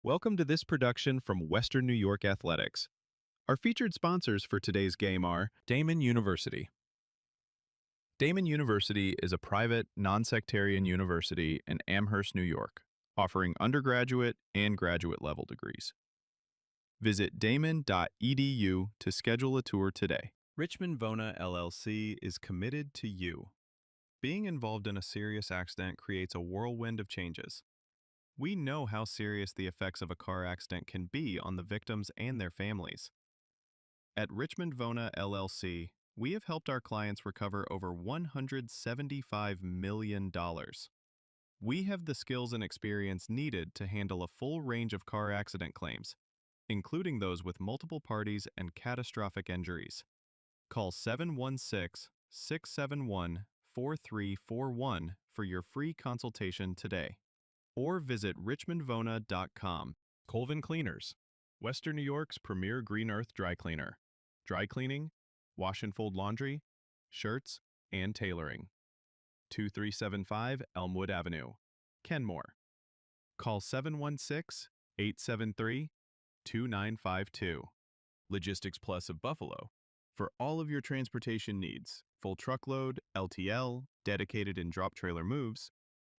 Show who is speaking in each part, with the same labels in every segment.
Speaker 1: Welcome to this production from Western New York Athletics. Our featured sponsors for today's game are Damon University. Damon University is a private, non-sectarian university in Amherst, New York, offering undergraduate and graduate level degrees. Visit damon.edu to schedule a tour today. Richmond Vona LLC is committed to you. Being involved in a serious accident creates a whirlwind of changes. We know how serious the effects of a car accident can be on the victims and their families. At Richmond Vona LLC, we have helped our clients recover over $175 million. We have the skills and experience needed to handle a full range of car accident claims, including those with multiple parties and catastrophic injuries. Call 716-671-4341 for your free consultation today, or visit richmondvona.com. Colvin Cleaners, Western New York's premier green earth dry cleaner. Dry cleaning, wash and fold laundry, shirts, and tailoring. 2375 Elmwood Avenue, Kenmore. Call 716-873-2952. Logistics Plus of Buffalo. For all of your transportation needs, full truckload, LTL, dedicated and drop trailer moves,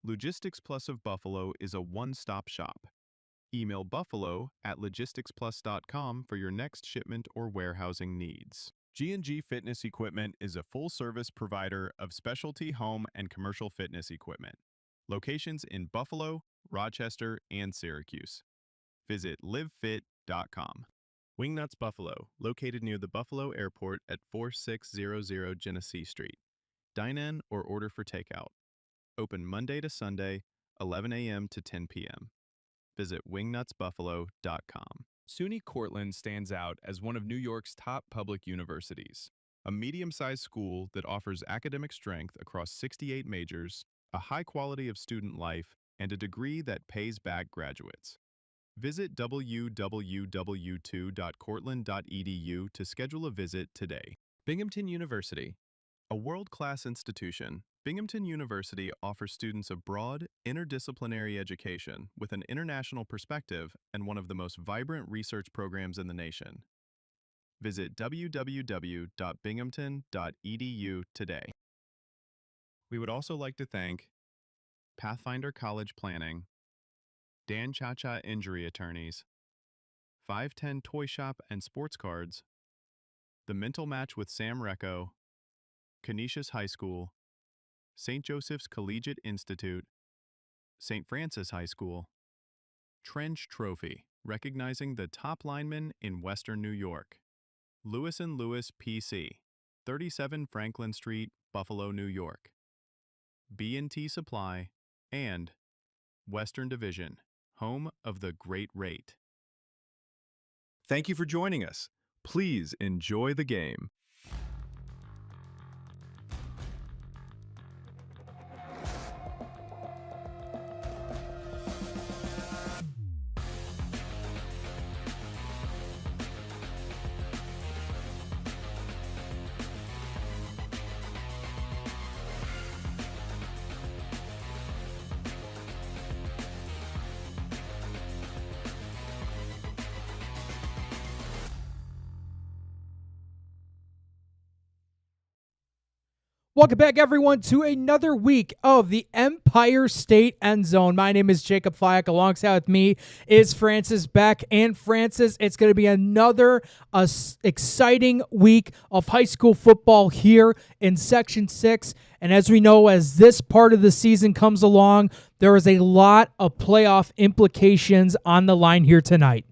Speaker 1: Logistics Plus of Buffalo is a one-stop shop. Email buffalo@logisticsplus.com for your next shipment or warehousing needs. G&G Fitness Equipment is a full-service provider of specialty home and commercial fitness equipment. Locations in Buffalo, Rochester, and Syracuse. Visit livefit.com. Wingnuts Buffalo, located near the Buffalo Airport at 4600 Genesee Street. Dine in or order for takeout. Open Monday to Sunday, 11 a.m. to 10 p.m. Visit wingnutsbuffalo.com. SUNY Cortland stands out as one of New York's top public universities, a medium-sized school that offers academic strength across 68 majors, a high quality of student life, and a degree that pays back graduates. Visit www.cortland.edu to schedule a visit today. Binghamton University, a world-class institution. Binghamton University offers students a broad, interdisciplinary education with an international perspective and one of the most vibrant research programs in the nation. Visit www.binghamton.edu today. We would also like to thank Pathfinder College Planning, Dan Cha-Cha Injury Attorneys, 510 Toy Shop and Sports Cards, The Mental Match with Sam Recco, Canisius High School, St. Joseph's Collegiate Institute, St. Francis High School, Trench Trophy, recognizing the top linemen in Western New York, Lewis & Lewis PC, 37 Franklin Street, Buffalo, New York, B&T Supply, and Western Division, home of the Great Rate. Thank you for joining us. Please enjoy the game.
Speaker 2: Welcome back, everyone, to another week of the Empire State End Zone. My name is Jacob Fyock. Alongside with me is Francis Boeck. And Francis, it's going to be another exciting week of high school football here in Section 6. And as we know, as this part of the season comes along, there is a lot of playoff implications on the line here tonight.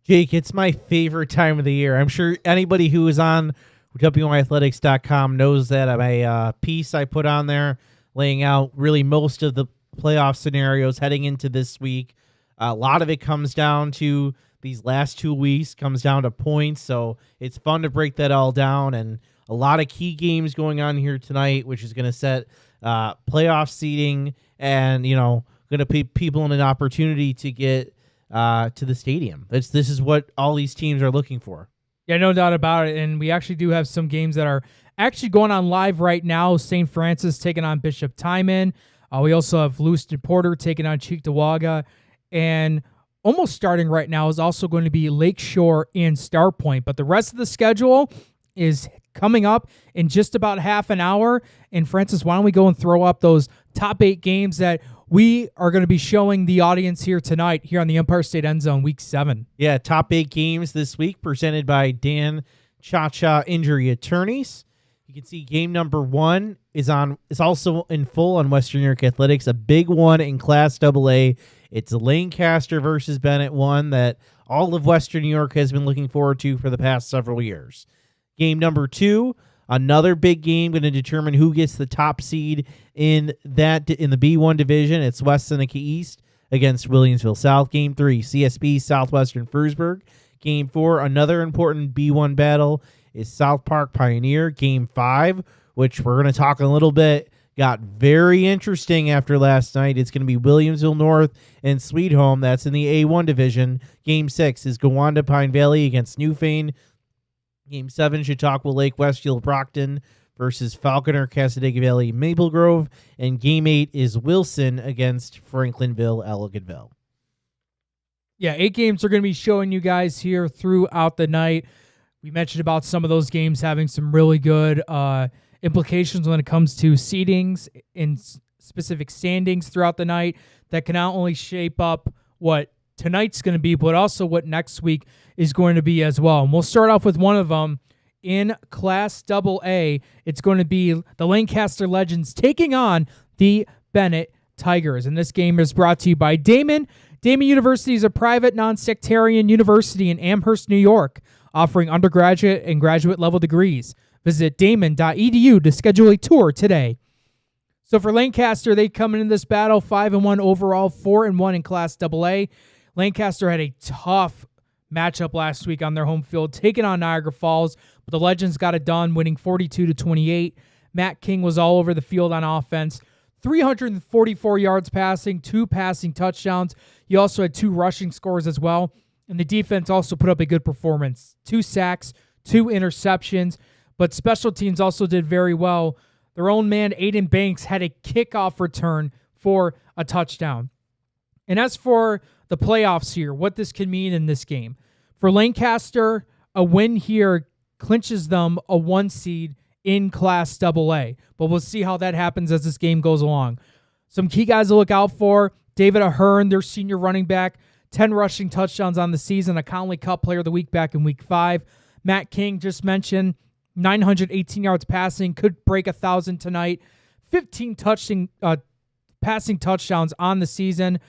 Speaker 3: Jake, it's my favorite time of the year. I'm sure anybody who is on WYathletics.com knows that. My piece I put on there laying out really most of the playoff scenarios heading into this week. A lot of it comes down to these last 2 weeks, comes down to points, so it's fun to break that all down, and a lot of key games going on here tonight, which is going to set playoff seeding and, going to put people in an opportunity to get to the stadium. This is what all these teams are looking for.
Speaker 2: Yeah, no doubt about it. And we actually do have some games that are actually going on live right now. St. Francis taking on Bishop Timon. We also have Lewiston Porter taking on Cheektowaga. And almost starting right now, is also going to be Lakeshore and Star Point. But the rest of the schedule is coming up in just about half an hour. And Francis, why don't we go and throw up those top 8 games that we are going to be showing the audience here tonight here on the Empire State EndZone Week 7.
Speaker 3: Yeah, top 8 games this week presented by Dan Cha-Cha Injury Attorneys. You can see game number 1 is also in full on Western New York Athletics, a big one in Class AA. It's Lancaster versus Bennett, one that all of Western New York has been looking forward to for the past several years. Game number 2, another big game going to determine who gets the top seed in the B1 division. It's West Seneca East against Williamsville South. Game 3, CSB Southwestern Frewsburg. Game 4, another important B1 battle is South Park Pioneer. Game 5, which we're going to talk a little bit, got very interesting after last night. It's going to be Williamsville North and Sweet Home. That's in the A1 division. Game 6 is Gowanda Pine Valley against Newfane. Game 7, Chautauqua Lake Westfield Brockton versus Falconer Cassadaga Valley Maple Grove. And Game 8 is Wilson against Franklinville Ellicottville.
Speaker 2: Yeah, 8 games are going to be showing you guys here throughout the night. We mentioned about some of those games having some really good implications when it comes to seedings and specific standings throughout the night that can not only shape up what tonight's going to be, but also what next week is going to be as well. And we'll start off with one of them in Class AA. It's going to be the Lancaster Legends taking on the Bennett Tigers. And this game is brought to you by Damon. Damon University is a private, non-sectarian university in Amherst, New York, offering undergraduate and graduate level degrees. Visit damon.edu to schedule a tour today. So for Lancaster, they come into this battle 5-1 overall, 4-1 in Class AA. Lancaster had a tough matchup last week on their home field, taking on Niagara Falls, but the Legends got it done, winning 42-28. Matt King was all over the field on offense, 344 yards passing, 2 passing touchdowns. He also had 2 rushing scores as well. And the defense also put up a good performance. 2 sacks, 2 interceptions, but special teams also did very well. Their own man, Aiden Banks, had a kickoff return for a touchdown. And as for the playoffs here, what this can mean in this game. For Lancaster, a win here clinches them a 1 seed in Class AA. But we'll see how that happens as this game goes along. Some key guys to look out for. David Ahern, their senior running back, 10 rushing touchdowns on the season, a Conley Cup Player of the Week back in Week 5. Matt King, just mentioned, 918 yards passing, could break 1,000 tonight. 15 passing touchdowns on the season,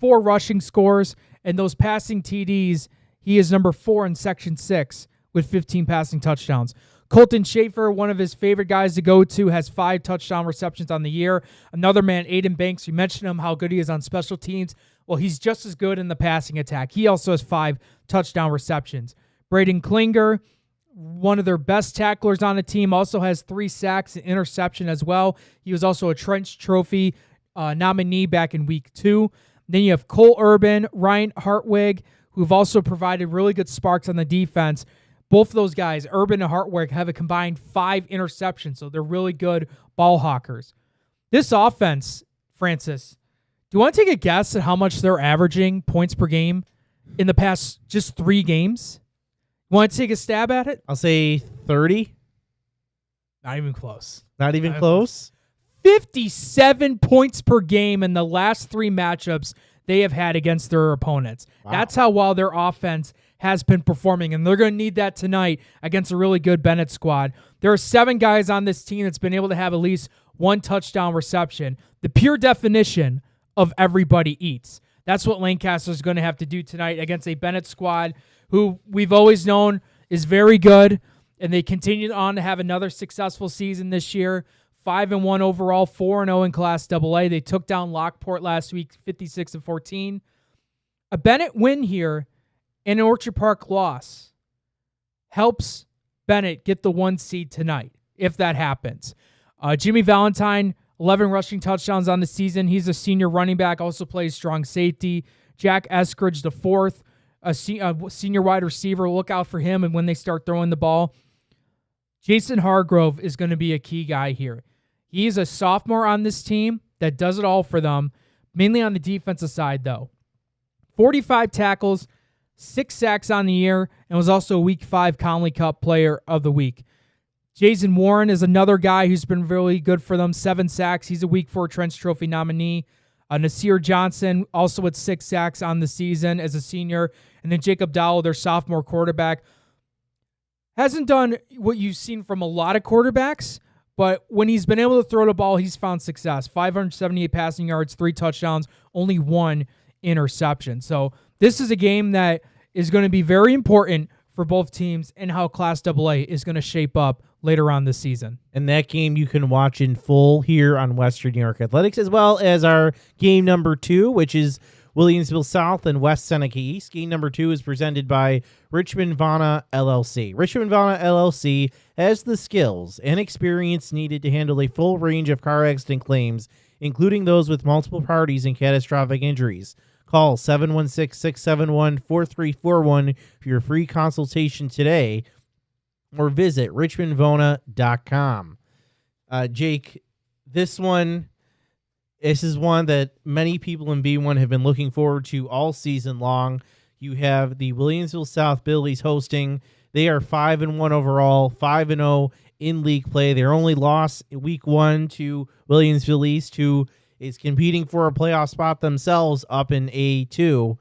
Speaker 2: 4 rushing scores, and those passing TDs, he is number 4 in Section 6 with 15 passing touchdowns. Colton Schaefer, one of his favorite guys to go to, has 5 touchdown receptions on the year. Another man, Aiden Banks, you mentioned him, how good he is on special teams. Well, he's just as good in the passing attack. He also has 5 touchdown receptions. Braden Klinger, one of their best tacklers on the team, also has 3 sacks and interception as well. He was also a Trench Trophy nominee back in Week 2. Then you have Cole Urban, Ryan Hartwig, who've also provided really good sparks on the defense. Both of those guys, Urban and Hartwig, have a combined 5 interceptions, so they're really good ball hawkers. This offense, Francis, do you want to take a guess at how much they're averaging points per game in the past just 3 games? You want to take a stab at it?
Speaker 3: I'll say 30.
Speaker 2: Not even close.
Speaker 3: Not even close?
Speaker 2: 57 points per game in the last 3 matchups they have had against their opponents. Wow. That's how well their offense has been performing, and they're going to need that tonight against a really good Bennett squad. There are 7 guys on this team that's been able to have at least 1 touchdown reception. The pure definition of everybody eats. That's what Lancaster is going to have to do tonight against a Bennett squad who we've always known is very good, and they continue on to have another successful season this year. 5-1 overall, 4-0 in Class AA. They took down Lockport last week, 56-14. A Bennett win here and an Orchard Park loss helps Bennett get the 1 seed tonight, if that happens. Jimmy Valentine, 11 rushing touchdowns on the season. He's a senior running back, also plays strong safety. Jack Eskridge, the 4th, a senior wide receiver. Look out for him and when they start throwing the ball. Jason Hargrove is going to be a key guy here. He's a sophomore on this team that does it all for them, mainly on the defensive side, though. 45 tackles, 6 sacks on the year, and was also a Week 5 Conley Cup Player of the Week. Jason Warren is another guy who's been really good for them. 7 sacks. He's a Week 4 Trench Trophy nominee. Nasir Johnson also with 6 sacks on the season as a senior. And then Jacob Dowell, their sophomore quarterback, hasn't done what you've seen from a lot of quarterbacks, but when he's been able to throw the ball, he's found success. 578 passing yards, 3 touchdowns, only 1 interception. So this is a game that is going to be very important for both teams and how Class AA is going to shape up later on this season.
Speaker 3: And that game you can watch in full here on Western New York Athletics, as well as our game number 2, which is Williamsville South and West Seneca East. Game number 2 is presented by Richmond Vana LLC. Richmond Vana LLC has the skills and experience needed to handle a full range of car accident claims, including those with multiple parties and catastrophic injuries. Call 716-671-4341 for your free consultation today, or visit richmondvona.com. Jake, this is one that many people in B1 have been looking forward to all season long. You have the Williamsville South Billies hosting. They are 5-1 overall, 5-0 in league play. Their only loss Week 1 to Williamsville East, who is competing for a playoff spot themselves up in A2.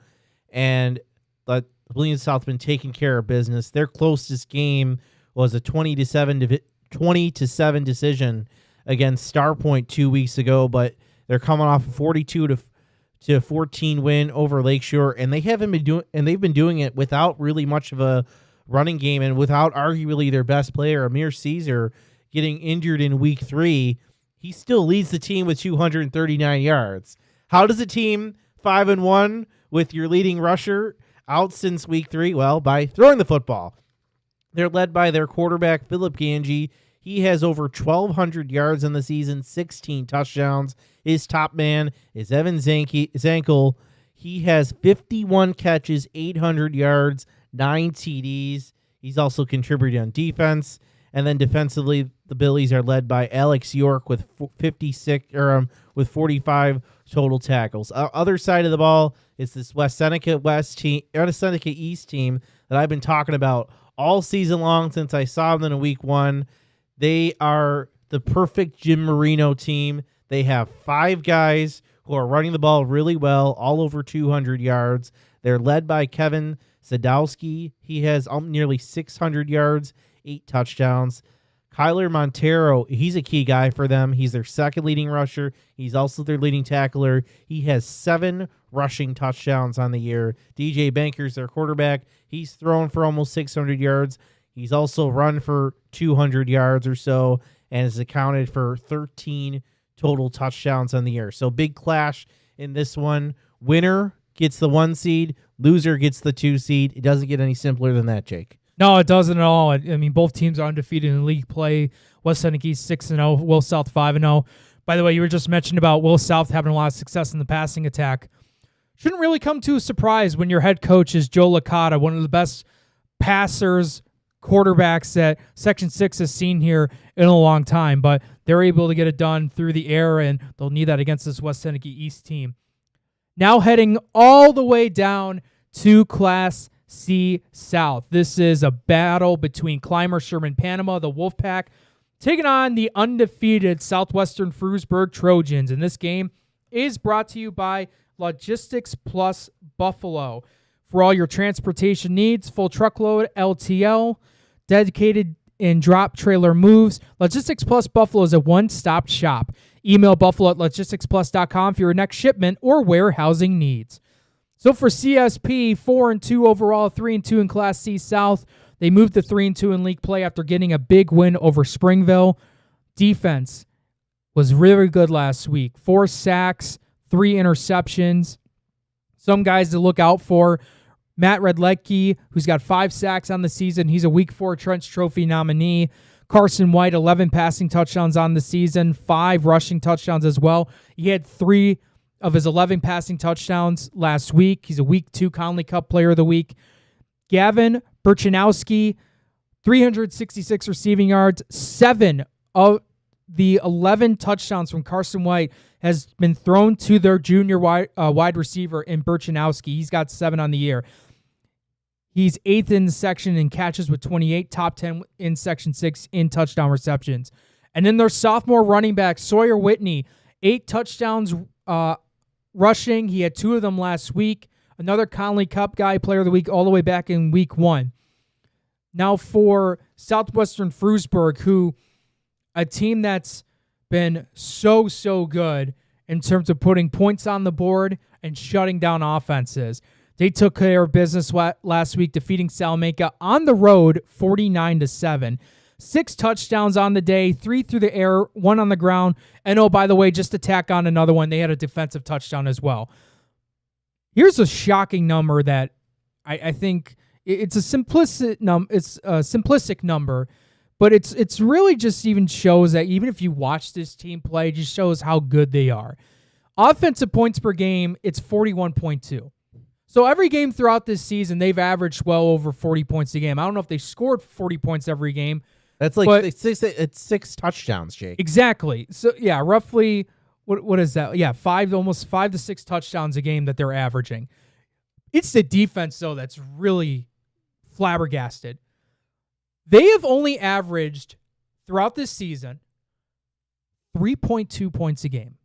Speaker 3: And Williamsville South has been taking care of business. Their closest game was a 20-7 decision against Starpoint 2 weeks ago, but they're coming off a 42-14 win over Lakeshore, and they've been doing it without really much of a running game and without arguably their best player, Amir Caesar, getting injured in Week 3. He still leads the team with 239 yards. How does a team 5-1 with your leading rusher out since Week 3? Well, by throwing the football. They're led by their quarterback, Philip Ganji. He has over 1,200 yards in the season, 16 touchdowns. His top man is Evan Zankel. He has 51 catches, 800 yards, 9 TDs. He's also contributed on defense. And then defensively, the Billies are led by Alex York with 45 total tackles. Other side of the ball is this West Seneca East team that I've been talking about all season long since I saw them in Week 1. They are the perfect Jim Marino team. They have 5 guys who are running the ball really well, all over 200 yards. They're led by Kevin Sadowski. He has nearly 600 yards, 8 touchdowns. Kyler Montero, he's a key guy for them. He's their second leading rusher. He's also their leading tackler. He has 7 rushing touchdowns on the year. DJ Banker's their quarterback. He's thrown for almost 600 yards. He's also run for 200 yards or so and has accounted for 13 total touchdowns on the year. So big clash in this one. Winner gets the 1 seed. Loser gets the 2 seed. It doesn't get any simpler than that, Jake.
Speaker 2: No, it doesn't at all. I mean, both teams are undefeated in league play. West Seneca East 6-0, Will South 5-0. By the way, you were just mentioning about Will South having a lot of success in the passing attack. Shouldn't really come to a surprise when your head coach is Joe Licata, one of the best passers, quarterbacks that Section 6 has seen here in a long time. But they're able to get it done through the air, and they'll need that against this West Seneca East team. Now heading all the way down to Class C South. This is a battle between Clymer Sherman Panama, the Wolfpack, taking on the undefeated Southwestern Frewsburg Trojans. And this game is brought to you by Logistics Plus Buffalo. For all your transportation needs, full truckload, LTL, dedicated and drop trailer moves, Logistics Plus Buffalo is a one-stop shop. Email buffalo@logisticsplus.com for your next shipment or warehousing needs. So for CSP, 4-2 overall, 3-2 in Class C South. They moved to 3-2 in league play after getting a big win over Springville. Defense was really good last week. 4 sacks, 3 interceptions. Some guys to look out for. Matt Redlecki, who's got 5 sacks on the season. He's a Week 4 Trench Trophy nominee. Carson White, 11 passing touchdowns on the season, 5 rushing touchdowns as well. He had 3 of his 11 passing touchdowns last week. He's a Week 2 Conley Cup Player of the Week. Gavin Burchanowski, 366 receiving yards. 7 of the 11 touchdowns from Carson White has been thrown to their junior wide receiver in Burchanowski. He's got 7 on the year. He's 8th in the section in catches with 28, top 10 in Section 6 in touchdown receptions. And then their sophomore running back, Sawyer Whitney, 8 touchdowns rushing. He had 2 of them last week. Another Conley Cup guy, player of the week, all the way back in week 1. Now for Southwestern Frewsburg, who a team that's been so good in terms of putting points on the board and shutting down offenses. They took care of business last week, defeating Salamanca on the road 49-7. 6 touchdowns on the day, 3 through the air, 1 on the ground. And oh, by the way, just to tack on another one, they had a defensive touchdown as well. Here's a shocking number that I think it's a simplistic number, but it's really just even shows that even if you watch this team play, it just shows how good they are. Offensive points per game, it's 41.2. So every game throughout this season, they've averaged well over 40 points a game. I don't know if they scored 40 points every game.
Speaker 3: That's like it's 6 touchdowns, Jake.
Speaker 2: Exactly. So yeah, roughly what is that? Yeah, almost 5 to 6 touchdowns a game that they're averaging. It's the defense though that's really flabbergasted. They have only averaged throughout this season 3.2 points a game.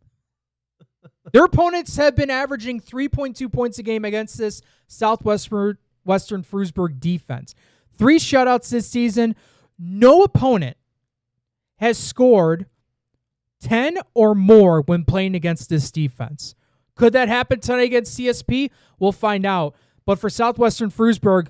Speaker 2: Their opponents have been averaging 3.2 points a game against this Western Frewsburg defense. 3 shutouts this season. No opponent has scored 10 or more when playing against this defense. Could that happen tonight against CSP? We'll find out. But for Southwestern Frewsburg,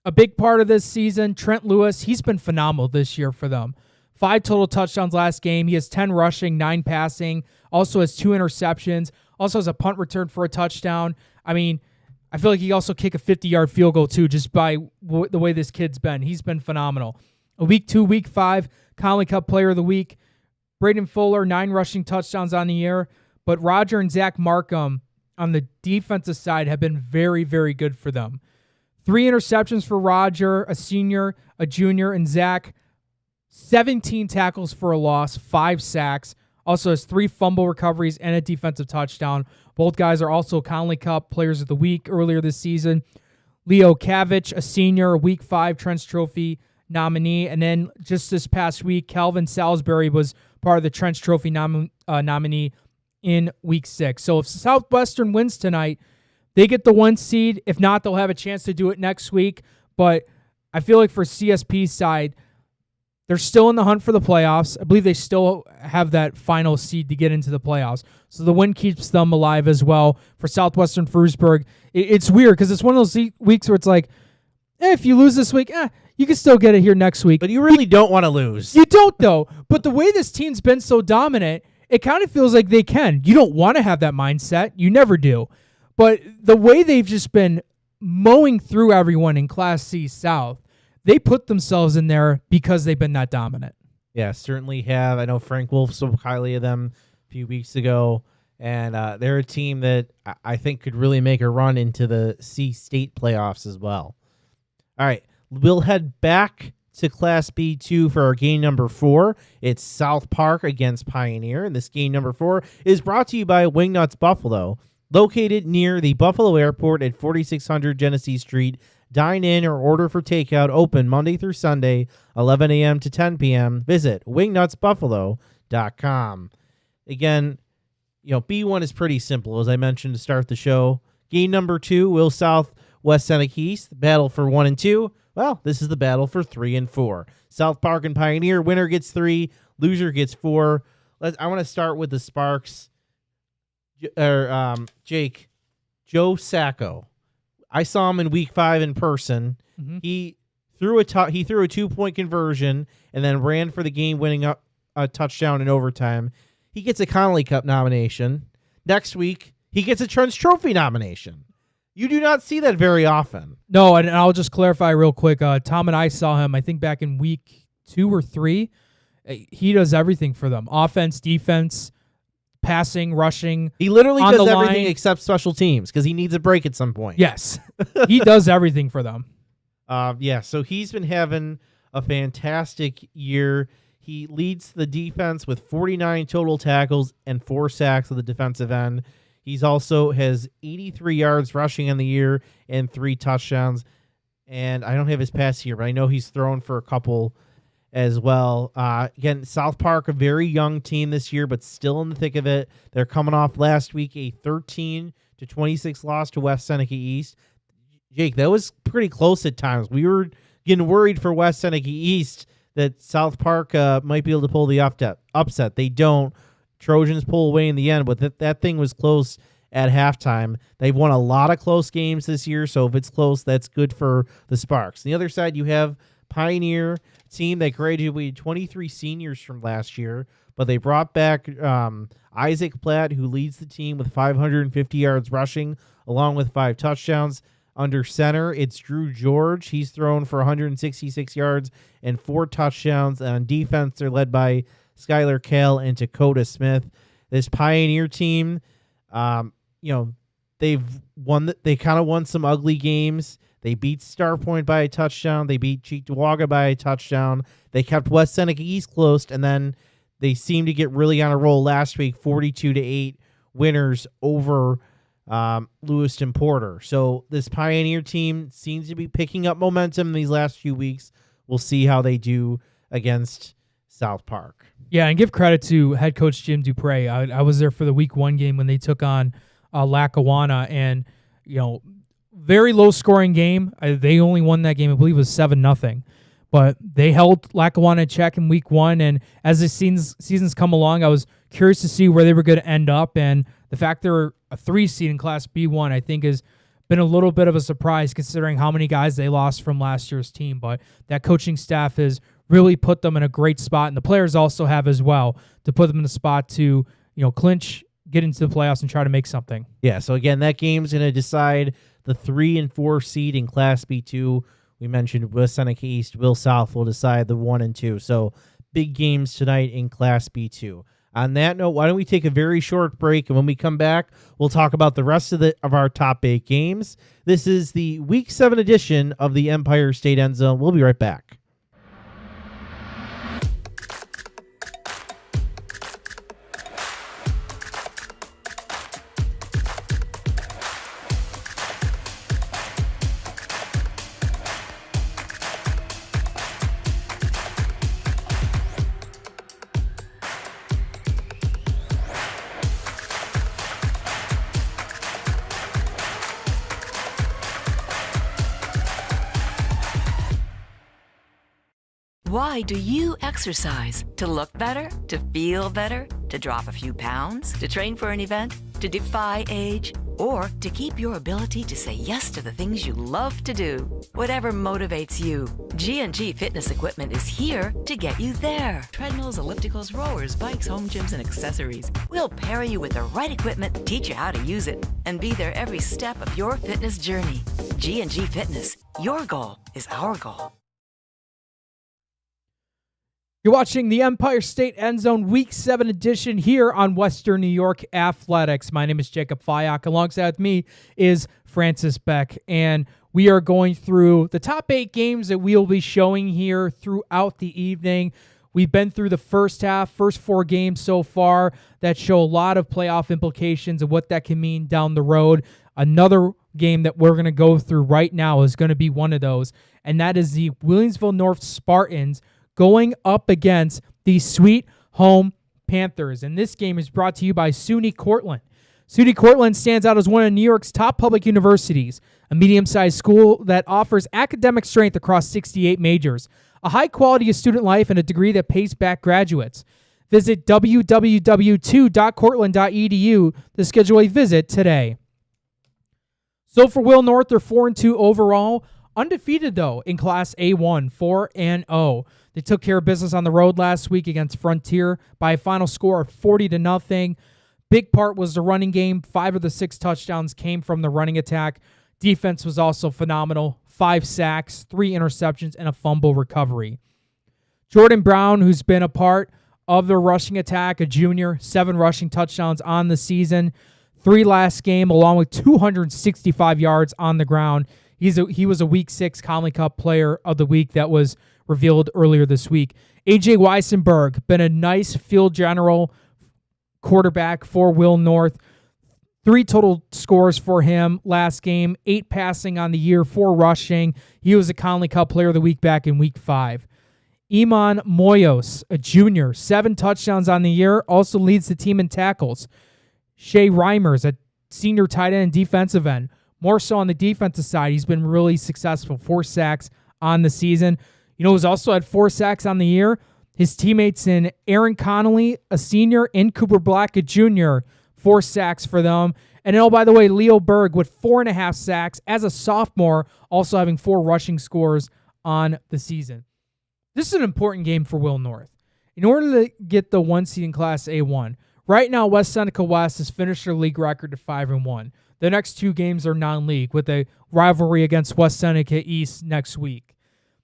Speaker 2: a big part of this season, Trent Lewis, he's been phenomenal this year for them. 5 total touchdowns last game. He has 10 rushing, 9 passing. Also has 2 interceptions. Also has a punt return for a touchdown. I mean, I feel like he also kicked a 50-yard field goal too, just by the way this kid's been. He's been phenomenal. Week 2, Week 5, Conley Cup Player of the Week. Braden Fuller, 9 rushing touchdowns on the year. But Roger and Zach Markham on the defensive side have been very, very good for them. 3 interceptions for Roger, a senior, a junior, and Zach. 17 tackles for a loss, 5 sacks. Also has 3 fumble recoveries and a defensive touchdown. Both guys are also Conley Cup Players of the Week earlier this season. Leo Kavich, a senior, Week 5 Trent's Trophy nominee. And then just this past week, Calvin Salisbury was part of the Trent's Trophy nominee in Week 6. So if Southwestern wins tonight, they get the 1 seed. If not, they'll have a chance to do it next week. But I feel like for CSP's side, they're still in the hunt for the playoffs. I believe they still have that final seed to get into the playoffs. So the win keeps them alive as well. For Southwestern Frewsburg, it's weird because it's one of those weeks where it's like, if you lose this week, you can still get it here next week.
Speaker 3: But you really don't want to lose.
Speaker 2: You don't, though. But the way this team's been so dominant, it kind of feels like they can. You don't want to have that mindset. You never do. But the way they've just been mowing through everyone in Class C South, they put themselves in there because they've been that dominant.
Speaker 3: Yeah, certainly have. I know Frank Wolf spoke highly of them a few weeks ago, and they're a team that I think could really make a run into the C-State playoffs as well. All right, we'll head back to Class B2 for our game number 4. It's South Park against Pioneer, and this game number 4 is brought to you by Wingnuts Buffalo, located near the Buffalo Airport at 4600 Genesee Street. Dine in or order for takeout, open Monday through Sunday, 11 a.m. to 10 p.m. Visit wingnutsbuffalo.com. Again, B1 is pretty simple, as I mentioned to start the show. Game number 2, Will South, West Seneca East, battle for 1 and 2. Well, this is the battle for 3 and 4. South Park and Pioneer, winner gets 3, loser gets 4. I want to start with the Sparks. Jake, Joe Sacco. I saw him in Week 5 in person. Mm-hmm. He threw a 2-point conversion and then ran for the game-winning a touchdown in overtime. He gets a Conley Cup nomination. Next week, he gets a Trent's Trophy nomination. You do not see that very often.
Speaker 2: No, and I'll just clarify real quick. Tom and I saw him, I think, back in Week 2 or 3. He does everything for them. Offense, defense, passing, rushing.
Speaker 3: He literally does everything except special teams because he needs a break at some point.
Speaker 2: Yes. He does everything for them.
Speaker 3: So he's been having a fantastic year. He leads the defense with 49 total tackles and 4 sacks at the defensive end. He's also has 83 yards rushing in the year and 3 touchdowns. And I don't have his pass here, but I know he's thrown for a couple as well. Again, South Park, a very young team this year, but still in the thick of it. They're coming off last week a 13-26 loss to West Seneca East. Jake, that was pretty close at times. We were getting worried for West Seneca East that South Park might be able to pull the upset. They don't. Trojans pull away in the end, but that thing was close at halftime. They've won a lot of close games this year, so if it's close, that's good for the Sparks. On the other side, you have Pioneer, team that graduated 23 seniors from last year, but they brought back Isaac Platt, who leads the team with 550 yards rushing, along with 5 touchdowns. Under center, it's Drew George. He's thrown for 166 yards and 4 touchdowns. And on defense, they're led by Skylar Kale and Dakota Smith. This Pioneer team, they've won. They kind of won some ugly games. They beat Starpoint by a touchdown. They beat Cheektowaga by a touchdown. They kept West Seneca East close, and then they seemed to get really on a roll last week, 42-8 winners over Lewiston Porter. So this Pioneer team seems to be picking up momentum in these last few weeks. We'll see how they do against South Park.
Speaker 2: Yeah, and give credit to head coach Jim Dupre. I was there for the week 1 game when they took on Lackawanna, and very low scoring game. They only won that game, I believe it was 7-0. But they held Lackawanna in check in week 1, and as the seasons come along, I was curious to see where they were going to end up, and the fact they're a 3 seed in Class B1, I think, has been a little bit of a surprise considering how many guys they lost from last year's team. But that coaching staff has really put them in a great spot, and the players also have as well, to put them in a spot to clinch, get into the playoffs, and try to make something.
Speaker 3: Yeah, so again, that game's going to decide the 3 and 4 seed in Class B2. We mentioned West Seneca East, Will South will decide the 1 and 2. So big games tonight in Class B2. On that note, why don't we take a very short break, and when we come back, we'll talk about the rest of our top 8 games. This is the Week 7 edition of the Empire State EndZone. We'll be right back.
Speaker 4: Why do you exercise? To look better? To feel better? To drop a few pounds? To train for an event? To defy age? Or to keep your ability to say yes to the things you love to do? Whatever motivates you, G&G Fitness Equipment is here to get you there. Treadmills, ellipticals, rowers, bikes, home gyms, and accessories. We'll pair you with the right equipment, teach you how to use it, and be there every step of your fitness journey. G&G Fitness. Your goal is our goal.
Speaker 2: You're watching the Empire State EndZone Week 7 edition here on Western New York Athletics. My name is Jacob Fyock. Alongside with me is Francis Boeck, and we are going through the top 8 games that we'll be showing here throughout the evening. We've been through the first 4 games so far that show a lot of playoff implications and what that can mean down the road. Another game that we're going to go through right now is going to be one of those, and that is the Williamsville North Spartans going up against the Sweet Home Panthers. And this game is brought to you by SUNY Cortland. SUNY Cortland stands out as one of New York's top public universities, a medium-sized school that offers academic strength across 68 majors, a high quality of student life, and a degree that pays back graduates. Visit www.cortland.edu to schedule a visit today. So for Will North, they're 4-2 overall. Undefeated, though, in Class A1, 4-0. They took care of business on the road last week against Frontier by a final score of 40-0. Big part was the running game. 5 of the 6 touchdowns came from the running attack. Defense was also phenomenal. 5 sacks, 3 interceptions, and a fumble recovery. Jordan Brown, who's been a part of the rushing attack, a junior, 7 rushing touchdowns on the season. 3 last game, along with 265 yards on the ground. He was a Week 6 Conley Cup Player of the Week that was revealed earlier this week. A.J. Weissenberg, been a nice field general quarterback for Will North. 3 total scores for him last game, 8 passing on the year, 4 rushing. He was a Conley Cup Player of the Week back in Week 5. Iman Moyos, a junior, 7 touchdowns on the year, also leads the team in tackles. Shea Reimers, a senior tight end and defensive end. More so on the defensive side, he's been really successful. 4 sacks on the season. You know who's also had 4 sacks on the year? His teammates in Aaron Connolly, a senior, and Cooper Black, a junior. 4 sacks for them. And oh, by the way, Leo Berg with 4.5 sacks as a sophomore, also having 4 rushing scores on the season. This is an important game for Will North. In order to get the 1 seed in Class A1, right now West Seneca West has finished their league record at 5-1. The next 2 games are non-league with a rivalry against West Seneca East next week.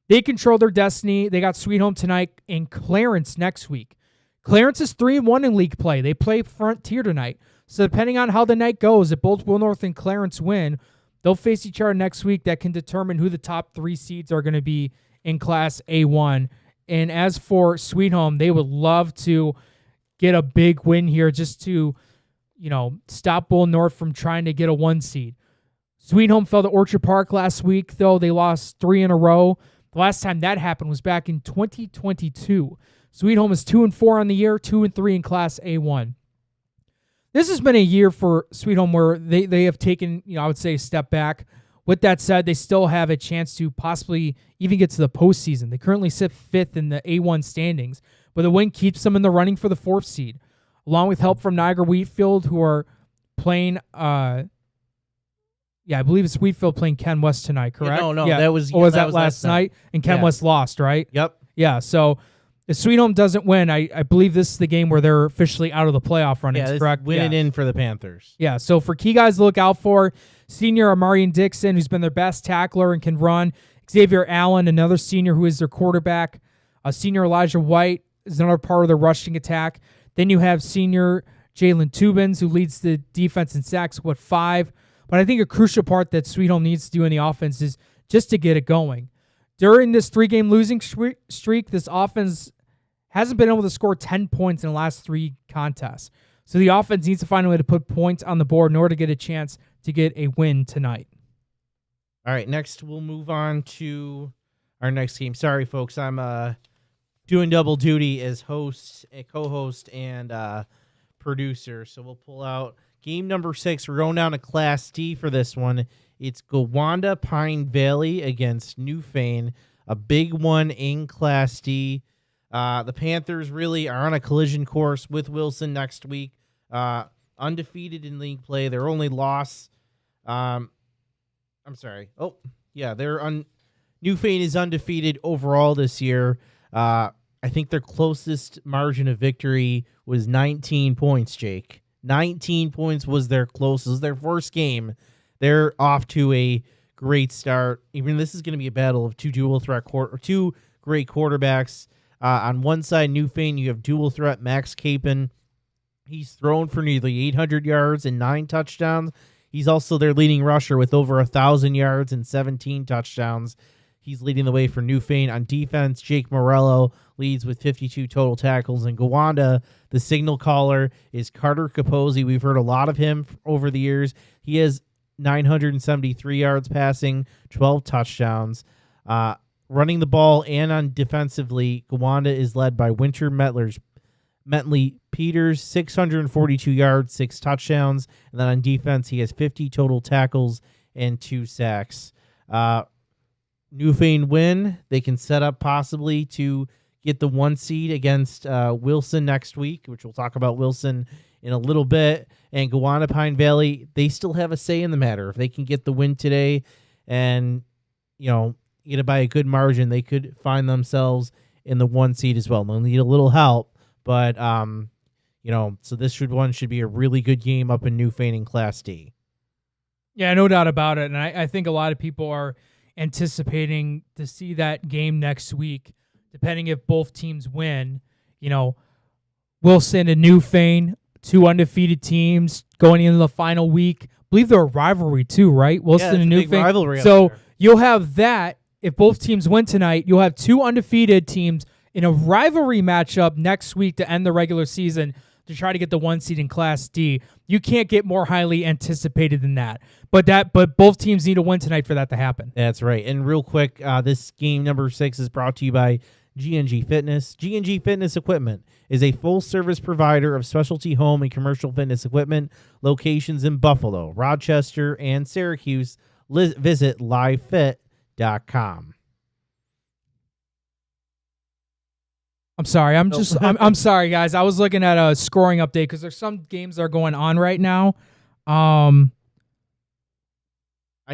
Speaker 2: They control their destiny. They got Sweet Home tonight and Clarence next week. Clarence is 3-1 in league play. They play Frontier tonight. So depending on how the night goes, if both Will North and Clarence win, they'll face each other next week. That can determine who the top 3 seeds are going to be in Class A1. And as for Sweet Home, they would love to get a big win here just to, stop Will North from trying to get a 1 seed. Sweet Home fell to Orchard Park last week, though. They lost 3 in a row. The last time that happened was back in 2022. Sweet Home is 2-4 on the year, 2-3 in Class A1. This has been a year for Sweet Home where they have taken, I would say, a step back. With that said, they still have a chance to possibly even get to the postseason. They currently sit 5th in the A1 standings, but the win keeps them in the running for the 4th seed, along with help from Niagara Wheatfield, who are playing. I believe it's Wheatfield playing Ken West tonight, correct?
Speaker 3: No,
Speaker 2: yeah.
Speaker 3: that was.
Speaker 2: Or was
Speaker 3: that
Speaker 2: that
Speaker 3: was
Speaker 2: last night? And Ken West lost, right?
Speaker 3: Yep.
Speaker 2: Yeah. So if Sweet Home doesn't win, I believe this is the game where they're officially out of the playoff run.
Speaker 3: Yeah,
Speaker 2: correct.
Speaker 3: Winning in for the Panthers.
Speaker 2: Yeah. So for key guys to look out for, senior Amarian Dixon, who's been their best tackler and can run. Xavier Allen, another senior who is their quarterback. Senior Elijah White is another part of the rushing attack. Then you have senior Jalen Tubins, who leads the defense in sacks, 5. But I think a crucial part that Sweet Home needs to do in the offense is just to get it going. During this 3-game losing streak, this offense hasn't been able to score 10 points in the last 3 contests. So the offense needs to find a way to put points on the board in order to get a chance to get a win tonight.
Speaker 3: All right, next we'll move on to our next game. Sorry, folks, I'm doing double duty as host, co-host, and producer. So we'll pull out game number 6. We're going down to Class D for this one. It's Gowanda Pine Valley against Newfane, a big one in Class D. The Panthers really are on a collision course with Wilson next week. Undefeated in league play. Their only loss, Newfane is undefeated overall this year. I think their closest margin of victory was 19 points, Jake. 19 points was their closest. It was their first game. They're off to a great start. Even this is going to be a battle of 2 2 great quarterbacks. On one side, Newfane, you have dual threat Max Capon. He's thrown for nearly 800 yards and 9 touchdowns. He's also their leading rusher with over 1,000 yards and 17 touchdowns. He's leading the way for Newfane. On defense, Jake Morello leads with 52 total tackles. And Gowanda, the signal caller, is Carter Capozzi. We've heard a lot of him over the years. He has 973 yards passing, 12 touchdowns. Running the ball and on defensively, Gowanda is led by Winter Metley Peters, 642 yards, 6 touchdowns. And then on defense, he has 50 total tackles and 2 sacks. Newfane win. They can set up possibly to get the 1 seed against Wilson next week, which we'll talk about Wilson in a little bit. And Gowanda Pine Valley, they still have a say in the matter. If they can get the win today and, get it by a good margin, they could find themselves in the 1 seed as well. They'll need a little help, but, so this should be a really good game up in Newfane in Class D.
Speaker 2: Yeah, no doubt about it. And I think a lot of people are anticipating to see that game next week, depending if both teams win. Wilson and Newfane, 2 undefeated teams going into the final week. I believe they're a rivalry too, right? Wilson and
Speaker 3: Newfane.
Speaker 2: Newfane. So you'll have that, if both teams win tonight, you'll have 2 undefeated teams in a rivalry matchup next week to end the regular season to try to get the 1 seed in Class D. You can't get more highly anticipated than that. But both teams need to win tonight for that to happen.
Speaker 3: That's right. And real quick, this game number 6 is brought to you by G&G Fitness. G&G Fitness Equipment is a full-service provider of specialty home and commercial fitness equipment. Locations in Buffalo, Rochester, and Syracuse. Visit livefit.com.
Speaker 2: I'm sorry. I'm sorry, guys. I was looking at a scoring update because there's some games that are going on right now.
Speaker 3: I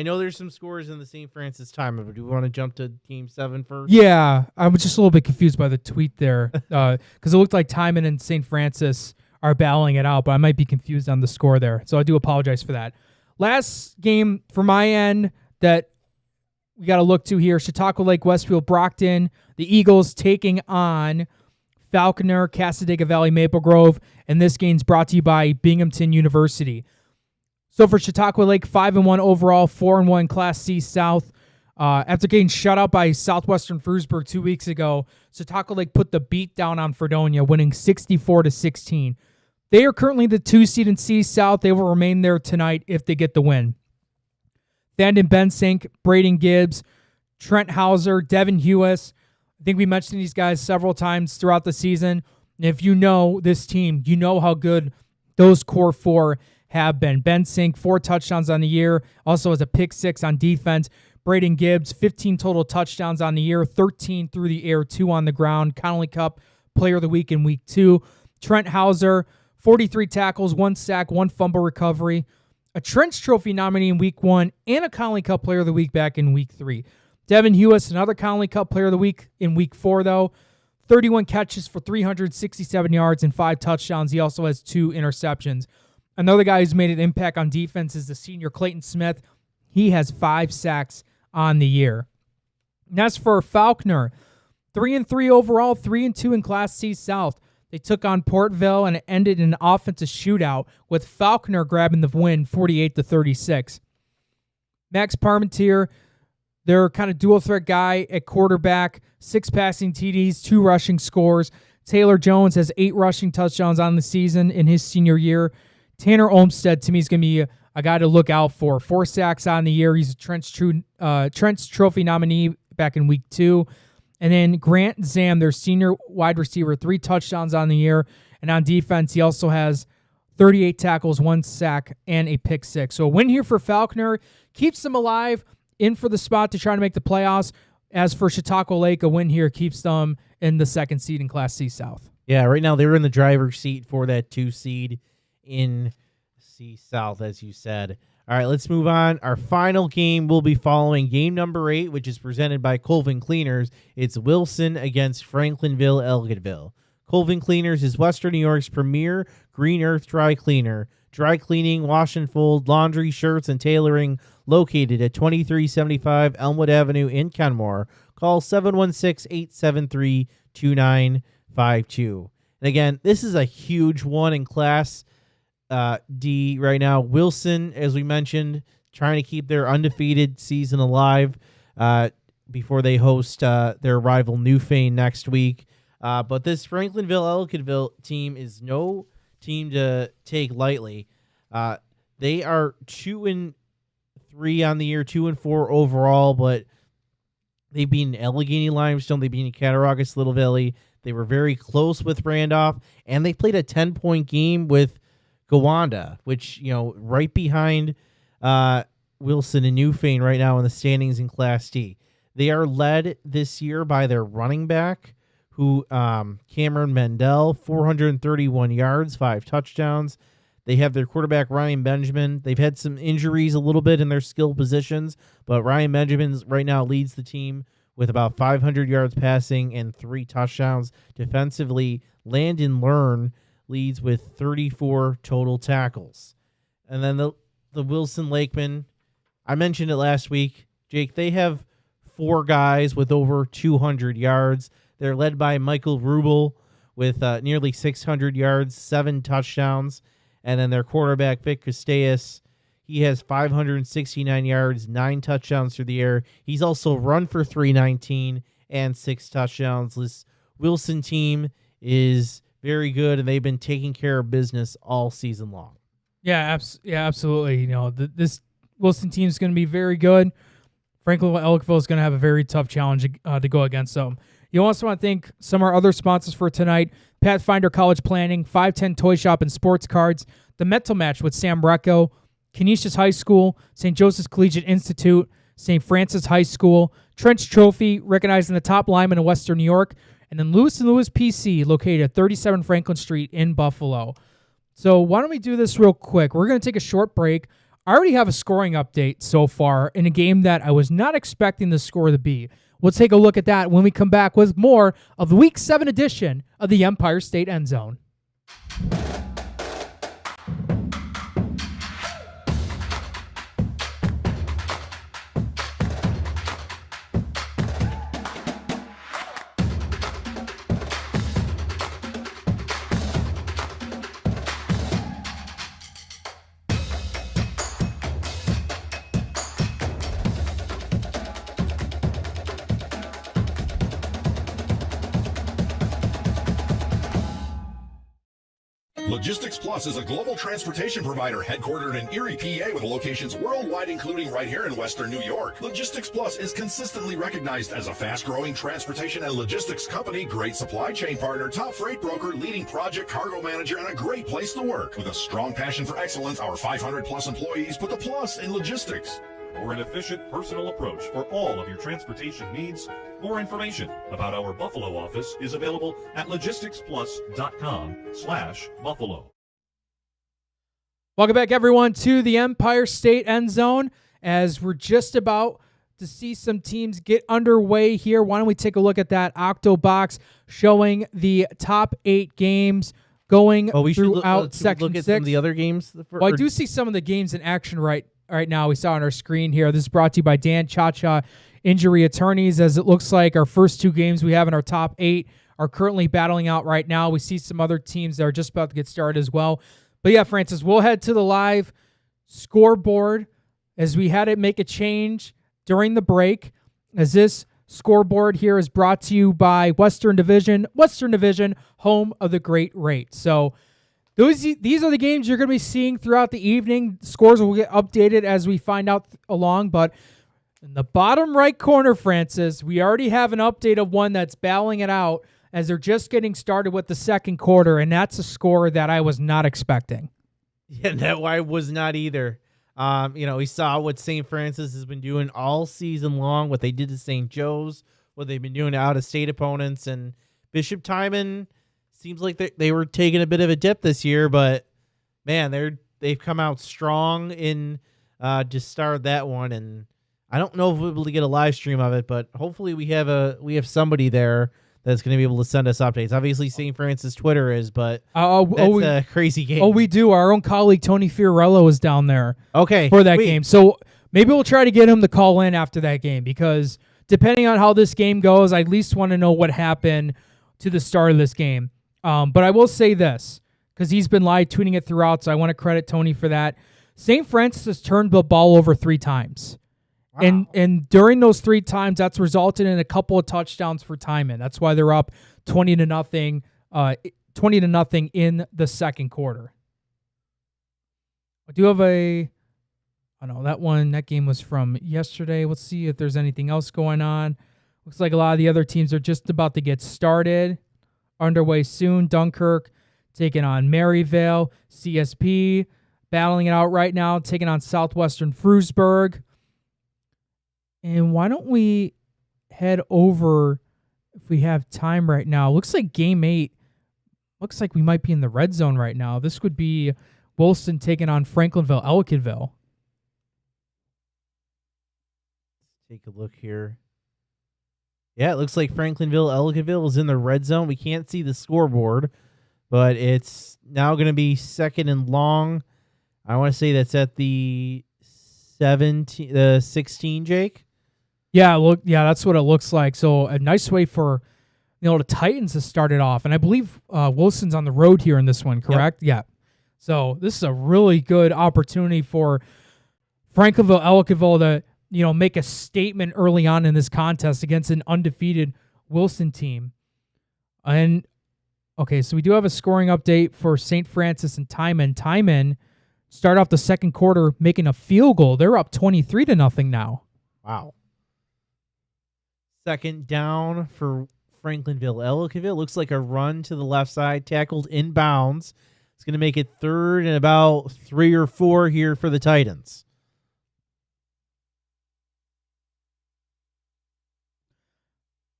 Speaker 3: know there's some scores in the St. Francis Timer, but do we want to jump to Game 7 first?
Speaker 2: Yeah, I was just a little bit confused by the tweet there because it looked like Timon and St. Francis are battling it out, but I might be confused on the score there. So I do apologize for that. Last game for my end that we got to look to here, Chautauqua Lake, Westfield, Brockton. The Eagles taking on Falconer, Cassadaga Valley, Maple Grove, and this game's brought to you by Binghamton University. So for Chautauqua Lake, 5-1 overall, 4-1 Class C South. After getting shut out by Southwestern Frewsburg 2 weeks ago, Chautauqua Lake put the beat down on Fredonia, winning 64-16. They are currently the 2 seed in C South. They will remain there tonight if they get the win. Thandon Bensink, Braden Gibbs, Trent Hauser, Devin Hewis. I think we mentioned these guys several times throughout the season. And if you know this team, you know how good those core 4 have been. Bensink, 4 touchdowns on the year, also has a pick 6 on defense. Braden Gibbs, 15 total touchdowns on the year, 13 through the air, 2 on the ground. Connolly Cup Player of the Week in Week 2. Trent Hauser, 43 tackles, 1 sack, 1 fumble recovery. A Trench Trophy nominee in Week 1 and a Connolly Cup Player of the Week back in Week 3. Devin Hewis, another Connolly Cup Player of the Week in Week 4, though. 31 catches for 367 yards and 5 touchdowns. He also has 2 interceptions. Another guy who's made an impact on defense is the senior Clayton Smith. He has 5 sacks on the year. And as for Falconer, 3-3 overall, 3-2 in Class C South. They took on Portville and it ended in an offensive shootout with Falconer grabbing the win 48-36. Max Parmentier, their kind of dual threat guy at quarterback, 6 passing TDs, 2 rushing scores. Taylor Jones has 8 rushing touchdowns on the season in his senior year. Tanner Olmstead, to me, is going to be a guy to look out for. 4 sacks on the year. He's a Trench Trophy nominee back in Week 2. And then Grant Zam, their senior wide receiver, 3 touchdowns on the year. And on defense, he also has 38 tackles, 1 sack, and a pick 6. So a win here for Falconer keeps them alive, in for the spot to try to make the playoffs. As for Chautauqua Lake, a win here keeps them in the 2nd seed in Class C South.
Speaker 3: Yeah, right now they're in the driver's seat for that 2 seed in C South, as you said. All right, let's move on. Our final game will be following game number 8, which is presented by Colvin Cleaners. It's Wilson against Franklinville Elginville. Colvin Cleaners is Western New York's premier green earth dry cleaner. Dry cleaning, wash and fold, laundry, shirts, and tailoring located at 2375 Elmwood Avenue in Kenmore. Call 716-873-2952. And again, this is a huge one in Class D right now. Wilson, as we mentioned, trying to keep their undefeated season alive before they host their rival Newfane next week. But this Franklinville-Elkinville team is no team to take lightly. They are 2-3 on the year, 2-4 overall, but they've beaten Allegheny Limestone, they've beaten Cattaraugus Little Valley. They were very close with Randolph, and they played a 10-point game with Gowanda, which, right behind Wilson and Newfane right now in the standings in Class D. They are led this year by their running back, who Cameron Mendel, 431 yards, 5 touchdowns. They have their quarterback, Ryan Benjamin. They've had some injuries a little bit in their skill positions, but Ryan Benjamin right now leads the team with about 500 yards passing and 3 touchdowns. Defensively, Landon Learn leads with 34 total tackles. And then the Wilson Lakemen, I mentioned it last week, Jake, they have 4 guys with over 200 yards. They're led by Michael Rubel with nearly 600 yards, 7 touchdowns. And then their quarterback, Vic Castellas, He has 569 yards, 9 touchdowns through the air. He's also run for 319 and 6 touchdowns. This Wilson team is very good, and they've been taking care of business all season long.
Speaker 2: Yeah, absolutely. This Wilson team is going to be very good. Franklin-Ellicville is going to have a very tough challenge to go against them. You also want to thank some of our other sponsors for tonight: Pathfinder College Planning, 510 Toy Shop and Sports Cards, The Mental Match with Sam Recco, Canisius High School, St. Joseph's Collegiate Institute, St. Francis High School, Trench Trophy, recognizing the top lineman in Western New York, and then Lewis & Lewis PC, located at 37 Franklin Street in Buffalo. So why don't we do this real quick? We're going to take a short break. I already have a scoring update so far in a game that I was not expecting the score to be. We'll take a look at that when we come back with more of the Week 7 edition of the Empire State EndZone.
Speaker 5: Logistics Plus is a global transportation provider headquartered in Erie, PA, with locations worldwide, including right here in Western New York. Logistics Plus is consistently recognized as a fast-growing transportation and logistics company, great supply chain partner, top freight broker, leading project cargo manager, and a great place to work. With a strong passion for excellence, our 500-plus employees put the plus in logistics.
Speaker 6: Or an efficient, personal approach for all of your transportation needs. More information about our Buffalo office is available at logisticsplus.com/Buffalo.
Speaker 2: Welcome back, everyone, to the Empire State EndZone. As we're just about to see some teams get underway here, why don't we take a look at that Octo box showing the top 8 games going throughout Section
Speaker 3: look at
Speaker 2: 6.
Speaker 3: some of the other games.
Speaker 2: Well, I do see some of the games in action right now. We saw on our screen here. This is brought to you by Dan Cha-Cha Injury Attorneys, as it looks like our first 2 games we have in our top 8 are currently battling out right now. We see some other teams that are just about to get started as well. But yeah, Francis, we'll head to the live scoreboard as we had to make a change during the break, as this scoreboard here is brought to you by Western Division, home of the great rate. So these are the games you're going to be seeing throughout the evening. Scores will get updated as we find out along, but in the bottom right corner, Francis, we already have an update of one that's battling it out as they're just getting started with the second quarter, and that's a score that I was not expecting.
Speaker 3: Yeah, that I was not either. We saw what St. Francis has been doing all season long, what they did to St. Joe's, what they've been doing to out-of-state opponents, and Bishop Timon seems like they were taking a bit of a dip this year, but man, they've come out strong in to start that one, and I don't know if we'll be able to get a live stream of it, but hopefully we have somebody there that's going to be able to send us updates. Obviously, St. Francis Twitter is, but that's a crazy game.
Speaker 2: Oh, we do. Our own colleague Tony Fiorello is down there.
Speaker 3: Okay,
Speaker 2: for that game. So maybe we'll try to get him to call in after that game, because depending on how this game goes, I at least want to know what happened to the start of this game. But I will say this, because he's been live tweeting it throughout, so I want to credit Tony for that. St. Francis has turned the ball over 3 times. Wow. And during those 3 times, that's resulted in a couple of touchdowns for Timon. That's why they're up 20-0, 20-0 in the second quarter. I do have that game was from yesterday. Let's see if there's anything else going on. Looks like a lot of the other teams are just about to get started. Underway soon. Dunkirk taking on Maryvale. CSP battling it out right now, taking on Southwestern Frewsburg. And why don't we head over, if we have time right now. Looks like game 8, looks like we might be in the red zone right now. This would be Wilson taking on Franklinville-Ellicottville.
Speaker 3: Take a look here. Yeah, it looks like Franklinville-Ellicottville is in the red zone. We can't see the scoreboard, but it's now going to be 2nd and long. I want to say that's at the 16, Jake.
Speaker 2: Yeah, that's what it looks like. So a nice way for the Titans to start it off. And I believe Wilson's on the road here in this one, correct? Yep. Yeah. So this is a really good opportunity for Franklin-Ellicottville to, make a statement early on in this contest against an undefeated Wilson team. And, okay, so we do have a scoring update for St. Francis and Timon. Timon start off the second quarter making a field goal. They're up 23-0 now.
Speaker 3: Wow. Second down for Franklinville-Ellicottville. Looks like a run to the left side, tackled inbounds. It's going to make it third and about 3 or 4 here for the Titans.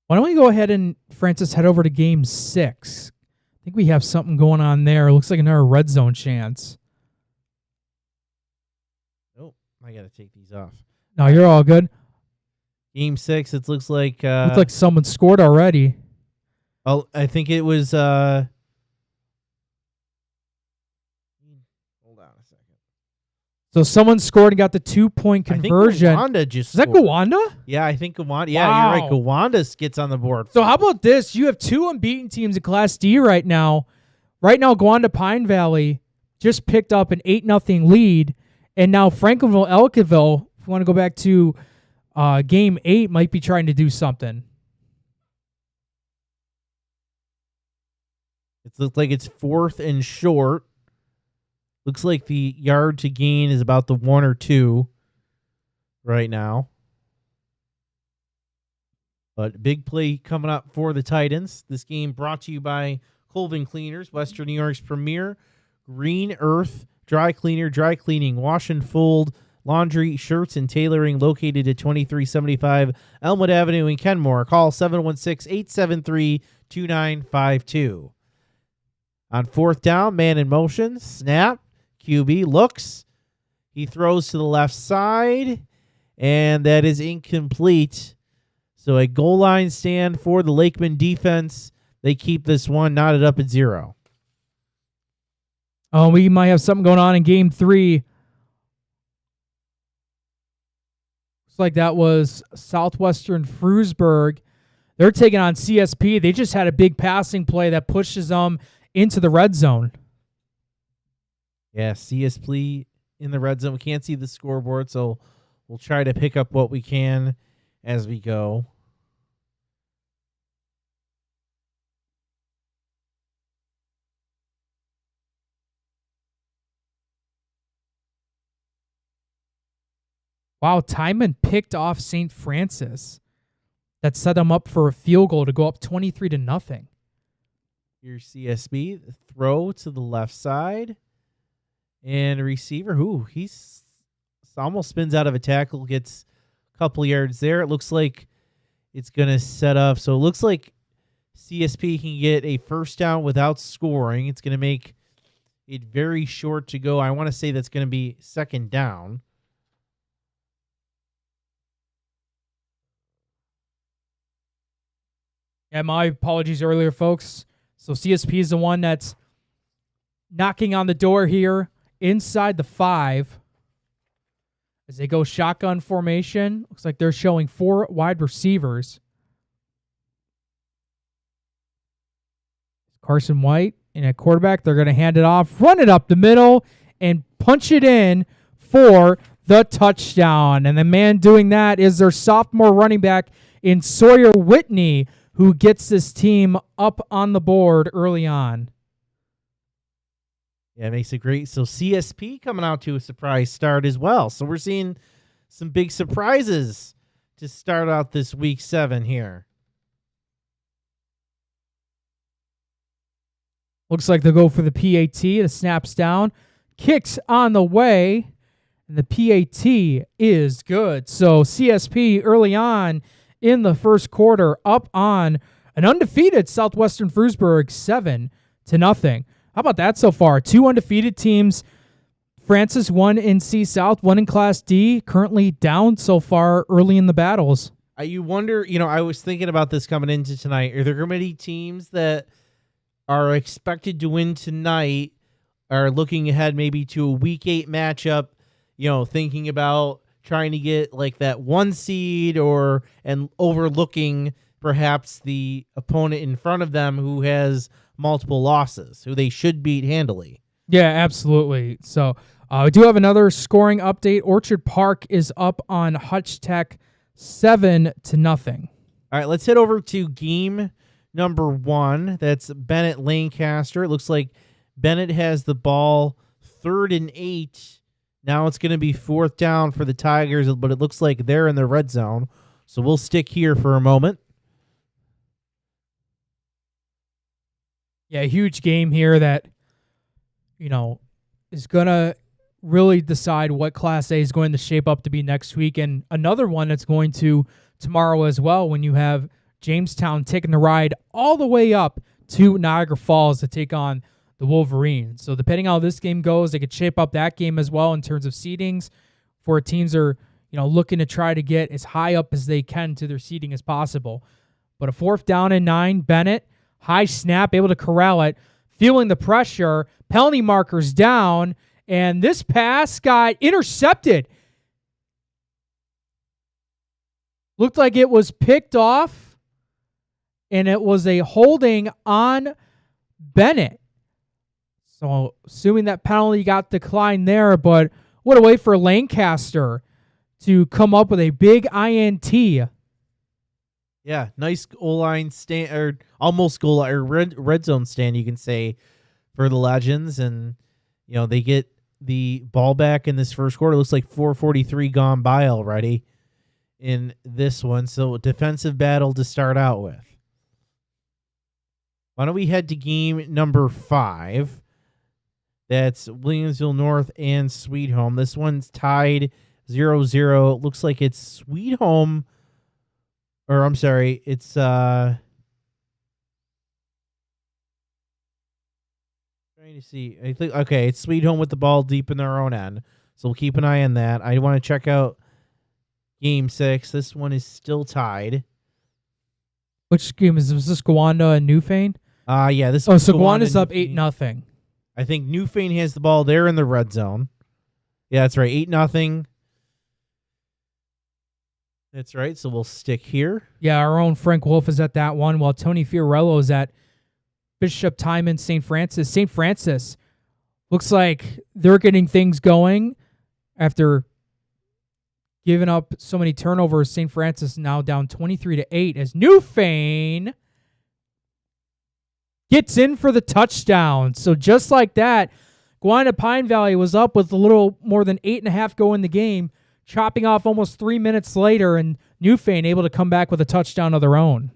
Speaker 2: Why don't we go ahead and, Francis, head over to game 6? I think we have something going on there. It looks like another red zone chance.
Speaker 3: Oh, I got to take these off.
Speaker 2: No, you're all good.
Speaker 3: Game 6, it looks like...
Speaker 2: looks like someone scored already.
Speaker 3: Oh, I think it was... hold on a second.
Speaker 2: So someone scored and got the 2-point conversion.
Speaker 3: I think Gowanda just
Speaker 2: Is that
Speaker 3: scored.
Speaker 2: Gowanda?
Speaker 3: Yeah, I think Gowanda. Yeah,
Speaker 2: Wow.
Speaker 3: you're right. Gowanda gets on the board.
Speaker 2: So how about this? You have 2 unbeaten teams in Class D right now. Right now, Gowanda Pine Valley just picked up an 8-0 lead. And now Franklinville-Ellicottville, if you want to go back to game 8, might be trying to do something.
Speaker 3: It looks like it's 4th and short. Looks like the yard to gain is about the 1 or 2 right now. But big play coming up for the Titans. This game brought to you by Colvin Cleaners, Western New York's premier green earth dry cleaner, dry cleaning, wash and fold, laundry, shirts, and tailoring, located at 2375 Elmwood Avenue in Kenmore. Call 716-873-2952. On 4th down, man in motion, snap, QB looks. He throws to the left side, and that is incomplete. So a goal line stand for the Lakeman defense. They keep this one knotted up at 0.
Speaker 2: Oh, we might have something going on in game 3. Looks like that was Southwestern Frewsburg. They're taking on CSP. They just had a big passing play that pushes them into the red zone.
Speaker 3: Yeah, CSP in the red zone. We can't see the scoreboard, so we'll try to pick up what we can as we go.
Speaker 2: Wow, Timon picked off St. Francis. That set them up for a field goal to go up 23-0.
Speaker 3: Here's CSB, throw to the left side. And a receiver, he's almost spins out of a tackle, gets a couple yards there. It looks like it's going to set up. So it looks like CSP can get a first down without scoring. It's going to make it very short to go. I want to say that's going to be second down.
Speaker 2: Yeah, my apologies earlier, folks. So CSP is the one that's knocking on the door here inside the 5 as they go shotgun formation. Looks like they're showing 4 wide receivers. Carson White and a quarterback. They're going to hand it off, run it up the middle, and punch it in for the touchdown. And the man doing that is their sophomore running back in Sawyer Whitney, who gets this team up on the board early on.
Speaker 3: Yeah, it makes it great. So CSP coming out to a surprise start as well. So we're seeing some big surprises to start out this week 7 here.
Speaker 2: Looks like they'll go for the PAT. The snap's down. Kicks on the way. And the PAT is good. So CSP early on in the first quarter up on an undefeated Southwestern Frewsburg 7-0. How about that so far? 2 undefeated teams. Francis, 1 in C South, 1 in Class D, currently down so far early in the battles.
Speaker 3: You wonder, I was thinking about this coming into tonight. Are there going to be teams that are expected to win tonight, are looking ahead maybe to a week 8 matchup, thinking about trying to get like that 1 seed and overlooking perhaps the opponent in front of them who has multiple losses, who they should beat handily?
Speaker 2: Yeah, absolutely. So We do have another scoring update. Orchard Park is up on Hutch Tech 7-0.
Speaker 3: All right, let's head over to game number 1. That's Bennett Lancaster. It looks like Bennett has the ball 3rd and 8. Now it's going to be 4th down for the Tigers, but it looks like they're in the red zone. So we'll stick here for a moment.
Speaker 2: Yeah, a huge game here that, is going to really decide what Class A is going to shape up to be next week. And another one that's going to tomorrow as well, when you have Jamestown taking the ride all the way up to Niagara Falls to take on the Wolverines. So depending on how this game goes, they could shape up that game as well in terms of seedings, for teams are looking to try to get as high up as they can to their seeding as possible. But a 4th down and 9, Bennett, high snap, able to corral it, feeling the pressure, penalty markers down, and this pass got intercepted. Looked like it was picked off, and it was a holding on Bennett. So assuming that penalty got declined there, but what a way for Lancaster to come up with a big INT.
Speaker 3: Yeah, nice goal line stand, or almost goal line, or red zone stand, you can say, for the Legends. And, they get the ball back in this first quarter. It looks like 4:43 gone by already in this one. So defensive battle to start out with. Why don't we head to game number 5? That's Williamsville North and Sweet Home. This one's tied 0-0. It looks like it's Sweet Home, or I'm sorry, it's trying to see. I think it's Sweet Home with the ball deep in their own end. So we'll keep an eye on that. I want to check out game 6. This one is still tied.
Speaker 2: Which game is this? Was this Gowanda and Newfane?
Speaker 3: Yeah, this.
Speaker 2: So Gowanda's up 8-0.
Speaker 3: I think Newfane has the ball. They're in the red zone. Yeah, that's right. 8-0. That's right. So we'll stick here.
Speaker 2: Yeah, our own Frank Wolf is at that one, while Tony Fiorello is at Bishop Timon St. Francis. St. Francis looks like they're getting things going after giving up so many turnovers. St. Francis now down 23-8 as Newfane gets in for the touchdown. So just like that, Gwinnett Pine Valley was up with a little more than 8.5 go in the game, chopping off almost 3 minutes later, and Newfane able to come back with a touchdown of their own.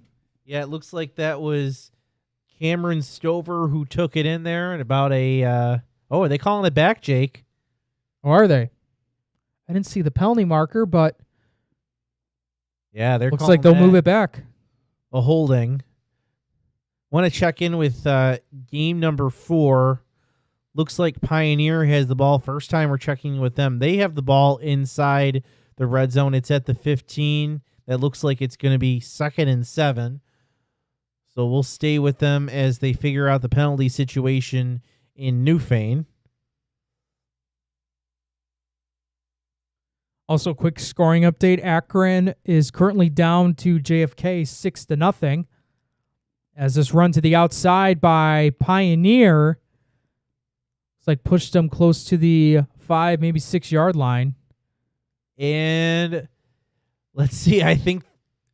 Speaker 3: Yeah, it looks like that was Cameron Stover who took it in there, and about a are they calling it back, Jake?
Speaker 2: Or are they? I didn't see the penalty marker, but
Speaker 3: yeah, they're
Speaker 2: looks like they'll move it back.
Speaker 3: A holding. Want to check in with game number 4. Looks like Pioneer has the ball. First time we're checking with them. They have the ball inside the red zone. It's at the 15. That looks like it's going to be 2nd and 7. So we'll stay with them as they figure out the penalty situation in Newfane.
Speaker 2: Also, quick scoring update. Akron is currently down to JFK 6-0. As this run to the outside by Pioneer, it's like pushed them close to the 5, maybe 6 yard line.
Speaker 3: And let's see, I think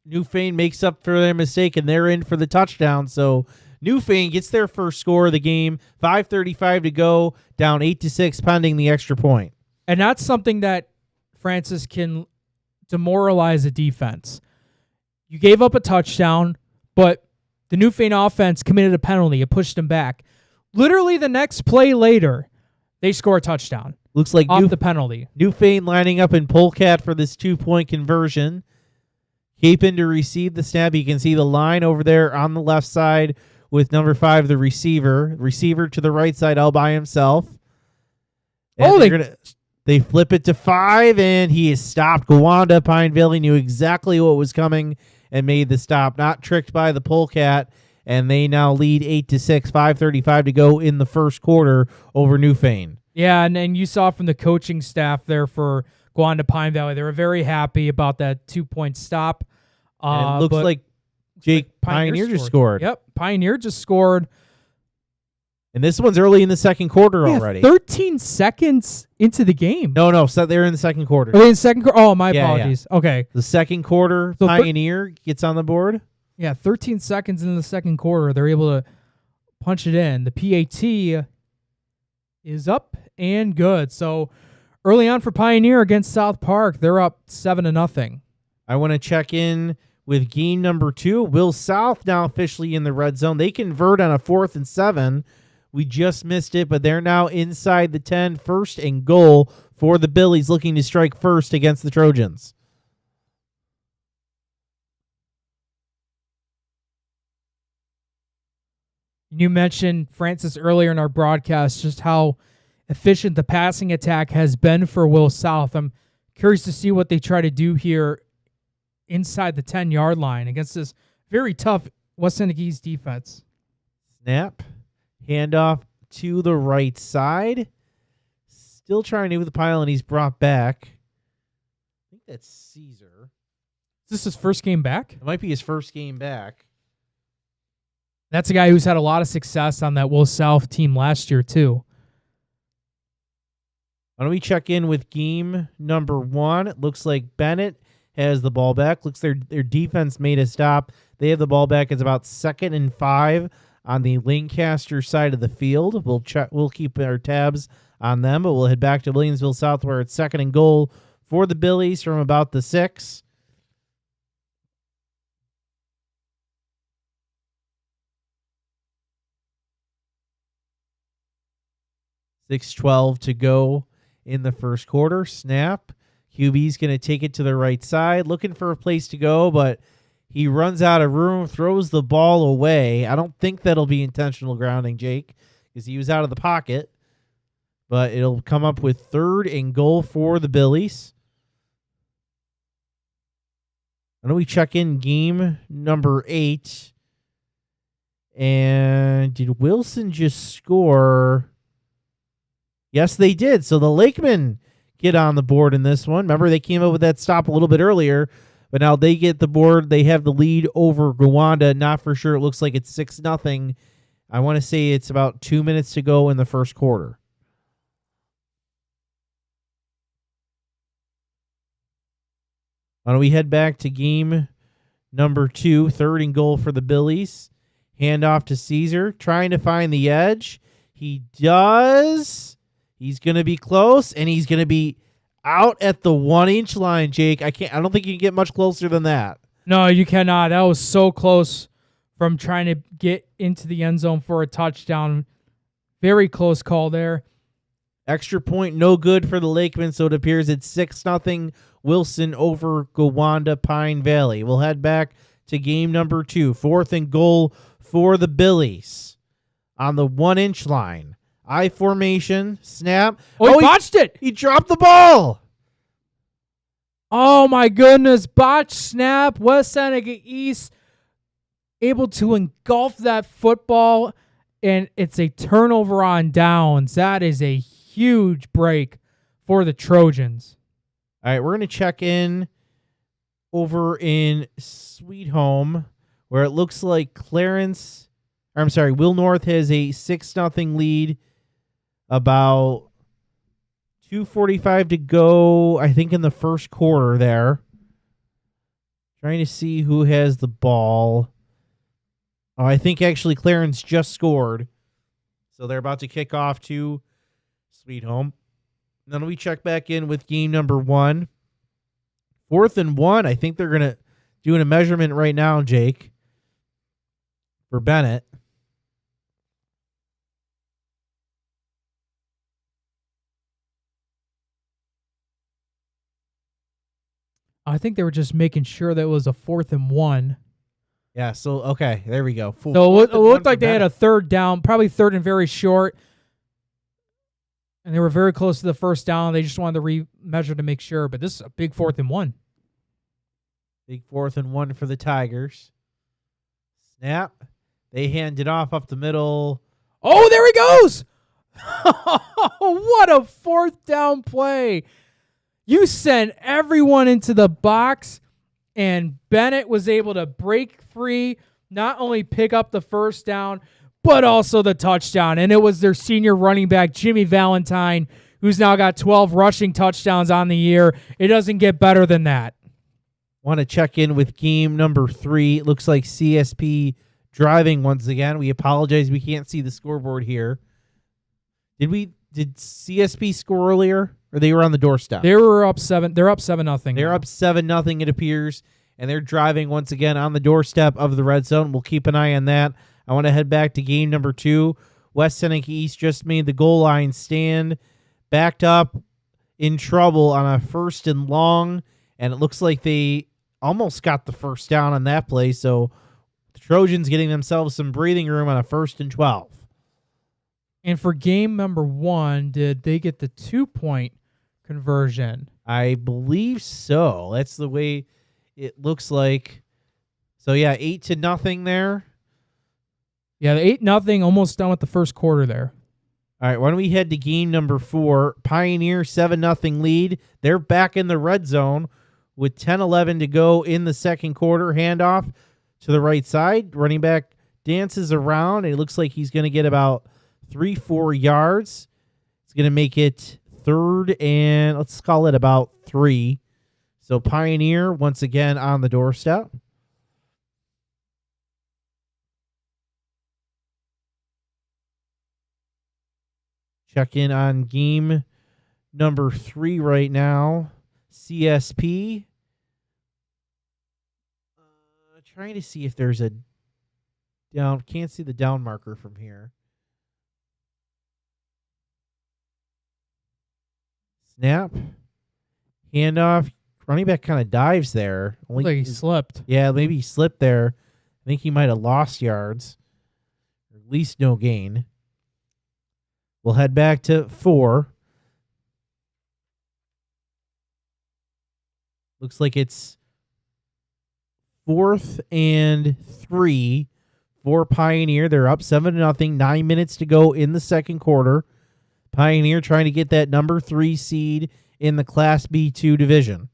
Speaker 3: Newfane makes up for their mistake, and they're in for the touchdown. So Newfane gets their first score of the game. 5:35 to go, down 8-6, pending the extra point.
Speaker 2: And that's something that Francis can demoralize a defense. You gave up a touchdown, but the Newfane offense committed a penalty. It pushed them back. Literally the next play later, they score a touchdown.
Speaker 3: Looks like
Speaker 2: off the penalty.
Speaker 3: Newfane lining up in polecat for this 2-point conversion. Capin to receive the snap. You can see the line over there on the left side with number 5, the receiver. Receiver to the right side all by himself. And they flip it to 5, and he is stopped. Gowanda Pine Valley knew exactly what was coming and made the stop. Not tricked by the polecat, and they now lead 8-6, 5:35 to go in the first quarter over Newfane.
Speaker 2: Yeah, and you saw from the coaching staff there for Gowanda Pine Valley, they were very happy about that 2-point stop.
Speaker 3: And it looks like Jake Pioneer just scored.
Speaker 2: Yep, Pioneer just scored.
Speaker 3: And this one's early in the second quarter
Speaker 2: Yeah,
Speaker 3: already.
Speaker 2: 13 seconds into the game.
Speaker 3: No, so they're in the second quarter.
Speaker 2: Are they in second quarter? Oh, my
Speaker 3: Yeah, yeah.
Speaker 2: apologies. Okay.
Speaker 3: The second quarter,
Speaker 2: So
Speaker 3: Pioneer gets on the board.
Speaker 2: Yeah, 13 seconds into the second quarter, they're able to punch it in. The PAT is up and good. So early on for Pioneer against South Park, they're up 7-0.
Speaker 3: I want to check in with game number 2. Will South now officially in the red zone. They convert on a 4th and 7. We just missed it, but they're now inside the 10, 1st and goal for the Billies, looking to strike first against the Trojans.
Speaker 2: You mentioned, Francis, earlier in our broadcast just how efficient the passing attack has been for Will South. I'm curious to see what they try to do here inside the 10-yard line against this very tough West Indies defense.
Speaker 3: Snap. Handoff to the right side. Still trying to move the pile, and he's brought back. I think that's Caesar.
Speaker 2: Is this his first game back?
Speaker 3: It might be his first game back.
Speaker 2: That's a guy who's had a lot of success on that Will South team last year, too.
Speaker 3: Why don't we check in with game number 1? It looks like Bennett has the ball back. Looks their defense made a stop. They have the ball back. It's about 2nd and 5 on the Lancaster side of the field. We'll keep our tabs on them, but we'll head back to Williamsville South where it's 2nd and goal for the Billies from about the 6. .6:12 to go in the first quarter. Snap. QB's going to take it to the right side, looking for a place to go, but he runs out of room, throws the ball away. I don't think that'll be intentional grounding, Jake, because he was out of the pocket, but it'll come up with 3rd and goal for the Billies. Why don't we check in game number 8? And did Wilson just score? Yes, they did. So the Lakemen get on the board in this one. Remember, they came up with that stop a little bit earlier, but now they get the board. They have the lead over Gowanda. Not for sure. It looks like it's 6-0. I want to say it's about 2 minutes to go in the first quarter. Why don't we head back to game number 2, 3rd and goal for the Billies. Hand off to Caesar, trying to find the edge. He does. He's going to be close, and he's going to be out at the 1-inch line, Jake. I don't think you can get much closer than that.
Speaker 2: No, you cannot. That was so close from trying to get into the end zone for a touchdown. Very close call there.
Speaker 3: Extra point, no good for the Lakemen, so it appears it's 6-0 Wilson over Gowanda Pine Valley. We'll head back to game number 2, 4th and goal for the Billies on the 1-inch line. I formation, snap.
Speaker 2: Oh, he botched it.
Speaker 3: He dropped the ball.
Speaker 2: Oh, my goodness. Botch snap. West Seneca East able to engulf that football, and it's a turnover on downs. That is a huge break for the Trojans.
Speaker 3: All right, we're going to check in over in Sweet Home, where it looks like Will North has a 6-0 lead. About 2:45 to go, I think, in the first quarter there. Trying to see who has the ball. Oh, I think actually Clarence just scored. So they're about to kick off to Sweet Home. And then we check back in with game number 1. 4th and 1. I think they're going to do a measurement right now, Jake, for Bennett.
Speaker 2: I think they were just making sure that it was a 4th and 1.
Speaker 3: Yeah, so, okay, there we go.
Speaker 2: So it looked like they had a 3rd down, probably 3rd and very short. And they were very close to the first down. They just wanted to re-measure to make sure. But this is a big 4th and 1.
Speaker 3: Big 4th and 1 for the Tigers. Snap. They hand it off up the middle.
Speaker 2: Oh, there he goes! What a 4th down play. You sent everyone into the box, and Bennett was able to break free, not only pick up the first down, but also the touchdown. And it was their senior running back, Jimmy Valentine, who's now got 12 rushing touchdowns on the year. It doesn't get better than that.
Speaker 3: Want to check in with game number 3. It looks like CSP driving once again. We apologize. We can't see the scoreboard here. Did CSP score earlier, or they were on the doorstep?
Speaker 2: They're up 7-0.
Speaker 3: They're up 7-0, it appears, and they're driving once again on the doorstep of the red zone. We'll keep an eye on that. I want to head back to game number 2. West Seneca East just made the goal line stand, backed up in trouble on a 1st and long, and it looks like they almost got the first down on that play, so the Trojans getting themselves some breathing room on a 1st and 12.
Speaker 2: And for game number 1, did they get the 2-point conversion?
Speaker 3: I believe so. That's the way it looks like. So, yeah, 8-0 there.
Speaker 2: Yeah, the 8-0, almost done with the first quarter there.
Speaker 3: All right, why don't we head to game number 4? Pioneer 7-0 lead. They're back in the red zone with 10-11 to go in the second quarter. Handoff to the right side. Running back dances around, and it looks like he's going to get about 3-4 yards. It's going to make it 3rd and let's call it about 3. So Pioneer once again on the doorstep. Check in on game number 3 right now. CSP. Trying to see if there's a down. Can't see the down marker from here. Snap. Handoff. Running back kind of dives there.
Speaker 2: Looks like he slipped.
Speaker 3: Yeah, maybe he slipped there. I think he might have lost yards. Or at least no gain. We'll head back to 4. Looks like it's 4th and 3 for Pioneer. They're up 7-0. 9 minutes to go in the second quarter. Pioneer trying to get that number 3 seed in the Class B2 division.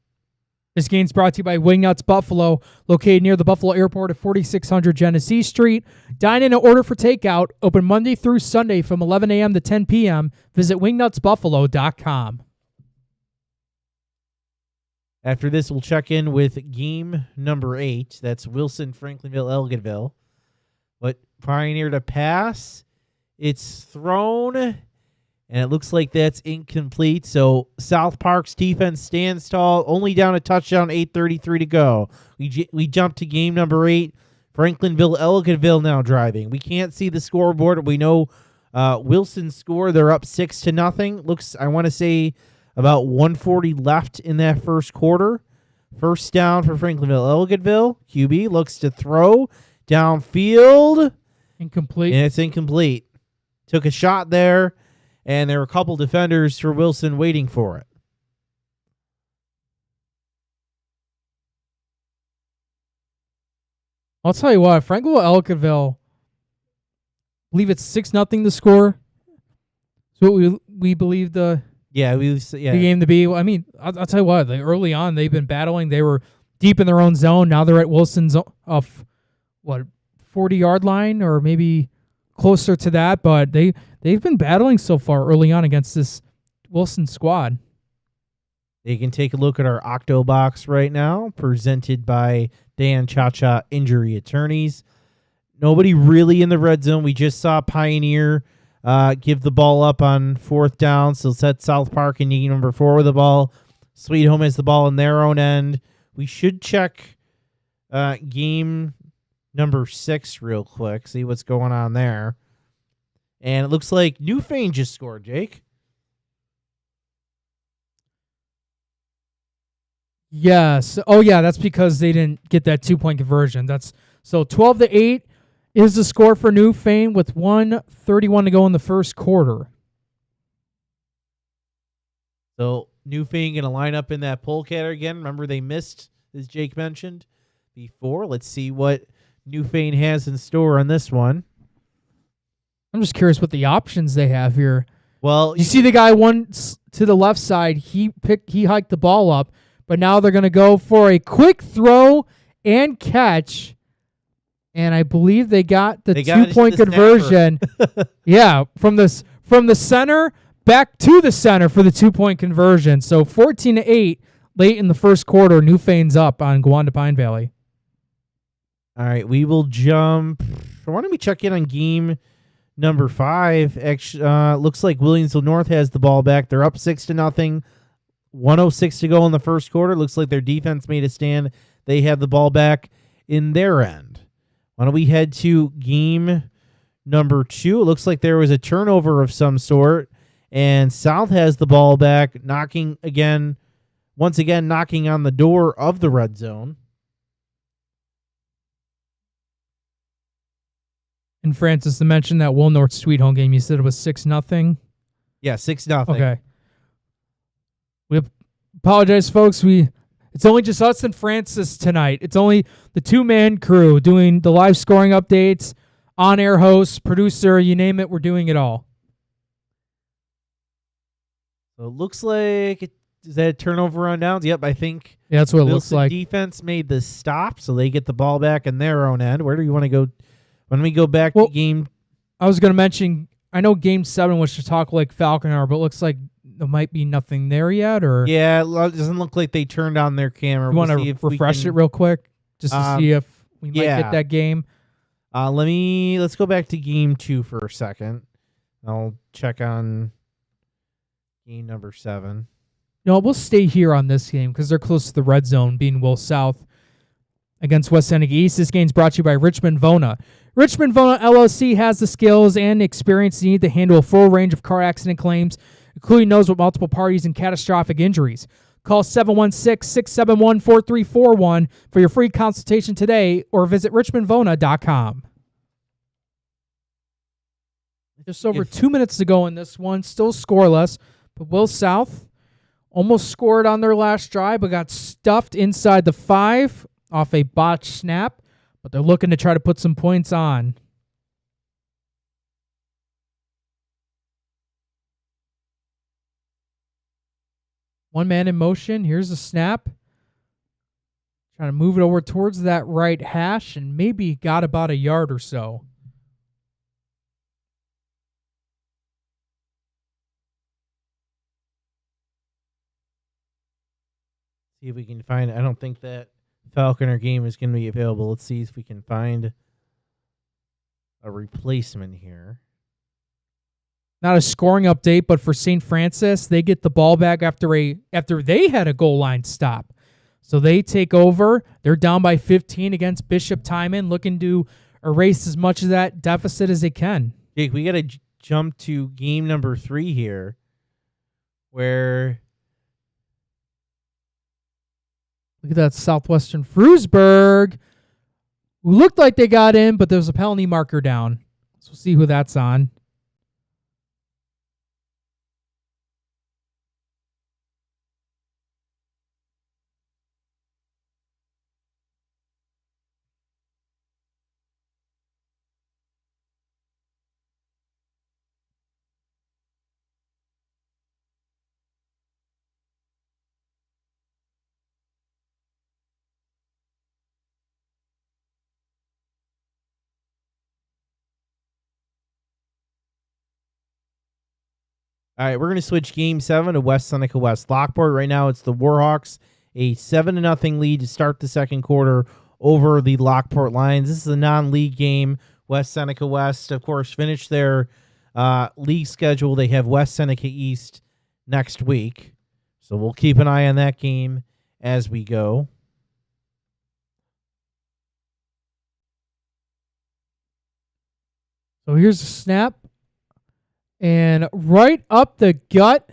Speaker 2: This game's brought to you by Wingnuts Buffalo, located near the Buffalo Airport at 4600 Genesee Street. Dine in and order for takeout. Open Monday through Sunday from 11 a.m. to 10 p.m. Visit wingnutsbuffalo.com.
Speaker 3: After this, we'll check in with game number 8. That's Wilson, Franklinville, Elginville. But Pioneer to pass. It's thrown, and it looks like that's incomplete. So South Park's defense stands tall, only down a touchdown, 8:33 to go. We jump to game number 8. Franklinville, Elginville now driving. We can't see the scoreboard. We know Wilson score. They're up 6-0. Looks, I want to say, about 140 left in that first quarter. First down for Franklinville, Elginville. QB looks to throw downfield.
Speaker 2: Incomplete.
Speaker 3: And it's incomplete. Took a shot there, and there were a couple defenders for Wilson waiting for it.
Speaker 2: I'll tell you what, Franklinville, Elkinville, I believe it's 6-0 the score. So we believe the game to be. I mean, I'll tell you what, like early on, they've been battling. They were deep in their own zone. Now they're at Wilson's 40-yard line or maybe closer to that. But they've been battling so far early on against this Wilson squad.
Speaker 3: You can take a look at our Octo Box right now, presented by Dan Cha-Cha Injury Attorneys. Nobody really in the red zone. We just saw Pioneer give the ball up on 4th down, so set South Park in game number 4 with the ball. Sweet Home has the ball in their own end. We should check game number 6 real quick, see what's going on there. And it looks like Newfane just scored, Jake.
Speaker 2: Yes. Oh, yeah, that's because they didn't get that 2-point conversion. That's so 12-8 is the score for Newfane with 1:31 to go in the first quarter.
Speaker 3: So Newfane going to line up in that polecat again. Remember they missed, as Jake mentioned before. Let's see what Newfane has in store on this one.
Speaker 2: I'm just curious what the options they have here.
Speaker 3: Well,
Speaker 2: you see the guy one to the left side. He hiked the ball up, but now they're going to go for a quick throw and catch. And I believe they got the
Speaker 3: They got
Speaker 2: 2-point
Speaker 3: the
Speaker 2: conversion. Yeah, from the center back to the center for the 2-point conversion. So 14-8 late in the first quarter. Newfane's up on Gowanda Pine Valley.
Speaker 3: All right, we will jump. Why don't we check in on game number 5? Actually, looks like Williamsville North has the ball back. They're up 6-0. 1:06 to go in the first quarter. Looks like their defense made a stand. They have the ball back in their end. Why don't we head to game number 2? It looks like there was a turnover of some sort, and South has the ball back, once again knocking on the door of the red zone.
Speaker 2: And Francis, to mention that Will North Sweet Home game, you said it was 6-0?
Speaker 3: Yeah, 6-0.
Speaker 2: Okay. We apologize, folks. It's only just us and Francis tonight. It's only the 2-man crew doing the live scoring updates, on-air host, producer, you name it, we're doing it all.
Speaker 3: So it looks like is that a turnover on downs? Yep, I think.
Speaker 2: Yeah, that's what it looks
Speaker 3: Wilson
Speaker 2: like.
Speaker 3: Defense made the stop, so they get the ball back in their own end. Where do you want to go? When we go back to game,
Speaker 2: I was going to mention, I know Game 7 was Chautauqua Lake Falconer, but it looks like there might be nothing there yet. Or
Speaker 3: yeah, it doesn't look like they turned on their camera.
Speaker 2: You want to refresh it real quick just to see if we might get that game?
Speaker 3: Let's go back to game 2 for a second. I'll check on game number 7.
Speaker 2: No, we'll stay here on this game because they're close to the red zone, being Will South against West Seneca East. This game's brought to you by Richmond Vona. Richmond Vona LLC has the skills and experience needed to handle a full range of car accident claims, including those with multiple parties and catastrophic injuries. Call 716-671-4341 for your free consultation today or visit richmondvona.com. Just over 2 minutes to go in this one, still scoreless, but Will South almost scored on their last drive, but got stuffed inside the 5 off a botched snap, but they're looking to try to put some points on. One man in motion. Here's a snap. Trying to move it over towards that right hash and maybe got about a yard or so.
Speaker 3: See if we can find. I don't think that Falconer game is going to be available. Let's see if we can find a replacement here.
Speaker 2: Not a scoring update, but for St. Francis, they get the ball back after they had a goal line stop. So they take over. They're down by 15 against Bishop Timon, looking to erase as much of that deficit as they can.
Speaker 3: Jake, we got to jump to game number 3 here, where
Speaker 2: look at that Southwestern Frewsburg, who looked like they got in, but there was a penalty marker down. So we'll see who that's on.
Speaker 3: all right, we're going to switch game 7 to West Seneca West Lockport. Right now, it's the Warhawks, a 7-0 lead to start the second quarter over the Lockport Lions. This is a non-league game. West Seneca West, of course, finished their league schedule. They have West Seneca East next week. So we'll keep an eye on that game as we go.
Speaker 2: So here's a snap. And right up the gut,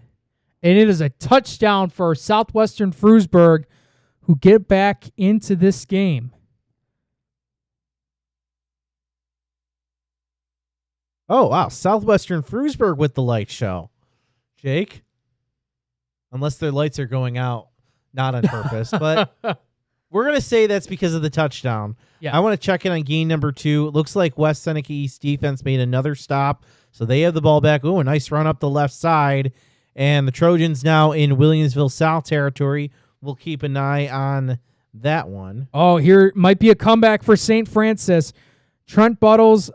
Speaker 2: and it is a touchdown for Southwestern Frewsburg, who get back into this game.
Speaker 3: Oh, wow. Southwestern Frewsburg with the light show. Jake? Unless their lights are going out, not on purpose. But we're going to say that's because of the touchdown.
Speaker 2: Yeah.
Speaker 3: I want to check in on game number 2. It looks like West Seneca East defense made another stop. So they have the ball back. Oh, a nice run up the left side. And the Trojans now in Williamsville South territory. We'll keep an eye on that one.
Speaker 2: Oh, here might be a comeback for St. Francis. Trent Buttles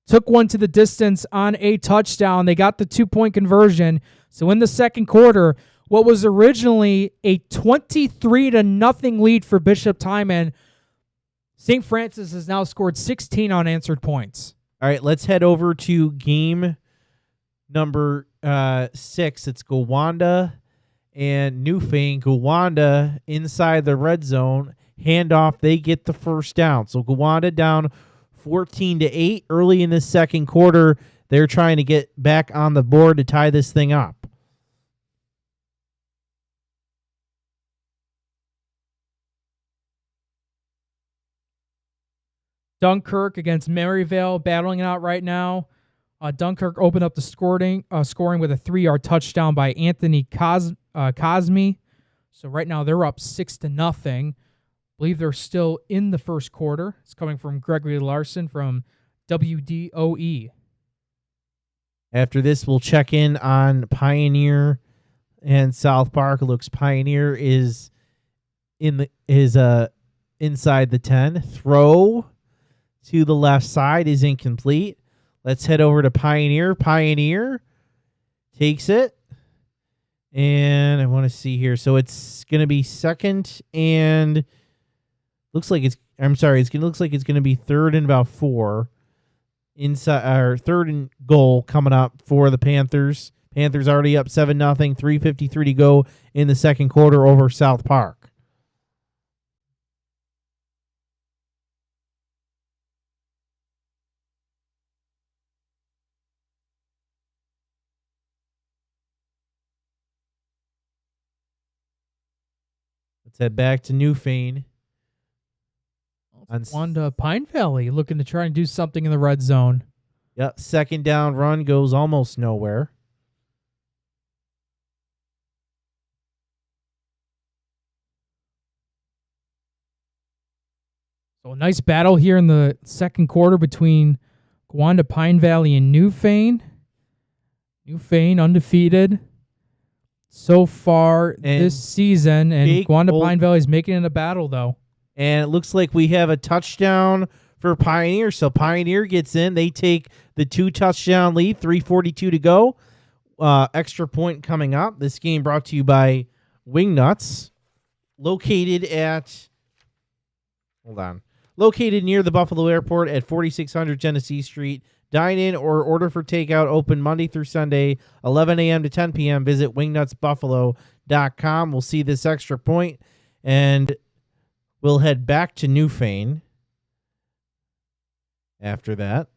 Speaker 2: took one to the distance on a touchdown. They got the 2-point conversion. So in the second quarter, what was originally a 23-0 lead for Bishop Timon, St. Francis has now scored 16 unanswered points.
Speaker 3: All right, let's head over to game number 6. It's Gowanda and Newfane. Gowanda inside the red zone. Handoff, they get the first down. So Gowanda down 14-8 early in the second quarter. They're trying to get back on the board to tie this thing up.
Speaker 2: Dunkirk against Maryvale battling it out right now. Dunkirk opened up the scoring with a 3-yard touchdown by Anthony Cosme. So right now they're up 6-0. Believe they're still in the first quarter. It's coming from Gregory Larson from WDOE.
Speaker 3: After this, we'll check in on Pioneer and South Park. It looks Pioneer is inside the 10. Throw to the left side is incomplete. Let's head over to Pioneer. Pioneer takes it. And I want to see here. So it's going to be second and looks like it's going to be third and about 4 inside, or third and goal coming up for the Panthers. Panthers already up 7-0, 3:53 to go in the second quarter over South Park. Let's head back to Newfane.
Speaker 2: On to Pine Valley, looking to try and do something in the red zone.
Speaker 3: Yep, second down run goes almost nowhere.
Speaker 2: So a nice battle here in the second quarter between Gowanda, Pine Valley, and Newfane. Newfane undefeated so far this season, and Gowanda, Pine Valley is making it a battle, though.
Speaker 3: And it looks like we have a touchdown for Pioneer. So Pioneer gets in. They take the 2-touchdown lead, 3:42 to go. Extra point coming up. This game brought to you by Wingnuts, located near the Buffalo Airport at 4600 Genesee Street. Dine in or order for takeout, open Monday through Sunday, 11 a.m. to 10 p.m. Visit wingnutsbuffalo.com. We'll see this extra point, and we'll head back to Newfane after that.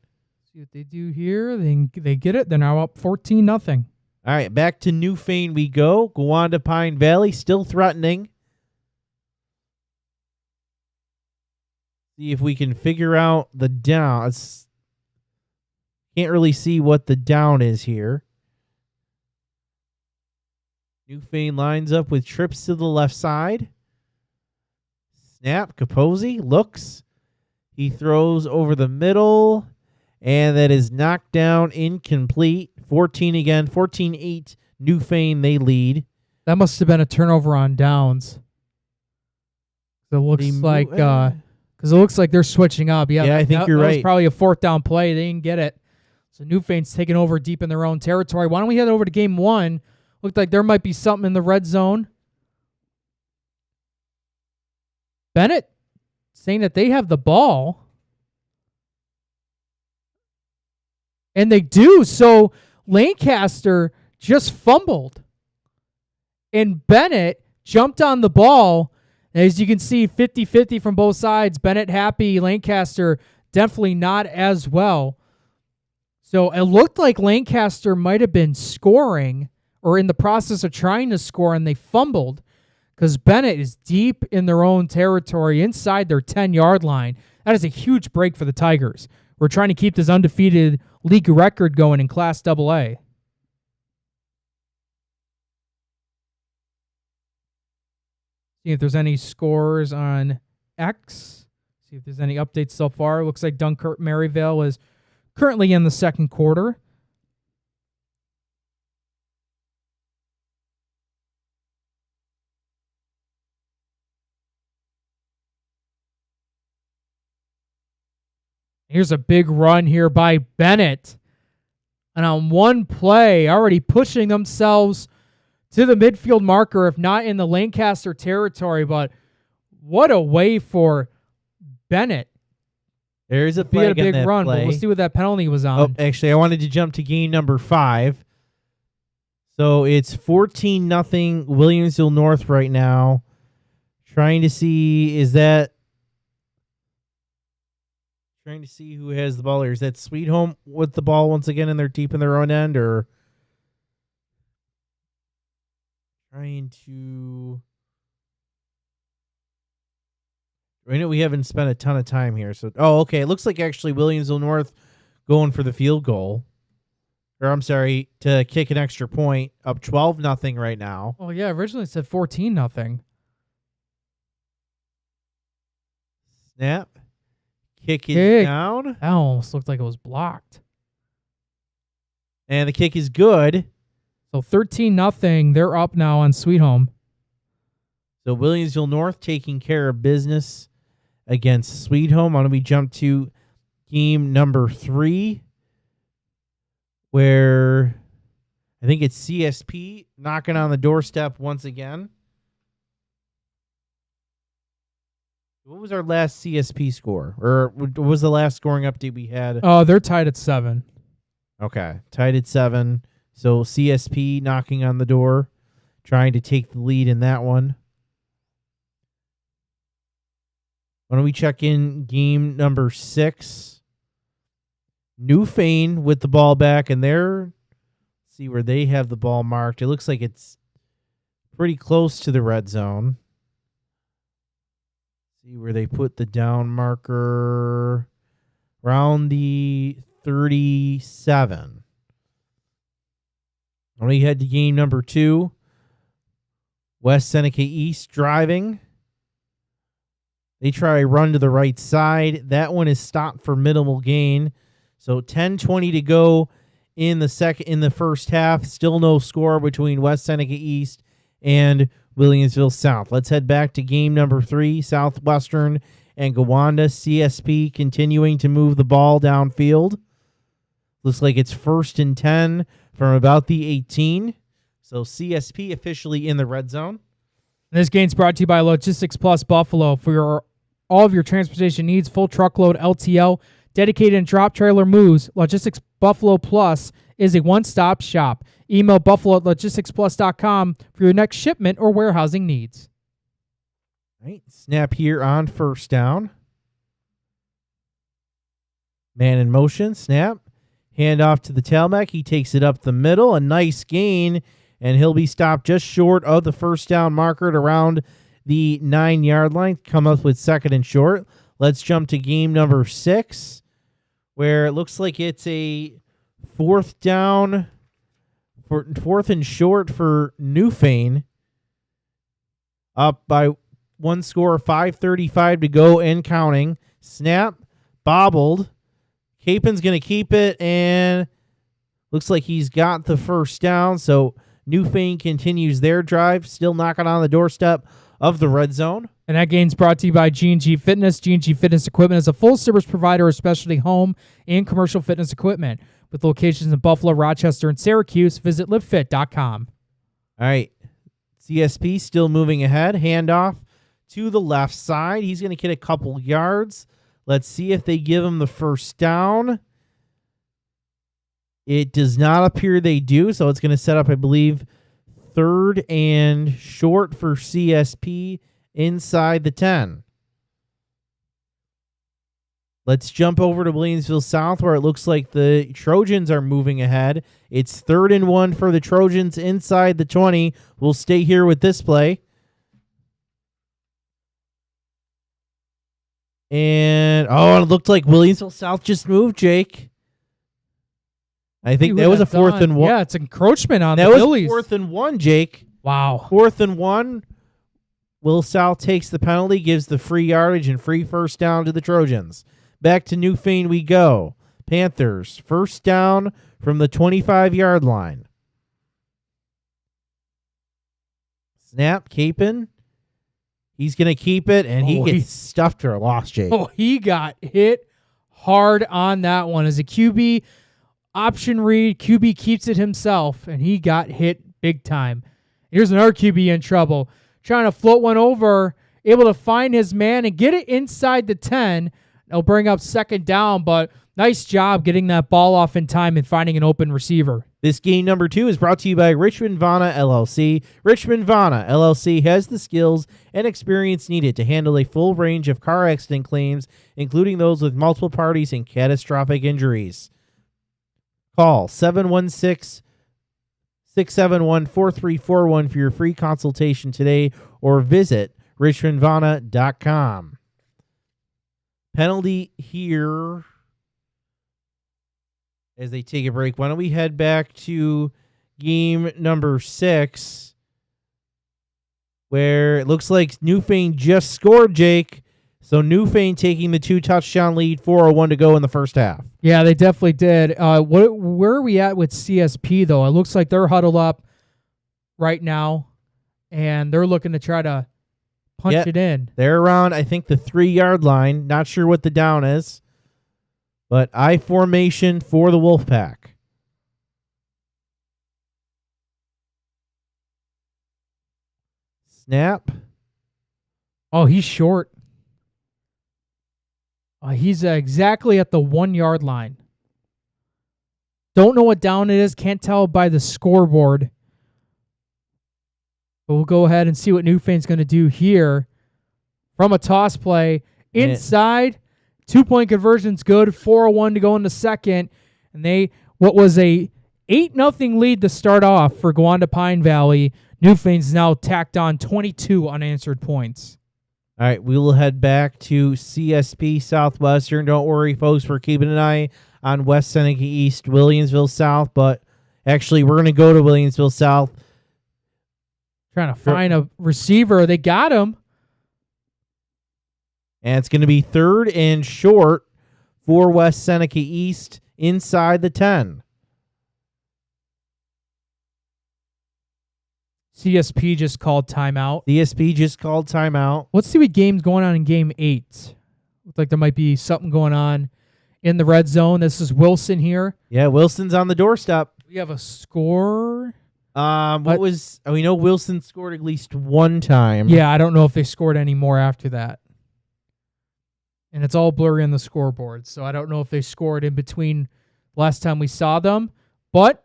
Speaker 2: See what they do here. They get it. They're now up 14-0.
Speaker 3: All right, back to Newfane we go. Gowanda, Pine Valley still threatening. See if we can figure out the down. Can't really see what the down is here. Newfane lines up with trips to the left side. Snap, Capozzi looks. He throws over the middle, and that is knocked down, incomplete. 14-8, Newfane, they lead.
Speaker 2: That must have been a turnover on downs. It looks like because it looks like they're switching up. Yeah,
Speaker 3: I think you're right.
Speaker 2: That was probably a 4th down play. They didn't get it. So Newfane's taking over deep in their own territory. Why don't we head over to game 1? Looked like there might be something in the red zone. Bennett saying that they have the ball. And they do. So Lancaster just fumbled. And Bennett jumped on the ball. As you can see, 50-50 from both sides. Bennett happy. Lancaster definitely not as well. So it looked like Lancaster might have been scoring or in the process of trying to score, and they fumbled because Bennett is deep in their own territory inside their 10-yard line. That is a huge break for the Tigers. We're trying to keep this undefeated league record going in Class AA. See if there's any scores on X. See if there's any updates so far. Looks like Dunkirk Maryvale is currently in the second quarter. Here's a big run here by Bennett. And on one play, already pushing themselves to the midfield marker, if not in the Lancaster territory. But what a way for Bennett.
Speaker 3: There's a
Speaker 2: Be a
Speaker 3: flag on
Speaker 2: big
Speaker 3: that
Speaker 2: run,
Speaker 3: play.
Speaker 2: but we'll see what that penalty was on.
Speaker 3: Oh, actually, I wanted to jump to game number 5. So it's 14-0 Williamsville North right now. Trying to see who has the ball, or is that Sweet Home with the ball once again, and they're deep in their own end, or trying to. I know we haven't spent a ton of time here, so okay. It looks like actually Williamsville North going for the field goal, or I'm sorry, to kick an extra point, up 12-0 right now.
Speaker 2: Oh, yeah, originally it said 14-0.
Speaker 3: Snap. Kick is down.
Speaker 2: That almost looked like it was blocked.
Speaker 3: And the kick is good.
Speaker 2: So 13-0. They're up now on Sweet Home.
Speaker 3: So Williamsville North taking care of business against Sweet Home. Why don't we jump to game number 3, where I think it's CSP knocking on the doorstep once again. What was our last CSP score? Or what was the last scoring update we had?
Speaker 2: Oh, they're tied at 7.
Speaker 3: Okay, tied at 7. So CSP knocking on the door, trying to take the lead in that one. Why don't we check in game number 6? Newfane with the ball back, and see where they have the ball marked. It looks like it's pretty close to the red zone. See where they put the down marker, around the 37. When we head to game number 2, West Seneca East driving. They try a run to the right side. That one is stopped for minimal gain. So 10:20 to go in the first half. Still no score between West Seneca East and Williamsville South. Let's head back to game number 3, Southwestern and Gowanda. CSP continuing to move the ball downfield. Looks like it's 1st and 10 from about the 18. So CSP officially in the red zone.
Speaker 2: This game's brought to you by Logistics Plus Buffalo. For all of your transportation needs, full truckload, LTL, dedicated and drop trailer moves, Logistics Buffalo Plus is a one-stop shop. Email buffalo@logisticsplus.com for your next shipment or warehousing needs.
Speaker 3: Right. Snap here on first down. Man in motion. Snap. Hand off to the tailback. He takes it up the middle. A nice gain, and he'll be stopped just short of the first down marker at around the 9-yard line. Come up with 2nd and short. Let's jump to game number 6, where it looks like it's a 4th down, 4th and short for Newfane. Up by one score, 5:35 to go and counting. Snap, bobbled. Capen's going to keep it, and looks like he's got the first down. So Newfane continues their drive, still knocking on the doorstep of the red zone.
Speaker 2: And that game's brought to you by G&G Fitness. G&G Fitness Equipment is a full-service provider of specialty home and commercial fitness equipment. With locations in Buffalo, Rochester, and Syracuse, visit livefit.com.
Speaker 3: All right. CSP still moving ahead. Handoff to the left side. He's going to get a couple yards. Let's see if they give him the first down. It does not appear they do, so it's going to set up, I believe, 3rd and short for CSP inside the 10. Let's jump over to Williamsville South, where it looks like the Trojans are moving ahead. It's 3rd and 1 for the Trojans inside the 20. We'll stay here with this play. And, it looked like Williamsville South just moved, Jake. I think that was a 4th and 1.
Speaker 2: Yeah, it's encroachment on the
Speaker 3: That was
Speaker 2: Phillies.
Speaker 3: 4th and 1, Jake.
Speaker 2: Wow.
Speaker 3: 4th and 1. Will South takes the penalty, gives the free yardage and free first down to the Trojans. Back to Newfane we go. Panthers, first down from the 25-yard line. Snap, Capen. He's going to keep it, and he gets stuffed or lost, Jake.
Speaker 2: Oh, he got hit hard on that one. As a QB option read, QB keeps it himself, and he got hit big time. Here's another QB in trouble, trying to float one over, able to find his man and get it inside the 10. They'll bring up second down, but nice job getting that ball off in time and finding an open receiver.
Speaker 3: This game number 2 is brought to you by Richmond Vana LLC. Richmond Vana LLC has the skills and experience needed to handle a full range of car accident claims, including those with multiple parties and catastrophic injuries. Call 716-671-4341 for your free consultation today, or visit richmondvana.com. Penalty here as they take a break. Why don't we head back to game number 6, where it looks like Newfane just scored, Jake. So Newfane taking the 2-touchdown lead, 4:01 to go in the first half.
Speaker 2: Yeah, they definitely did. Where are we at with CSP, though? It looks like they're huddled up right now, and they're looking to try to punch it in.
Speaker 3: They're around, I think, the 3-yard line. Not sure what the down is, but I formation for the Wolfpack. Snap.
Speaker 2: Oh, he's short. He's exactly at the 1-yard line. Don't know what down it is. Can't tell by the scoreboard. But we'll go ahead and see what Newfane's going to do here. From a toss play. Inside. 2-point conversion's good. 4:01 to go in the second. And what was a 8-0 lead to start off for Gowanda Pine Valley. Newfane's now tacked on 22 unanswered points.
Speaker 3: All right, we will head back to CSP Southwestern. Don't worry, folks, we're keeping an eye on West Seneca East, Williamsville South, but actually we're going to go to Williamsville South.
Speaker 2: Trying to find a receiver. They got him.
Speaker 3: And it's going to be 3rd and short for West Seneca East inside the 10.
Speaker 2: CSP just called timeout.
Speaker 3: CSP just called timeout.
Speaker 2: Let's see what game's going on in game 8. Looks like there might be something going on in the red zone. This is Wilson here.
Speaker 3: Yeah, Wilson's on the doorstep.
Speaker 2: We have a score.
Speaker 3: We know Wilson scored at least one time.
Speaker 2: Yeah, I don't know if they scored any more after that. And it's all blurry on the scoreboard, so I don't know if they scored in between last time we saw them. But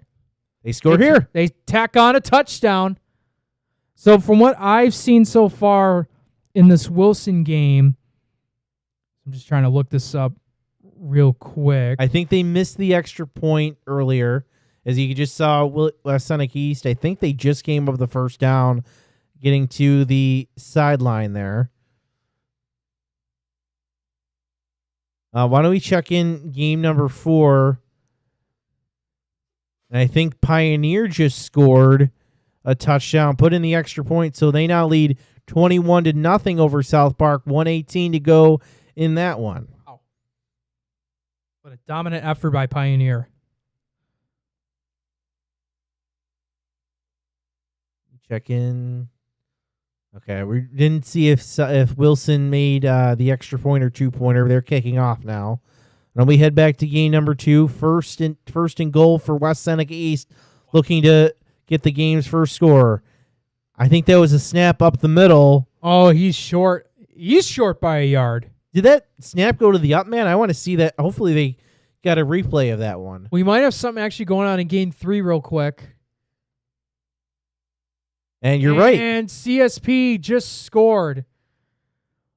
Speaker 3: they scored here.
Speaker 2: They tack on a touchdown. So from what I've seen so far in this Wilson game, I'm just trying to look this up real quick.
Speaker 3: I think they missed the extra point earlier. As you just saw, West Seneca East, I think they just came up the first down, getting to the sideline there. Why don't we check in game number 4? And I think Pioneer just scored a touchdown, put in the extra point, so they now lead 21-0 over South Park. 1:18 to go in that one.
Speaker 2: Wow. What a dominant effort by Pioneer.
Speaker 3: Check in. Okay, we didn't see if Wilson made the extra point or 2-pointer. They're kicking off now. And we head back to game number 2. First and goal for West Seneca East, looking to get the game's first score. I think that was a snap up the middle.
Speaker 2: Oh, he's short. He's short by a yard.
Speaker 3: Did that snap go to the up man? I want to see that. Hopefully they got a replay of that one.
Speaker 2: We might have something actually going on in game 3 real quick.
Speaker 3: And you're right.
Speaker 2: And CSP just scored.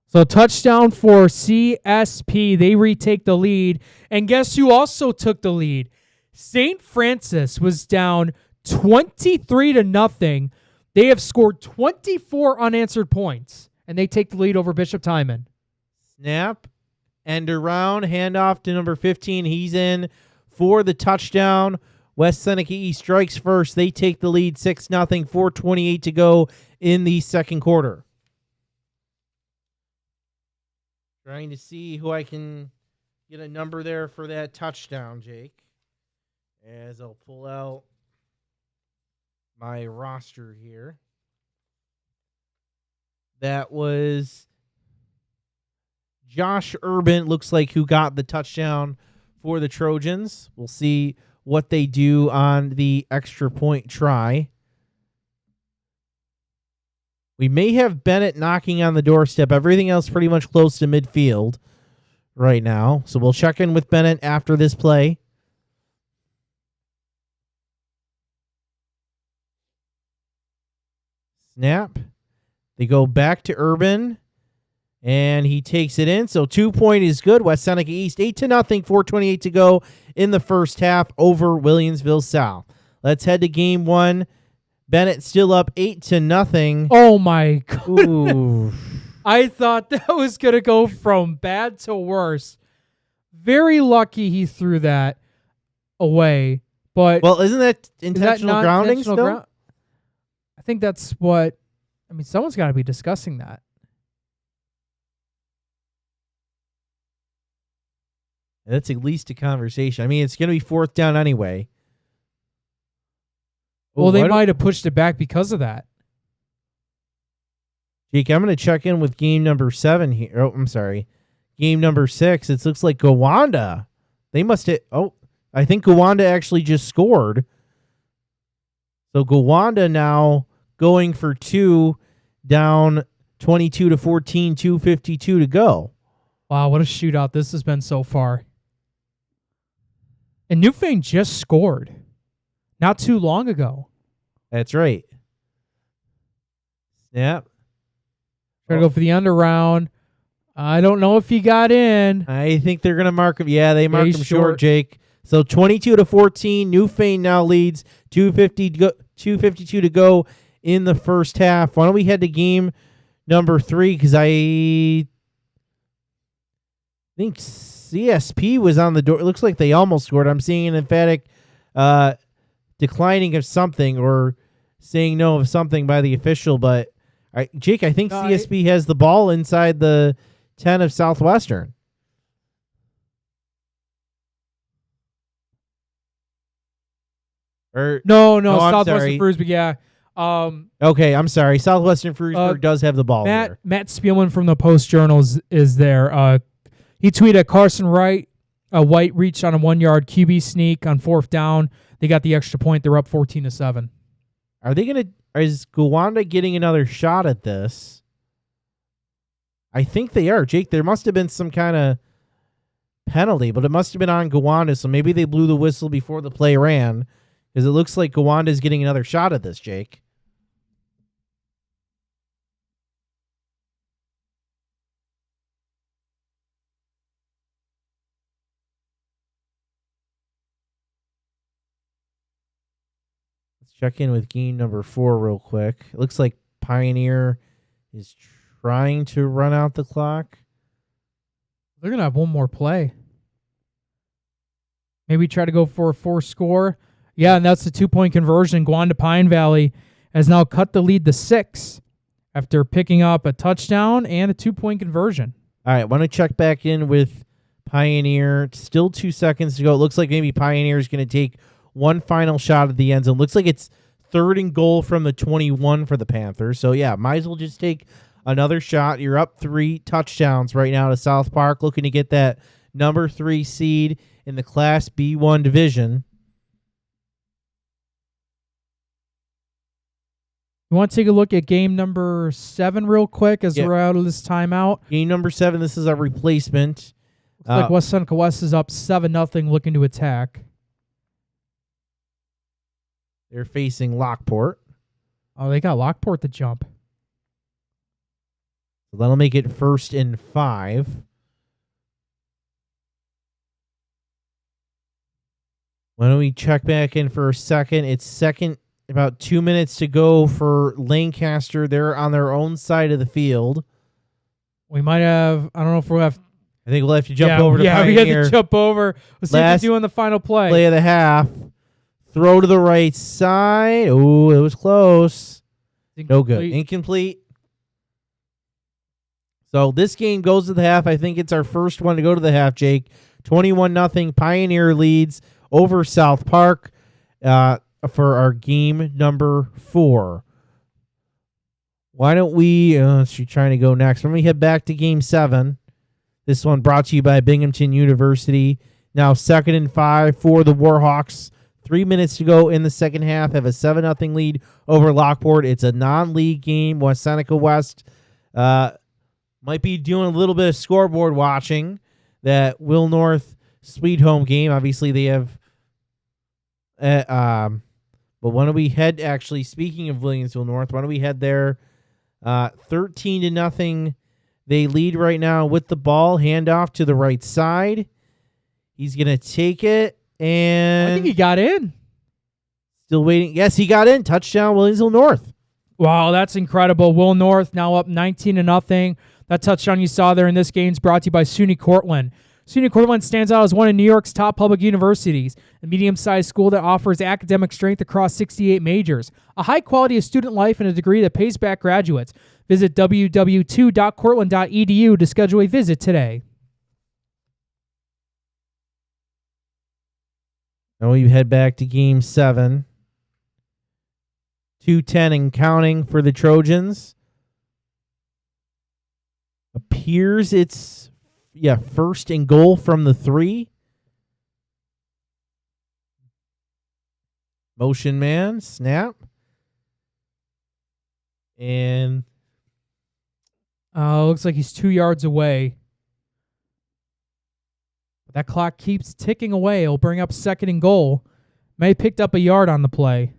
Speaker 2: So touchdown for CSP. They retake the lead. And guess who also took the lead? St. Francis was down 23-0. They have scored 24 unanswered points. And they take the lead over Bishop Timon.
Speaker 3: Snap. End around. Handoff to number 15. He's in for the touchdown. West Seneca East strikes first. They take the lead 6-0, 4:28 to go in the second quarter. Trying to see who I can get a number there for that touchdown, Jake. As I'll pull out my roster here. That was Josh Urban looks like who got the touchdown for the Trojans. We'll see what they do on the extra point try. We may have Bennett knocking on the doorstep. Everything else pretty much close to midfield right now. So we'll check in with Bennett after this play. Snap. They go back to Urban. And he takes it in. So 2 point is good. West Seneca East 8-0, 4:28 to go in the first half over Williamsville South. Let's head to game one. Bennett still up 8-0.
Speaker 2: Oh my god.
Speaker 3: Ooh.
Speaker 2: I thought that was going to go from bad to worse. Very lucky he threw that away. But
Speaker 3: Well, isn't that
Speaker 2: is that
Speaker 3: intentional
Speaker 2: not
Speaker 3: grounding
Speaker 2: intentional
Speaker 3: still?
Speaker 2: I think that's what. I mean, someone's got to be discussing that.
Speaker 3: That's at least a conversation. I mean, it's going to be fourth down anyway.
Speaker 2: Well, they
Speaker 3: Why don't-
Speaker 2: might have pushed it back because of that.
Speaker 3: Jake, I'm going to check in with game number 7 here. Oh, I'm sorry. Game number 6. It looks like Gowanda. They must have. Oh, I think Gowanda actually just scored. So Gowanda now going for 2, down 22-14, 2:52 to go.
Speaker 2: Wow, what a shootout this has been so far. And Newfane just scored not too long ago.
Speaker 3: That's right. Snap.
Speaker 2: Try to go for the under round. I don't know if he got in.
Speaker 3: I think they're going to mark him. Yeah, they marked
Speaker 2: he's
Speaker 3: him short,
Speaker 2: short.
Speaker 3: Jake. So 22-14. Newfane now leads. 2:52 to go in the first half. Why don't we head to game number 3? Because I think CSP was on the door. It looks like they almost scored. I'm seeing an emphatic declining of something or saying no of something by the official. But, Jake, I think CSP has the ball inside the 10 of Southwestern. Or
Speaker 2: No,
Speaker 3: Oh, I'm
Speaker 2: Southwestern
Speaker 3: sorry.
Speaker 2: Frewsburg, yeah.
Speaker 3: Okay, I'm sorry. Southwestern Frewsburg does have the ball there.
Speaker 2: Matt Spielman from the Post Journal is there. He tweeted Carson White reached on a 1-yard QB sneak on 4th down. They got the extra point. They're up 14-7.
Speaker 3: Are they going to? Is Gowanda getting another shot at this? I think they are. Jake, there must have been some kind of penalty, but it must have been on Gowanda, so maybe they blew the whistle before the play ran, because it looks like Gowanda is getting another shot at this, Jake. Let's check in with game number 4 real quick. It looks like Pioneer is trying to run out the clock.
Speaker 2: They're going to have one more play. Maybe try to go for a 4-score. Yeah, and that's the 2-point conversion. Gwanda Pine Valley has now cut the lead to 6 after picking up a touchdown and a 2-point conversion.
Speaker 3: All right, want to check back in with Pioneer. Still 2 seconds to go. It looks like maybe Pioneer is going to take one final shot at the end zone. Looks like it's 3rd and goal from the 21 for the Panthers. So, yeah, might as well just take another shot. You're up 3 touchdowns right now to South Park, looking to get that number 3 seed in the Class B1 division.
Speaker 2: You want to take a look at game number 7 real quick as
Speaker 3: Yeah.
Speaker 2: we're out of this timeout?
Speaker 3: Game number 7, this is our replacement.
Speaker 2: Looks like West Seneca West is up 7-0, looking to attack.
Speaker 3: They're facing Lockport.
Speaker 2: Oh, they got Lockport to jump.
Speaker 3: So that'll make it 1st and 5. Why don't we check back in for a second? It's about 2 minutes to go for Lancaster. They're on their own side of the field.
Speaker 2: We might have, I don't know if we'll have.
Speaker 3: I think we'll have to jump over to
Speaker 2: we
Speaker 3: Pioneer.
Speaker 2: had to jump over. Let's see
Speaker 3: Last
Speaker 2: if they do on the final play.
Speaker 3: Play of the half. Throw to the right side. Ooh, it was close. No good. Incomplete. So this game goes to the half. I think it's our first one to go to the half, Jake. 21-0. Pioneer leads over South Park for our game number 4. Why don't we... she's trying to go next. Let me head back to game 7. This one brought to you by Binghamton University. Now 2nd and 5 for the Warhawks. 3 minutes to go in the second half. Have a 7-0 lead over Lockport. It's a non-league game. West Seneca West might be doing a little bit of scoreboard watching. That Will North Sweet Home game. Obviously, they have. But why don't we head? Actually, speaking of Williamsville North, why don't we head there? 13-0. They lead right now with the ball. Handoff to the right side. He's gonna take it, and
Speaker 2: I think he got in.
Speaker 3: Still waiting. Yes, he got in. Touchdown, Williamsville North.
Speaker 2: Wow, that's incredible. Will North now up 19-0. That touchdown you saw there in this game is brought to you by SUNY Cortland. SUNY Cortland stands out as one of New York's top public universities, a medium-sized school that offers academic strength across 68 majors, a high quality of student life, and a degree that pays back graduates. Visit www.cortland.edu to schedule a visit today.
Speaker 3: Now we head back to Game 7. 2:10 and counting for the Trojans. Appears it's, first and goal from the 3. Motion man, snap. And
Speaker 2: looks like he's 2 yards away. That clock keeps ticking away. It'll bring up 2nd and goal. May have picked up a yard on the play.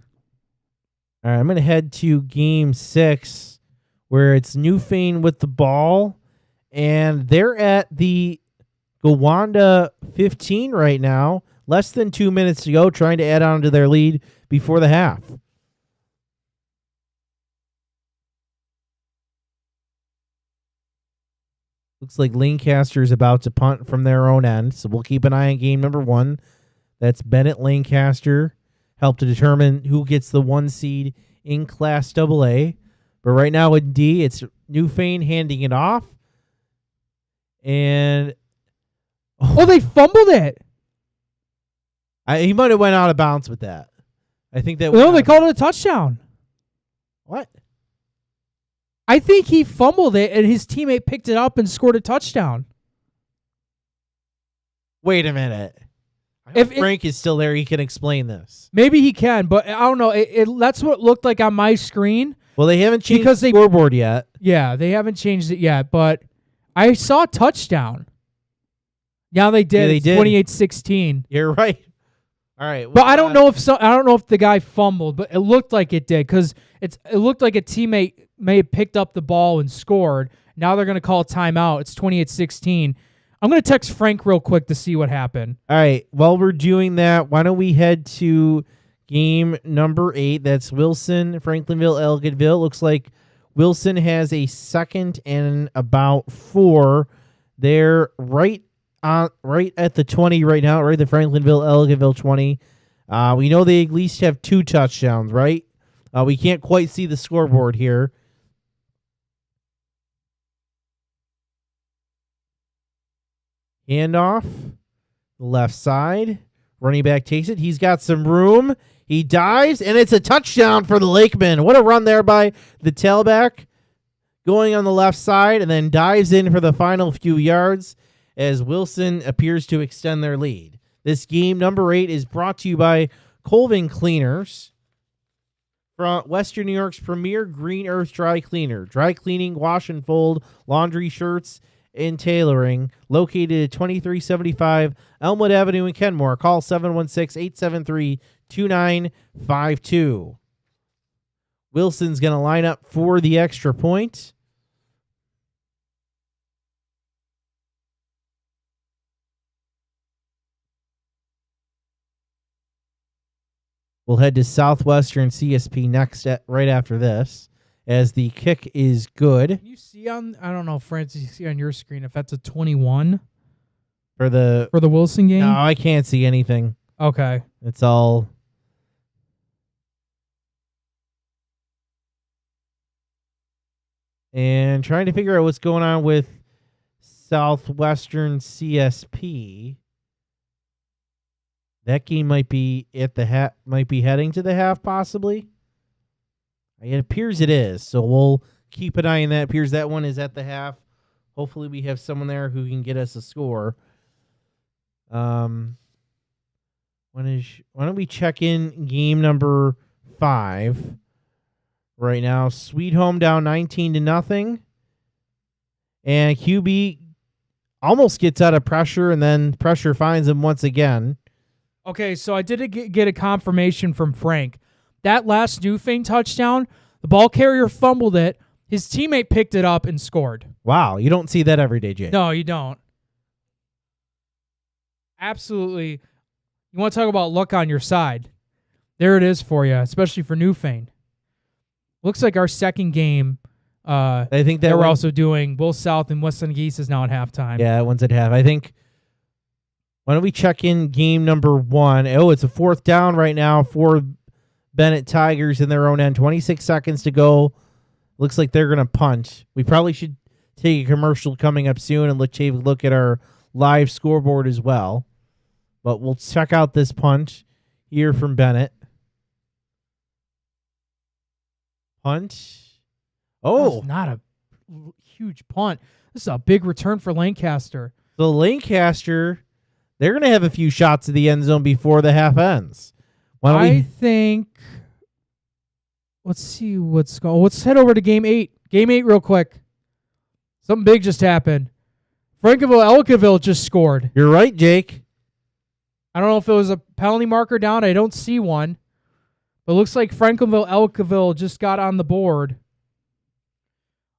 Speaker 3: all right, I'm going to head to Game 6, where it's Newfane with the ball. And they're at the Gowanda 15 right now. Less than 2 minutes to go, trying to add on to their lead before the half. Looks like Lancaster is about to punt from their own end, so we'll keep an eye on game number 1. That's Bennett Lancaster. Help to determine who gets the 1 seed in Class AA. But right now in D, it's Newfane handing it off. And
Speaker 2: they fumbled it.
Speaker 3: He might have went out of bounds with that. I think that.
Speaker 2: No, they called it a touchdown.
Speaker 3: What?
Speaker 2: I think he fumbled it, and his teammate picked it up and scored a touchdown.
Speaker 3: Wait a minute. If Frank is still there, he can explain this.
Speaker 2: Maybe he can, but I don't know. That's what it looked like on my screen.
Speaker 3: Well, they haven't changed the scoreboard yet.
Speaker 2: Yeah, they haven't changed it yet, but I saw a touchdown. Yeah, they did.
Speaker 3: Yeah, they did.
Speaker 2: 28-16.
Speaker 3: You're right. All right.
Speaker 2: But I don't know if the guy fumbled, but it looked like it did because it looked like a teammate may have picked up the ball and scored. Now they're going to call a timeout. It's 28-16. I'm going to text Frank real quick to see what happened.
Speaker 3: All right. While we're doing that, why don't we head to game number 8? That's Wilson, Franklinville, Elginville. Looks like Wilson has a 2nd and about 4. They're right at the 20 right now, right? The Franklinville, Elginville 20. We know they at least have 2 touchdowns, right? We can't quite see the scoreboard here. Handoff, the left side. Running back takes it. He's got some room. He dives, and it's a touchdown for the Lakemen. What a run there by the tailback. Going on the left side, and then dives in for the final few yards as Wilson appears to extend their lead. This game, number 8, is brought to you by Colvin Cleaners, from Western New York's premier Green Earth dry cleaner. Dry cleaning, wash and fold, laundry, shirts, and tailoring. Located at 2375 Elmwood Avenue in Kenmore. Call 716-873-2952. Wilson's going to line up for the extra point. We'll head to Southwestern CSP next, right after this, as the kick is good.
Speaker 2: Can you see I don't know, Francis, you see on your screen if that's a 21
Speaker 3: for the
Speaker 2: Wilson game?
Speaker 3: No, I can't see anything.
Speaker 2: Okay.
Speaker 3: It's all. And trying to figure out what's going on with Southwestern CSP. That game might be at the might be heading to the half, possibly. It appears it is, so we'll keep an eye on that. It appears that one is at the half. Hopefully we have someone there who can get us a score. Why don't we check in game number 5 right now? Sweet Home down 19-0. And QB almost gets out of pressure, and then pressure finds him once again.
Speaker 2: Okay, so I did get a confirmation from Frank. That last Newfane touchdown, the ball carrier fumbled it. His teammate picked it up and scored.
Speaker 3: Wow, you don't see that every day, Jay.
Speaker 2: No, you don't. Absolutely. You want to talk about luck on your side. There it is for you, especially for Newfane. Looks like our second game
Speaker 3: I think that
Speaker 2: we're
Speaker 3: one,
Speaker 2: also doing, both South and Western Geese is now at halftime.
Speaker 3: Yeah, that one's at half. I think, why don't we check in game number 1? Oh, it's a 4th down right now for Bennett Tigers in their own end. 26 seconds to go. Looks like they're going to punt. We probably should take a commercial coming up soon and take a look at our live scoreboard as well. But we'll check out this punt here from Bennett. Punt. Oh,
Speaker 2: That's not a huge punt. This is a big return for Lancaster.
Speaker 3: so Lancaster, they're going to have a few shots at the end zone before the half ends. Why don't
Speaker 2: I
Speaker 3: we?
Speaker 2: think, let's see what's going. Let's head over to game 8. Game 8 real quick. Something big just happened. Elkaville just scored.
Speaker 3: You're right, Jake.
Speaker 2: I don't know if it was a penalty marker down. I don't see one. But it looks like Elkaville just got on the board.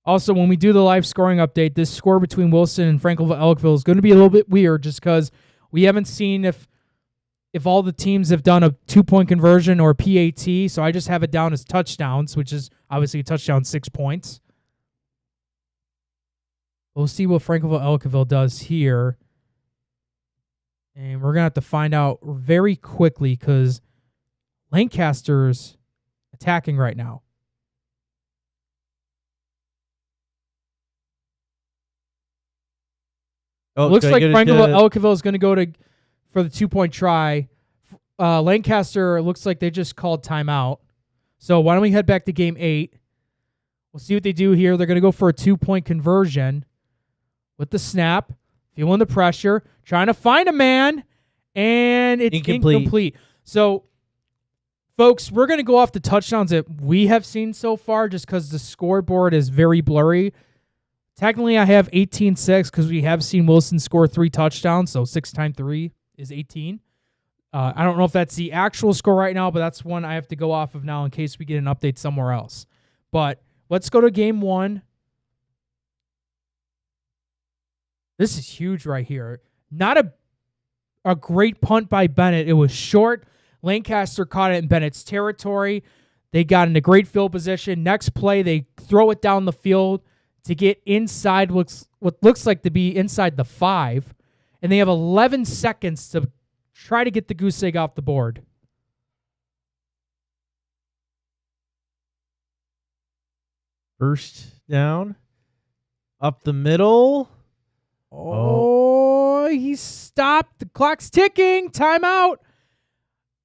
Speaker 2: Also, when we do the live scoring update, this score between Wilson and Elkaville is going to be a little bit weird just because we haven't seen if all the teams have done a 2-point conversion or PAT. So I just have it down as touchdowns, which is obviously a touchdown, 6 points. We'll see what Elkaville does here. And we're going to have to find out very quickly because Lancaster's attacking right now.
Speaker 3: Oh,
Speaker 2: Looks
Speaker 3: can I
Speaker 2: like
Speaker 3: get it
Speaker 2: Elkaville is going to go for the 2-point try. Lancaster looks like they just called timeout. So why don't we head back to game 8? We'll see what they do here. They're going to go for a 2-point conversion with the snap, feeling the pressure, trying to find a man, and it's incomplete. So, folks, we're going to go off the touchdowns that we have seen so far just because the scoreboard is very blurry. Technically, I have 18-6 because we have seen Wilson score 3 touchdowns, so 6 times 3 is 18. I don't know if that's the actual score right now, but that's one I have to go off of now in case we get an update somewhere else. But let's go to game 1. This is huge right here. Not a great punt by Bennett. It was short. Lancaster caught it in Bennett's territory. They got in a great field position. Next play, they throw it down the field to get inside what looks like to be inside the 5. And they have 11 seconds to try to get the goose egg off the board.
Speaker 3: First down. Up the middle.
Speaker 2: Oh, he stopped. The clock's ticking. Timeout.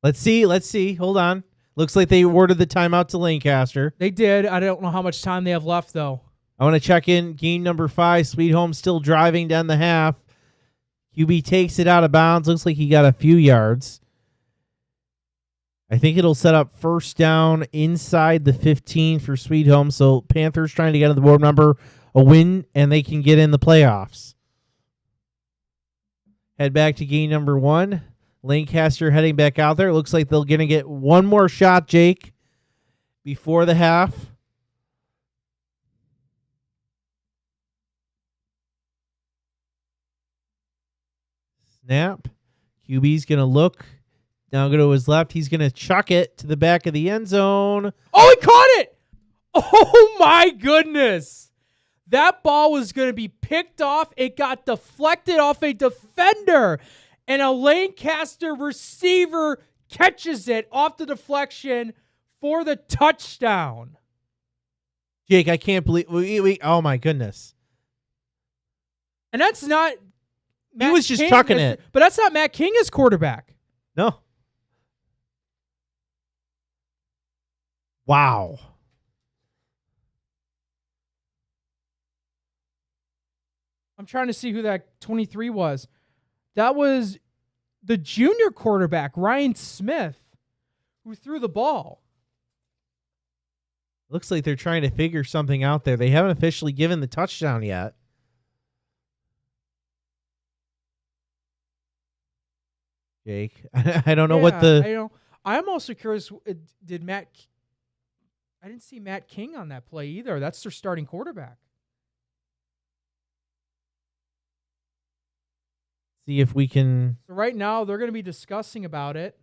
Speaker 3: Let's see. Hold on. Looks like they awarded the timeout to Lancaster.
Speaker 2: They did. I don't know how much time they have left, though.
Speaker 3: I want to check in game number 5. Sweet Home still driving down the half. QB takes it out of bounds. Looks like he got a few yards. I think it'll set up first down inside the 15 for Sweet Home. So Panthers trying to get on the board. Remember, a win, and they can get in the playoffs. Head back to game number 1. Lancaster heading back out there. It looks like they're going to get one more shot, Jake, before the half. Snap. QB's going to look. Now go to his left. He's going to chuck it to the back of the end zone.
Speaker 2: Oh, he caught it! Oh, my goodness. That ball was going to be picked off. It got deflected off a defender. And a Lancaster receiver catches it off the deflection for the touchdown.
Speaker 3: Jake, I can't believe oh my goodness.
Speaker 2: And that's not Matt
Speaker 3: was just
Speaker 2: King
Speaker 3: chucking it.
Speaker 2: But that's not Matt King as quarterback.
Speaker 3: No. Wow.
Speaker 2: I'm trying to see who that 23 was. That was the junior quarterback, Ryan Smith, who threw the ball.
Speaker 3: Looks like they're trying to figure something out there. They haven't officially given the touchdown yet. Jake, I don't know what the...
Speaker 2: I'm also curious, did Matt... I didn't see Matt King on that play either. That's their starting quarterback.
Speaker 3: See if we can...
Speaker 2: So right now, they're going to be discussing about it.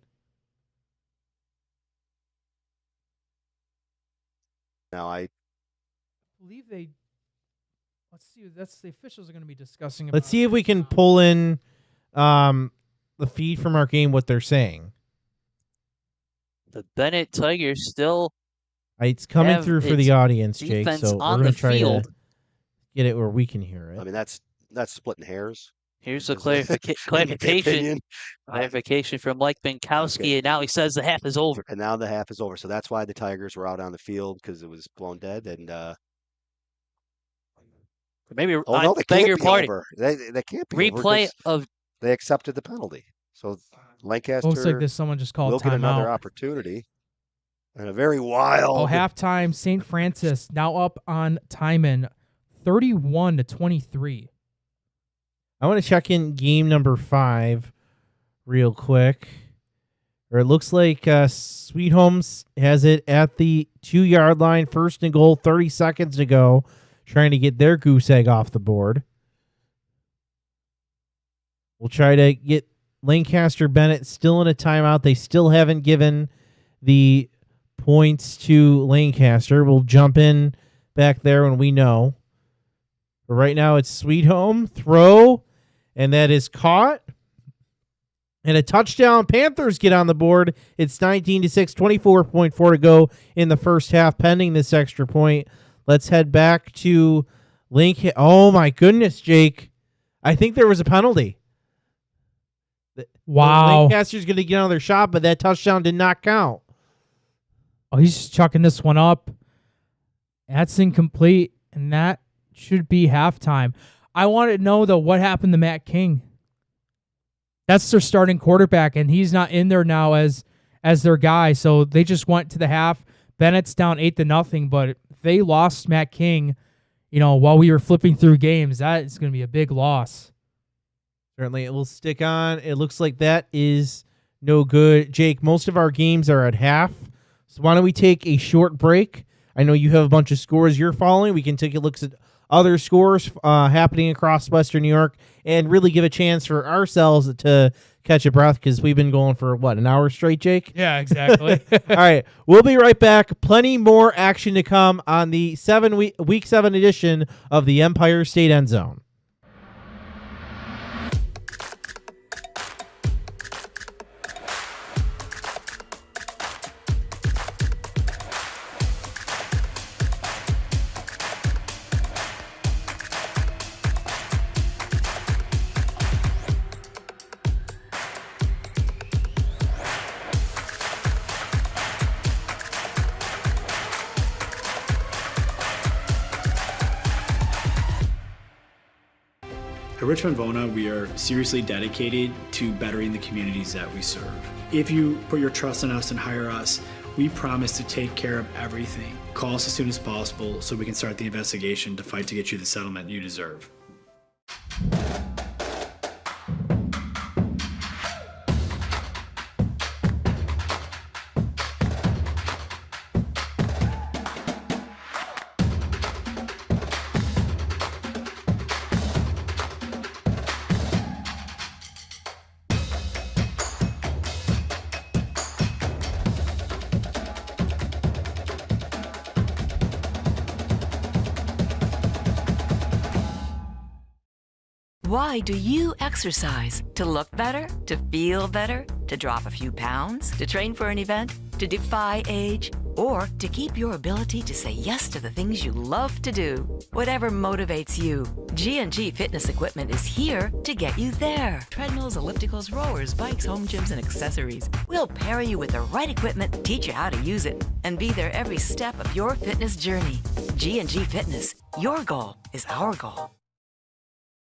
Speaker 7: Now, I
Speaker 2: believe they... Let's see. That's the officials are going to be discussing about
Speaker 3: Let's see if we can pull in the feed from our game, what they're saying.
Speaker 8: The Bennett Tigers still...
Speaker 3: It's coming through for the audience, Jake, so we're going to try to get it where we can hear it.
Speaker 7: I mean, that's splitting hairs.
Speaker 8: Here's a clarification from Mike Binkowski, and now he says the half is over.
Speaker 7: And now the half is over. So that's why the Tigers were out on the field, because it was blown dead. And
Speaker 8: maybe
Speaker 7: no, they
Speaker 8: beg
Speaker 7: can't
Speaker 8: your
Speaker 7: be
Speaker 8: pardon.
Speaker 7: over. They can't be
Speaker 8: Replay
Speaker 7: over
Speaker 8: of...
Speaker 7: They accepted the penalty. So Lancaster
Speaker 2: looks like there's someone just called
Speaker 7: will get another
Speaker 2: timeout.
Speaker 7: Opportunity. And a very wild...
Speaker 2: Oh, halftime, St. Francis now up on Timon, 31-23.
Speaker 3: I want to check in game number 5 real quick. Or it looks like Sweet Homes has it at the 2-yard line, 1st and goal, 30 seconds to go, trying to get their goose egg off the board. We'll try to get Lancaster Bennett still in a timeout. They still haven't given the points to Lancaster. We'll jump in back there when we know. But right now it's Sweet Home, throw, and that is caught. And a touchdown. Panthers get on the board. It's 19-6, 24.4 to go in the first half, pending this extra point. Let's head back to Link. Oh, my goodness, Jake. I think there was a penalty.
Speaker 2: Wow.
Speaker 3: Lancaster's going to get another shot, but that touchdown did not count.
Speaker 2: Oh, he's just chucking this one up. That's incomplete, and that should be halftime. I want to know, though, what happened to Matt King. That's their starting quarterback, and he's not in there now as their guy. So they just went to the half. Bennett's down 8-0, but if they lost Matt King, while we were flipping through games, that is going to be a big loss.
Speaker 3: Certainly, it will stick on. It looks like that is no good. Jake, most of our games are at half. So why don't we take a short break? I know you have a bunch of scores you're following. We can take a look at other scores happening across Western New York and really give a chance for ourselves to catch a breath because we've been going for, an hour straight, Jake?
Speaker 2: Yeah, exactly.
Speaker 3: All right, we'll be right back. Plenty more action to come on the Week 7 edition of the Empire State EndZone.
Speaker 9: At Richmond Vona, we are seriously dedicated to bettering the communities that we serve. If you put your trust in us and hire us, we promise to take care of everything. Call us as soon as possible so we can start the investigation to fight to get you the settlement you deserve.
Speaker 4: Why do you exercise? To look better? To feel better? To drop a few pounds? To train for an event? To defy age? Or to keep your ability to say yes to the things you love to do? Whatever motivates you, G&G Fitness Equipment is here to get you there. Treadmills, ellipticals, rowers, bikes, home gyms, and accessories. We'll pair you with the right equipment, teach you how to use it, and be there every step of your fitness journey. G&G Fitness. Your goal is our goal.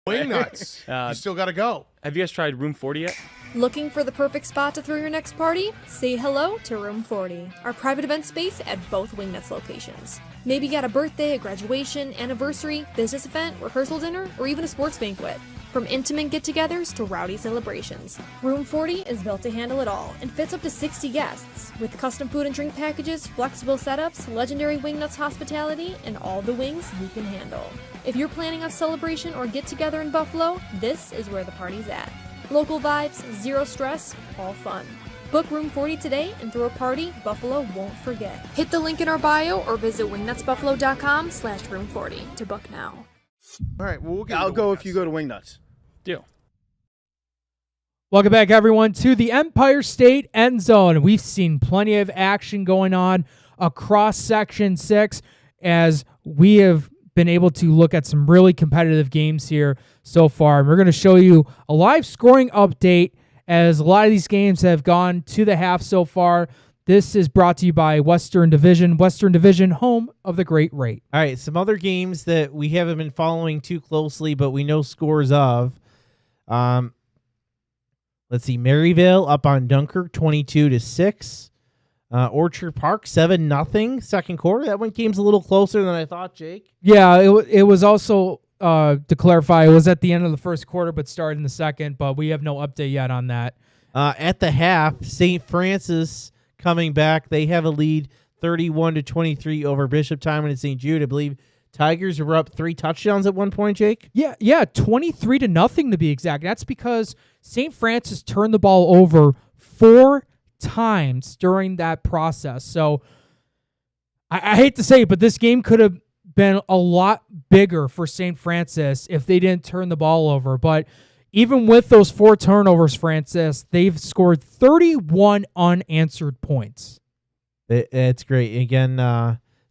Speaker 10: Wingnuts. You still got to go.
Speaker 11: Have you guys tried Room 40 yet?
Speaker 12: Looking for the perfect spot to throw your next party? Say hello to Room 40, our private event space at both Wingnuts locations. Maybe you got a birthday, a graduation, anniversary, business event, rehearsal dinner, or even a sports banquet. From intimate get-togethers to rowdy celebrations, Room 40 is built to handle it all and fits up to 60 guests, with custom food and drink packages, flexible setups, legendary Wingnuts hospitality, and all the wings you can handle. If you're planning a celebration or get-together in Buffalo, this is where the party's at. Local vibes, zero stress, all fun. Book Room 40 today and throw a party Buffalo won't forget. Hit the link in our bio or visit wingnutsbuffalo.com/room40 to book now.
Speaker 10: All right, well,
Speaker 13: I'll go if you go to Wingnuts.
Speaker 11: Deal.
Speaker 2: Welcome back, everyone, to the Empire State End Zone. We've seen plenty of action going on across Section 6 as we have been able to look at some really competitive games here so far. And we're going to show you a live scoring update as a lot of these games have gone to the half so far. This is brought to you by Western Division, home of the great rate.
Speaker 3: All right, some other games that we haven't been following too closely, but we know scores of. Let's see, Maryvale up on Dunkirk 22-6. Orchard Park 7-0 second quarter. That one game's a little closer than I thought, Jake.
Speaker 2: Yeah, it was also, to clarify, it was at the end of the first quarter but started in the second, but we have no update yet on that.
Speaker 3: At the half, St. Francis coming back. They have a lead 31-23 over Bishop Timon and St. Jude. I believe Tigers were up 3 touchdowns at one point, Jake?
Speaker 2: Yeah, 23-0 to be exact. That's because St. Francis turned the ball over 4 times during that process. So I hate to say it, but this game could have been a lot bigger for St. Francis if they didn't turn the ball over. But even with those 4 turnovers, Francis, they've scored 31 unanswered points.
Speaker 3: It's great. Again,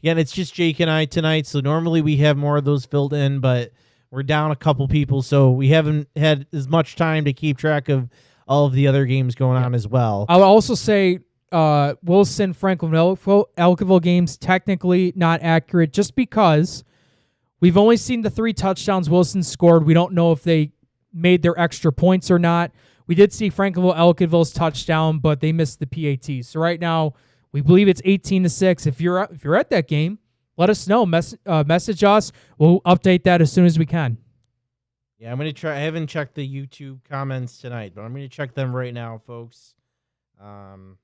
Speaker 3: it's just Jake and I tonight, so normally we have more of those filled in, but we're down a couple people, so we haven't had as much time to keep track of all of the other games going on as well.
Speaker 2: I'll also say Wilson, Franklin, Elkville games technically not accurate just because we've only seen the 3 touchdowns Wilson scored. We don't know if they made their extra points or not. We did see Franklinville Elkville's touchdown, but they missed the PAT. So right now, we believe it's 18-6. If you're at that game, let us know. Message us. We'll update that as soon as we can.
Speaker 3: Yeah, I'm going to try. I haven't checked the YouTube comments tonight, but I'm going to check them right now, folks. Let's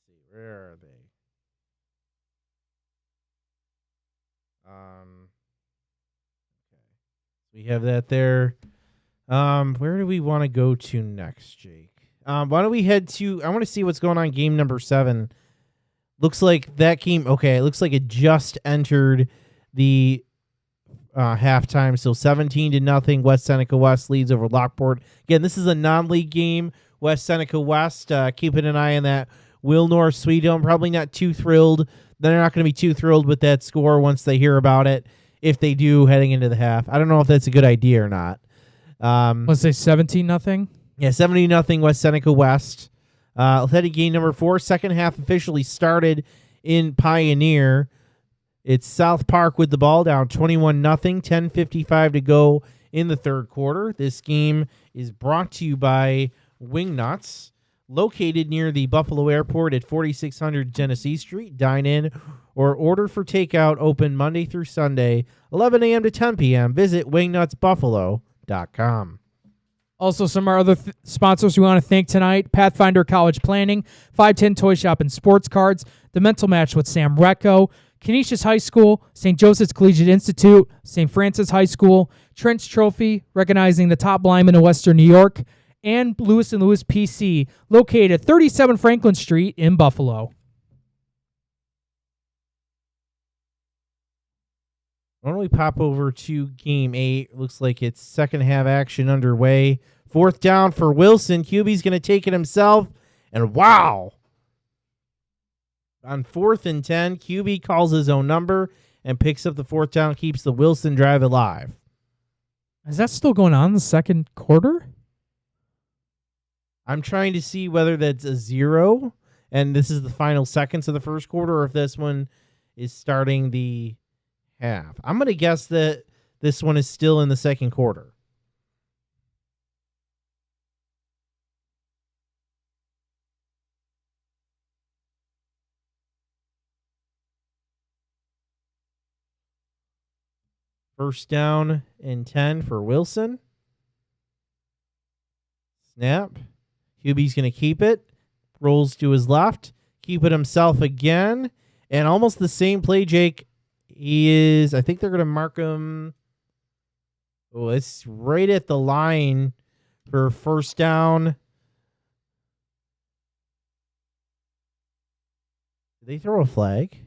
Speaker 3: see. Where are they? Okay. We have that there. Where do we want to go to next, Jake? Why don't we head to... I want to see what's going on game number 7. Looks like that game... Okay, it looks like it just entered the halftime. So 17-0. West Seneca West leads over Lockport. Again, this is a non-league game. West Seneca West, keeping an eye on that. Will North Sweet Home, probably not too thrilled. They're not going to be too thrilled with that score once they hear about it, if they do, heading into the half. I don't know if that's a good idea or not.
Speaker 2: Let's say 17-0.
Speaker 3: Yeah, 70-0 West Seneca West. Heading game number 4. Second half officially started in Pioneer. It's South Park with the ball down 21-0. 10:55 to go in the third quarter. This game is brought to you by Wingnuts, located near the Buffalo Airport at 4600 Genesee Street. Dine in or order for takeout, open Monday through Sunday, 11 a.m. to 10 p.m. Visit wingnutsbuffalo.com.
Speaker 2: Also, some of our other sponsors we want to thank tonight: Pathfinder College Planning, 510 Toy Shop and Sports Cards, The Mental Match with Sam Recco, Canisius High School, St. Joseph's Collegiate Institute, St. Francis High School, Trent's Trophy, recognizing the top linemen in Western New York, and Lewis & Lewis PC, located at 37 Franklin Street in Buffalo.
Speaker 3: Why don't we pop over to game 8? Looks like it's second half action underway. 4th down for Wilson. QB's going to take it himself. And wow! On 4th and 10, QB calls his own number and picks up the 4th down, keeps the Wilson drive alive.
Speaker 2: Is that still going on in the second quarter?
Speaker 3: I'm trying to see whether that's a 0, and this is the final seconds of the first quarter, or if this one is starting the half. I'm going to guess that This one is still in the second quarter. First down and 10 for Wilson. Snap. Hubie's going to keep it. Rolls to his left. Keep it himself again. And almost the same play, Jake. I think they're going to mark him. Oh, it's right at the line for first down. Did they throw a flag?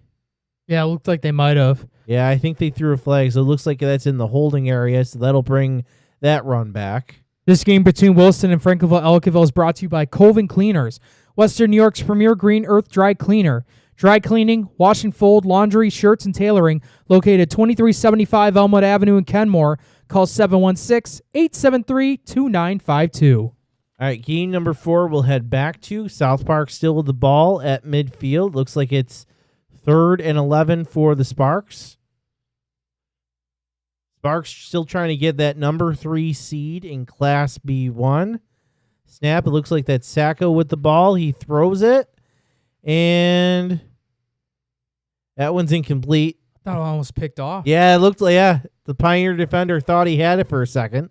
Speaker 2: Yeah, it looked like they might have.
Speaker 3: Yeah, I think they threw a flag, so it looks like that's in the holding area, so that'll bring that run back.
Speaker 2: This game between Wilson and Franklin-Elkville is brought to you by Colvin Cleaners, Western New York's premier green earth dry cleaner. Dry cleaning, wash and fold, laundry, shirts, and tailoring, located 2375 Elmwood Avenue in Kenmore. Call 716-873-2952.
Speaker 3: All right, game number 4 we'll head back to. South Park still with the ball at midfield. Looks like it's 3rd and 11 for the Sparks. Sparks still trying to get that number 3 seed in Class B1. Snap, it looks like that's Sacco with the ball. He throws it, and that one's incomplete.
Speaker 2: I thought one was picked off.
Speaker 3: Yeah, it looked like, the Pioneer defender thought he had it for a second.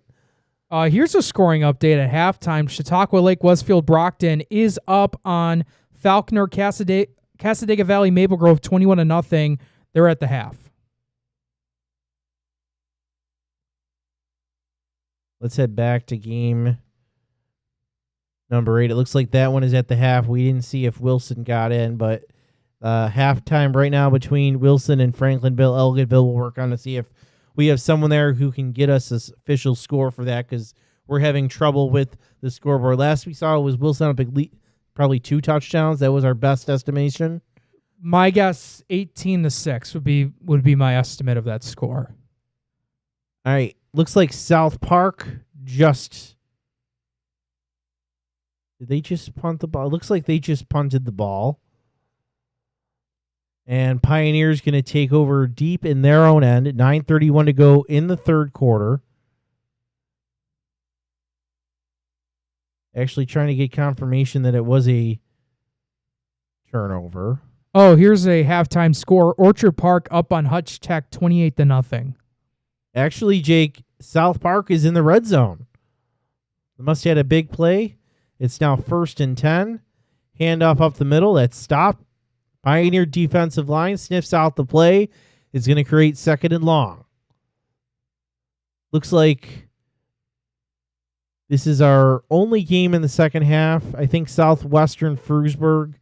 Speaker 2: Here's a scoring update at halftime. Chautauqua Lake Westfield Brockton is up on Falconer Casadega Valley Maple Grove 21-0. They're at the half.
Speaker 3: Let's head back to game number 8. It looks like that one is at the half. We didn't see if Wilson got in, but halftime right now between Wilson and Franklinville. Elginville will work on to see if we have someone there who can get us this official score for that, because we're having trouble with the scoreboard. Last we saw was Wilson up probably 2 touchdowns. That was our best estimation.
Speaker 2: My guess 18-6 would be my estimate of that score.
Speaker 3: All right. Looks like South Park did they just punt the ball? It looks like they just punted the ball. And Pioneer's going to take over deep in their own end. 9:31 to go in the third quarter. Actually trying to get confirmation that it was a turnover.
Speaker 2: Oh, here's a halftime score. Orchard Park up on Hutch Tech 28-0.
Speaker 3: Actually, Jake, South Park is in the red zone. They must have had a big play. It's now 1st and 10. Handoff up the middle. That's stopped. Pioneer defensive line sniffs out the play. It's going to create 2nd and long. Looks like this is our only game in the second half. I think Southwestern Frewsburg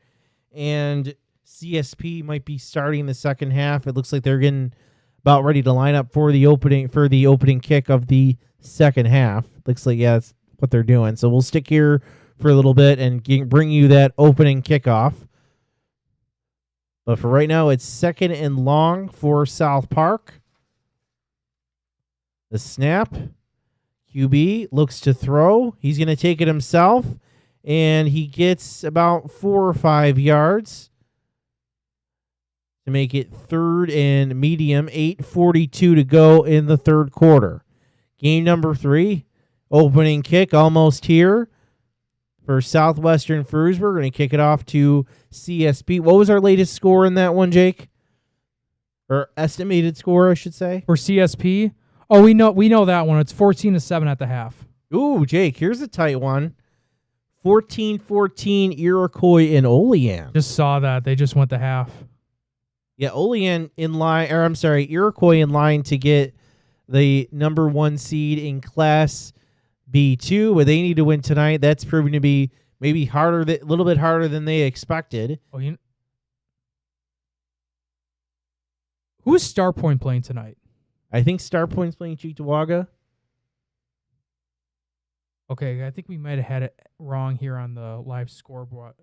Speaker 3: and CSP might be starting the second half. It looks like they're getting about ready to line up for the opening kick of the second half. Looks like, that's what they're doing. So we'll stick here for a little bit and bring you that opening kickoff. But for right now, it's 2nd and long for South Park. The snap. QB looks to throw. He's going to take it himself, and he gets about 4 or 5 yards to make it 3rd and medium. 8:42 to go in the third quarter. Game number 3, opening kick almost here for Southwestern Frewsburg. We're going to kick it off to CSP. What was our latest score in that one, Jake? Or estimated score, I should say.
Speaker 2: For CSP? Oh, we know that one. It's 14-7 at the half.
Speaker 3: Ooh, Jake, here's a tight one. 14-14 Iroquois and Olean.
Speaker 2: Just saw that. They just went the half.
Speaker 3: Yeah, Olean Iroquois in line to get the number 1 seed in Class B2, but they need to win tonight. That's proving to be maybe a little bit harder than they expected.
Speaker 2: Oh, who is Starpoint playing tonight?
Speaker 3: I think Starpoint's playing Cheektowaga.
Speaker 2: Okay, I think we might have had it wrong here on the live scoreboard.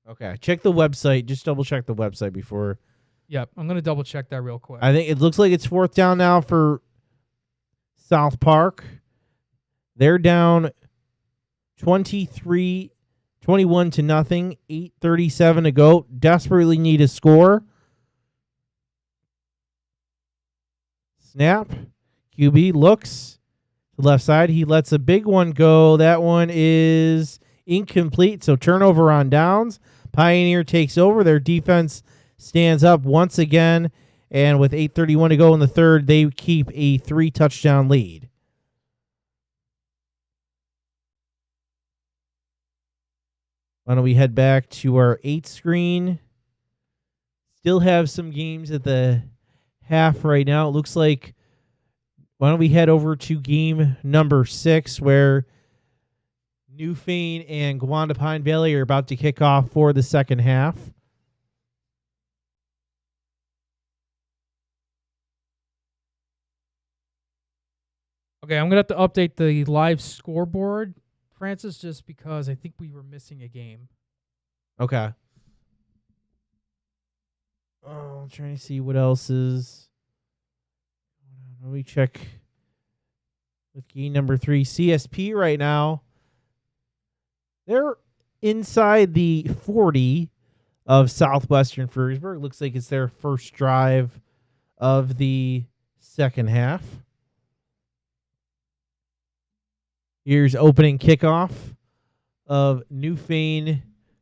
Speaker 3: Okay, check the website. Just double check the website before.
Speaker 2: Yep, I'm going to double check that real quick.
Speaker 3: I think it looks like it's 4th down now for South Park. They're down 21-0. 8:37 to go. Desperately need a score. Snap. QB looks to the left side. He lets a big one go. That one is incomplete, so turnover on downs. Pioneer takes over. Their defense stands up once again, and with 8:31 to go in the third, they keep a 3-touchdown lead. Why don't we head back to our 8 screen? Still have some games at the half right now. It looks like, why don't we head over to game number 6, where Newfane and Gowanda Pine Valley are about to kick off for the second half.
Speaker 2: Okay, I'm going to have to update the live scoreboard, Francis, just because I think we were missing a game.
Speaker 3: Okay. Oh, I'm trying to see what else is. Let me check with game number 3. CSP right now, they're inside the 40 of Southwestern Fredericksburg. Looks like it's their first drive of the second half. Here's opening kickoff of Newfane,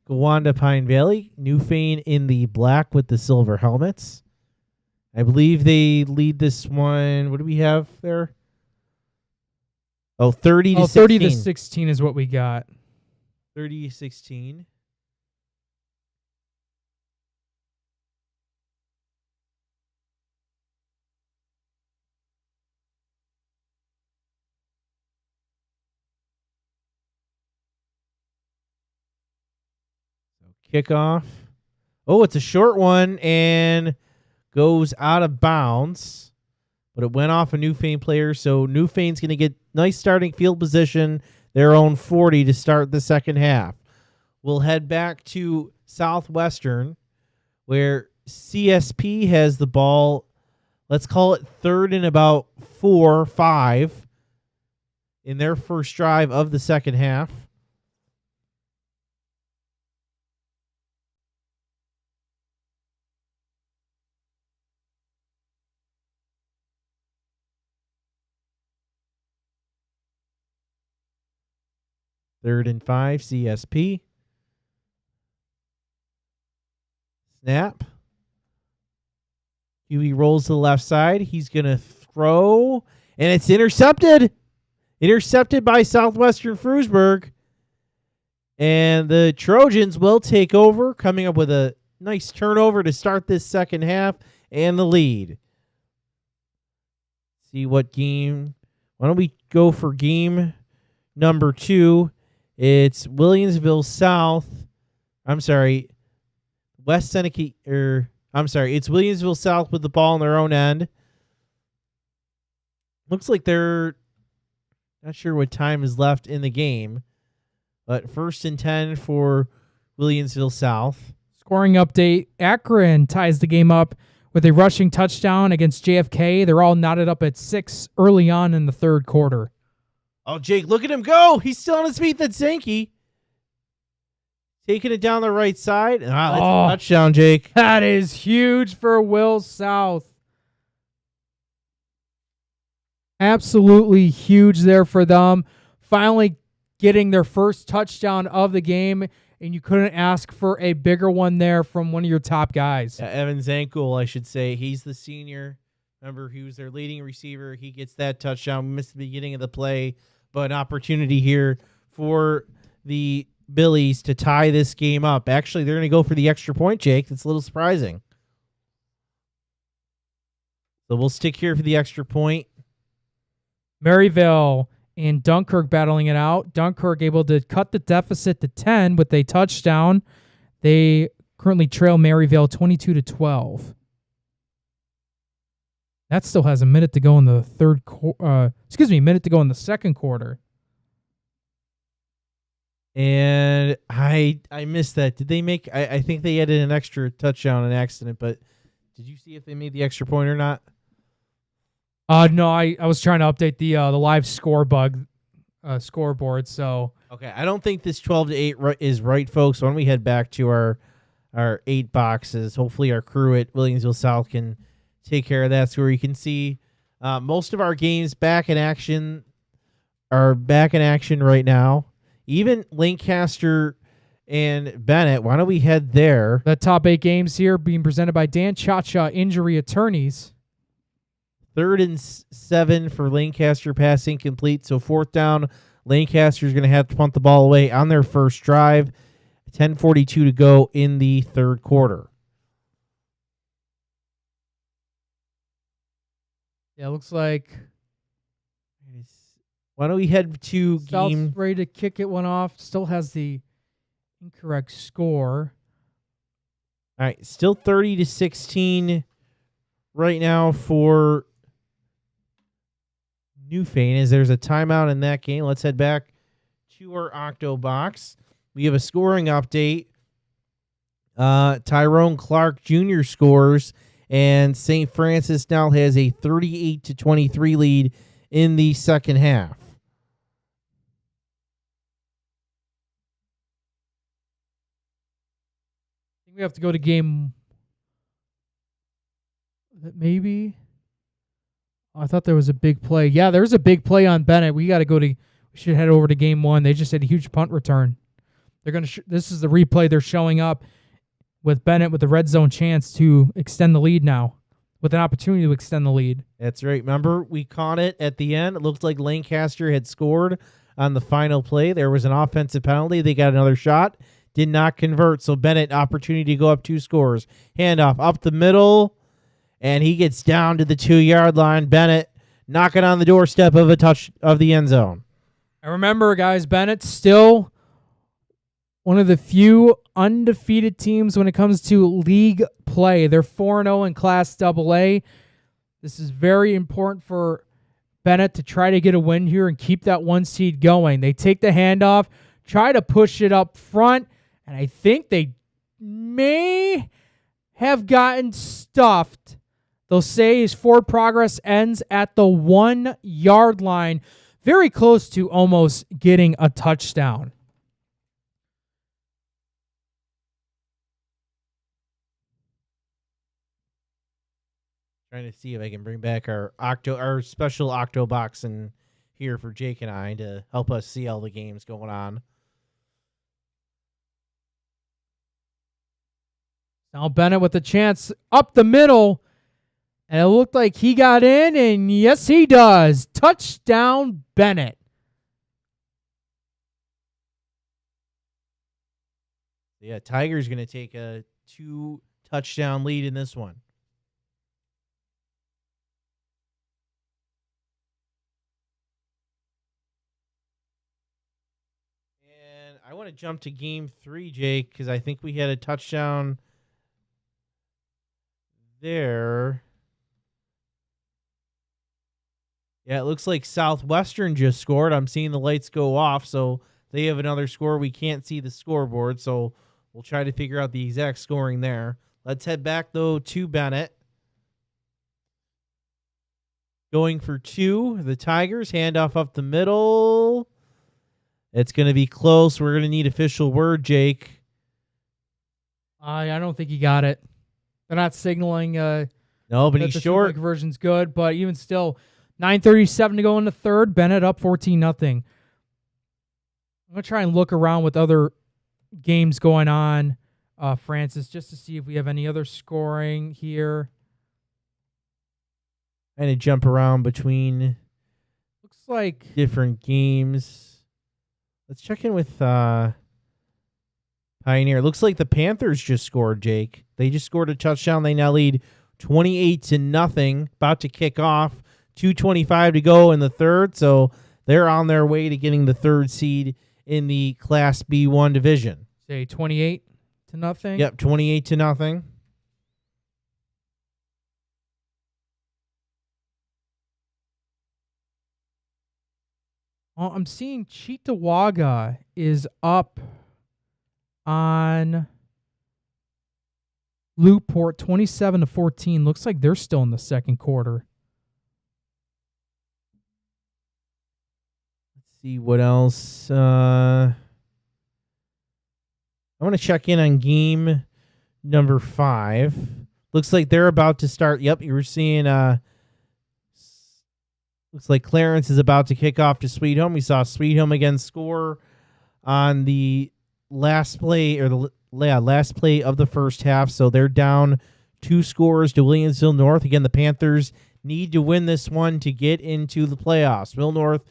Speaker 3: Gowanda Pine Valley. Newfane in the black with the silver helmets. I believe they lead this one. What do we have there? Oh, 30 to 16.
Speaker 2: 30 to 16 is what we got.
Speaker 3: 30 to 16. Kickoff. Oh, it's a short one and goes out of bounds. But it went off a Newfane player, so Newfane's going to get nice starting field position, their own 40 to start the second half. We'll head back to Southwestern, where CSP has the ball. Let's call it third and about 4 or 5 in their first drive of the second half. Third and 5, CSP. Snap. QB rolls to the left side. He's going to throw, and it's intercepted. Intercepted by Southwestern Frewsburg. And the Trojans will take over, coming up with a nice turnover to start this second half and the lead. See what game. Why don't we go for game number 2? It's Williamsville South. I'm sorry. West Seneca. It's Williamsville South with the ball on their own end. Looks like they're not sure what time is left in the game. But 1st and 10 for Williamsville South.
Speaker 2: Scoring update. Akron ties the game up with a rushing touchdown against JFK. They're all knotted up at 6 early on in the third quarter.
Speaker 3: Oh, Jake, look at him go. He's still on his feet. That's Zanke. Taking it down the right side. That's a touchdown, Jake.
Speaker 2: That is huge for Will South. Absolutely huge there for them. Finally getting their first touchdown of the game, and you couldn't ask for a bigger one there from one of your top guys.
Speaker 3: Evan Zankel, I should say. He's the senior. Remember, he was their leading receiver. He gets that touchdown. We missed the beginning of the play, but an opportunity here for the Billies to tie this game up. Actually, they're going to go for the extra point, Jake. That's a little surprising. So we'll stick here for the extra point.
Speaker 2: Maryville and Dunkirk battling it out. Dunkirk able to cut the deficit to 10 with a touchdown. They currently trail Maryville 22-12. That still has a minute to go in the minute to go in the second quarter.
Speaker 3: And I missed that. Did they make? I think they added an extra touchdown on accident, but did you see if they made the extra point or not?
Speaker 2: No, I was trying to update the live scoreboard. So
Speaker 3: okay, I don't think this 12-8 is right, folks. Why don't we head back to our 8 boxes? Hopefully, our crew at Williamsville South can take care of that. So where you can see Most of our games back in action are back in action right now. Even Lancaster and Bennett. Why don't we head there?
Speaker 2: The top 8 games here being presented by Dan Cha-Cha Injury Attorneys.
Speaker 3: 3rd and 7 for Lancaster, pass incomplete. So 4th down, Lancaster's going to have to punt the ball away on their first drive. 10:42 to go in the 3rd quarter.
Speaker 2: Yeah, it looks like
Speaker 3: Why don't we head to
Speaker 2: South's
Speaker 3: game?
Speaker 2: ready to kick it one off. Still has the incorrect score.
Speaker 3: All right, still 30-16 right now for Newfane, as there's a timeout in that game. Let's head back to our Octo box. We have a scoring update. Tyrone Clark Jr. scores, and St. Francis now has a 38-23 lead in the second half.
Speaker 2: I think we have to go to game. Maybe. Oh, I thought there was a big play. Yeah, there's a big play on Bennett. We got to go to. We should head over to game 1. They just had a huge punt return. They're gonna. This is the replay. They're showing up with Bennett with the red zone chance to extend the lead now, with an opportunity to extend the lead.
Speaker 3: That's right. Remember, we caught it at the end. It looked like Lancaster had scored on the final play. There was an offensive penalty. They got another shot. Did not convert. So Bennett, opportunity to go up 2 scores. Handoff up the middle, and he gets down to the 2-yard line. Bennett knocking on the doorstep of a touch of the end zone.
Speaker 2: And remember, guys, Bennett's still one of the few undefeated teams when it comes to league play. They're 4-0 in Class AA. This is very important for Bennett to try to get a win here and keep that 1 seed going. They take the handoff, try to push it up front, and I think they may have gotten stuffed. They'll say his forward progress ends at the 1-yard line, very close to almost getting a touchdown.
Speaker 3: Trying to see if I can bring back our special Octo box in here for Jake and I to help us see all the games going on.
Speaker 2: Now Bennett with a chance up the middle, and it looked like he got in, and yes, he does. Touchdown, Bennett.
Speaker 3: Yeah, Tiger's going to take a 2-touchdown lead in this one. And I want to jump to game 3, Jake, because I think we had a touchdown there. Yeah, it looks like Southwestern just scored. I'm seeing the lights go off, so they have another score. We can't see the scoreboard, so we'll try to figure out the exact scoring there. Let's head back, though, to Bennett. Going for 2, the Tigers. Handoff up the middle. It's going to be close. We're going to need official word, Jake.
Speaker 2: I don't think he got it. They're not signaling.
Speaker 3: No, but he's
Speaker 2: the
Speaker 3: short.
Speaker 2: Conversion's good, but even still, 9:37 to go in the third. Bennett up 14-0. I'm gonna try and look around with other games going on, Francis, just to see if we have any other scoring here.
Speaker 3: And to jump around between.
Speaker 2: Looks like
Speaker 3: different games. Let's check in with Pioneer. Looks like the Panthers just scored, Jake. They just scored a touchdown. They now lead 28-0. About to kick off. 2:25 to go in the third. So they're on their way to getting the 3rd seed in the Class B1 division.
Speaker 2: Say 28-0.
Speaker 3: Yep, 28-0.
Speaker 2: I'm seeing Cheektowaga is up on Newport 27-14. Looks like they're still in the second quarter.
Speaker 3: Let's see what else. I want to check in on game number 5. Looks like they're about to start. Yep, you were seeing Looks like Clarence is about to kick off to Sweet Home. We saw Sweet Home again score on the last play last play of the first half. So they're down 2 scores to Williamsville North. Again, the Panthers need to win this one to get into the playoffs. Will North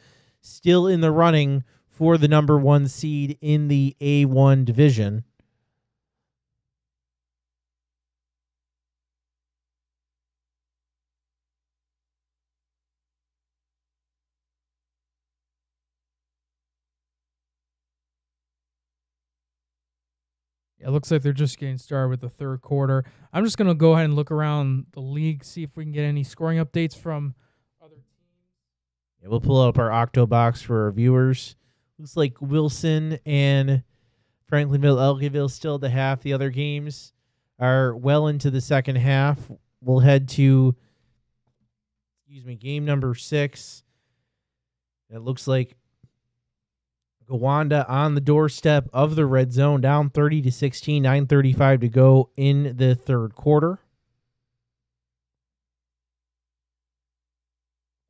Speaker 3: still in the running for the number 1 seed in the A1 division.
Speaker 2: It looks like they're just getting started with the third quarter. I'm just going to go ahead and look around the league, see if we can get any scoring updates from other teams.
Speaker 3: Yeah, we'll pull up our Octobox for our viewers. Looks like Wilson and Franklinville, Elgeville still at the half. The other games are well into the second half. We'll head to, game number 6. It looks like Gowanda on the doorstep of the red zone, down 30-16, 9:35 to go in the third quarter.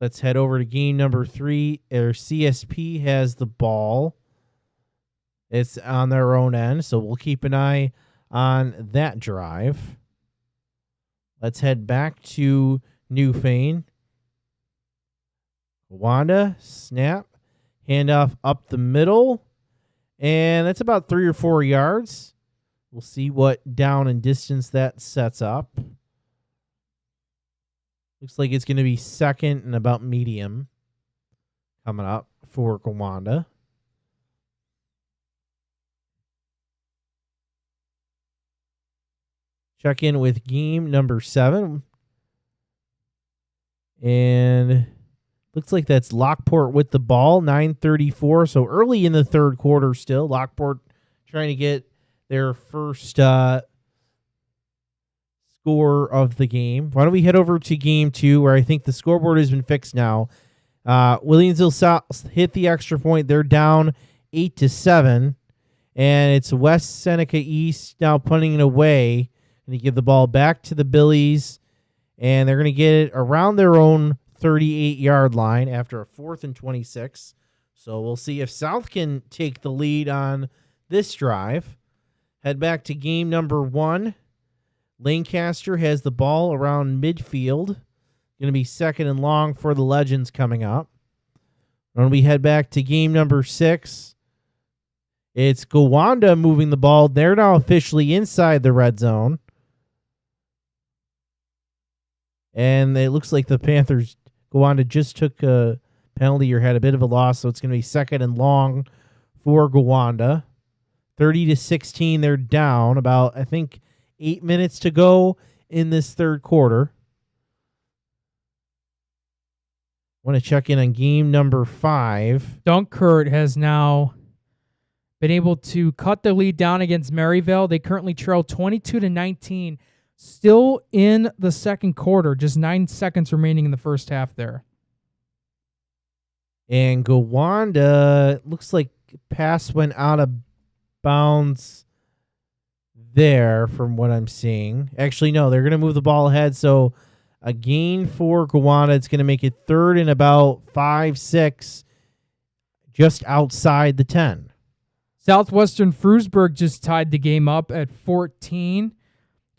Speaker 3: Let's head over to game number 3. CSP has the ball. It's on their own end, so we'll keep an eye on that drive. Let's head back to Newfane. Wanda, snap, handoff up the middle, and that's about 3 or 4 yards. We'll see what down and distance that sets up. Looks like it's going to be second and about medium coming up for Gowanda. Check in with game number 7. And looks like that's Lockport with the ball, 9:34. So early in the third quarter still. Lockport trying to get their first score of the game. Why don't we head over to game 2, where I think the scoreboard has been fixed now. Williamsville South hit the extra point. They're down 8-7. And it's West Seneca East now punting it away. And they give the ball back to the Billies. And they're going to get it around their own 38-yard line after a 4th and 26. So we'll see if South can take the lead on this drive. Head back to game number 1. Lancaster has the ball around midfield. Going to be second and long for the Legends coming up. When we head back to game number 6, it's Gowanda moving the ball. They're now officially inside the red zone. And it looks like the Panthers, Gowanda just took a penalty or had a bit of a loss, so it's going to be second and long for Gowanda. 30-16, they're down. About, I think, 8 minutes to go in this third quarter. Want to check in on game number 5.
Speaker 2: Dunkirk has now been able to cut the lead down against Maryville. They currently trail 22-19. Still in the second quarter, just 9 seconds remaining in the first half there.
Speaker 3: And Gowanda, looks like pass went out of bounds there from what I'm seeing. Actually, no, they're going to move the ball ahead. So a gain for Gowanda. It's going to make it third and about 5-6, just outside the 10.
Speaker 2: Southwestern Frewsburg just tied the game up at 14.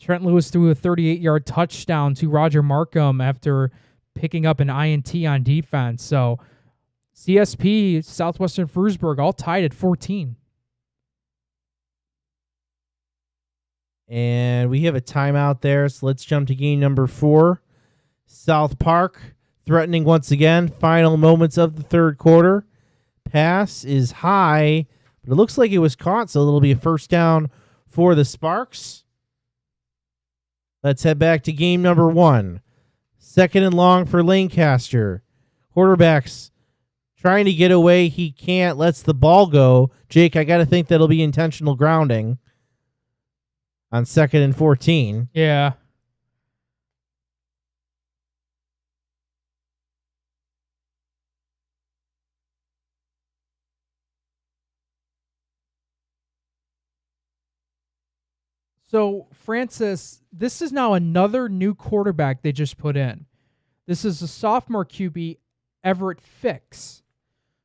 Speaker 2: Trent Lewis threw a 38-yard touchdown to Roger Markham after picking up an INT on defense. So CSP, Southwestern Frewsburg, all tied at 14.
Speaker 3: And we have a timeout there, so let's jump to game number 4. South Park threatening once again. Final moments of the third quarter. Pass is high, but it looks like it was caught, so it'll be a first down for the Sparks. Let's head back to game number 1. Second and long for Lancaster. Quarterback's trying to get away. He can't. Lets the ball go. Jake, I got to think that'll be intentional grounding on 2nd and 14.
Speaker 2: Yeah. So, Francis, this is now another new quarterback they just put in. This is a sophomore QB, Everett Fix.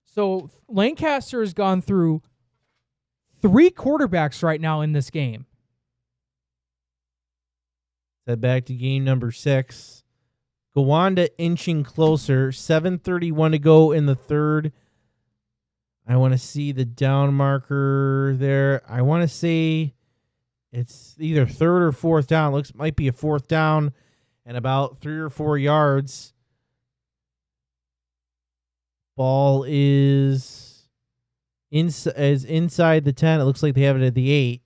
Speaker 2: So Lancaster has gone through 3 quarterbacks right now in this game.
Speaker 3: Head back to game number 6. Gowanda inching closer. 7:31 to go in the third. I want to see the down marker there. I want to say it's either third or fourth down. Looks might be a fourth down and about 3 or 4 yards. Ball is inside the 10. It looks like they have it at the 8.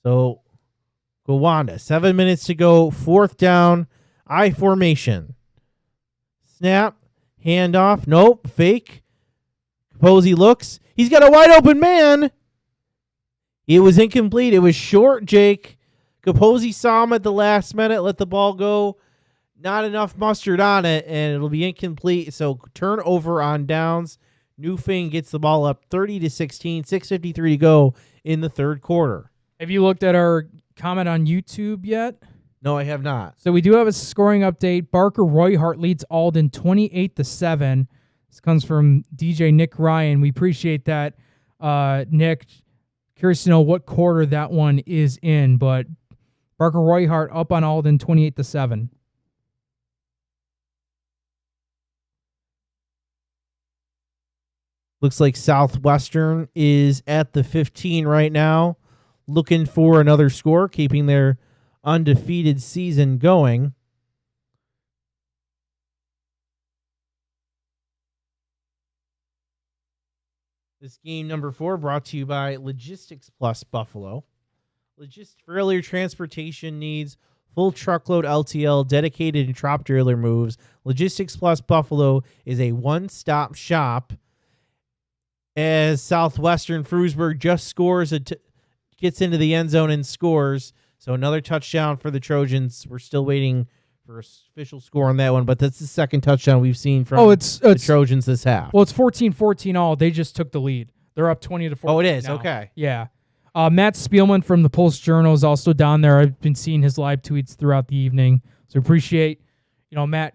Speaker 3: So Gowanda, 7 minutes to go. Fourth down. I formation. Snap. Handoff. Nope. Fake. Posey looks. He's got a wide open man. It was incomplete. It was short, Jake. Capozzi saw him at the last minute, let the ball go. Not enough mustard on it, and it'll be incomplete. So turnover on downs. Newfane gets the ball up 30-16, 6:53 to go in the third quarter.
Speaker 2: Have you looked at our comment on YouTube yet?
Speaker 3: No, I have not.
Speaker 2: So we do have a scoring update. Barker Royhart leads Alden 28-7. This comes from DJ Nick Ryan. We appreciate that, Nick. Curious to know what quarter that one is in, but Barker Royhart up on Alden 28-7.
Speaker 3: Looks like Southwestern is at the 15 right now, looking for another score, keeping their undefeated season going. This game number 4 brought to you by Logistics Plus Buffalo. For all your transportation needs, full truckload LTL, dedicated and drop trailer moves, Logistics Plus Buffalo is a one-stop shop. As Southwestern Frewsburg just scores, gets into the end zone and scores. So another touchdown for the Trojans. We're still waiting for an official score on that one, but that's the second touchdown we've seen from the Trojans this half.
Speaker 2: Well, it's 14-14 all. They just took the lead. They're up 20-14.
Speaker 3: Oh, it is?
Speaker 2: Now.
Speaker 3: Okay.
Speaker 2: Yeah. Matt Spielman from the Post Journal is also down there. I've been seeing his live tweets throughout the evening. So appreciate, Matt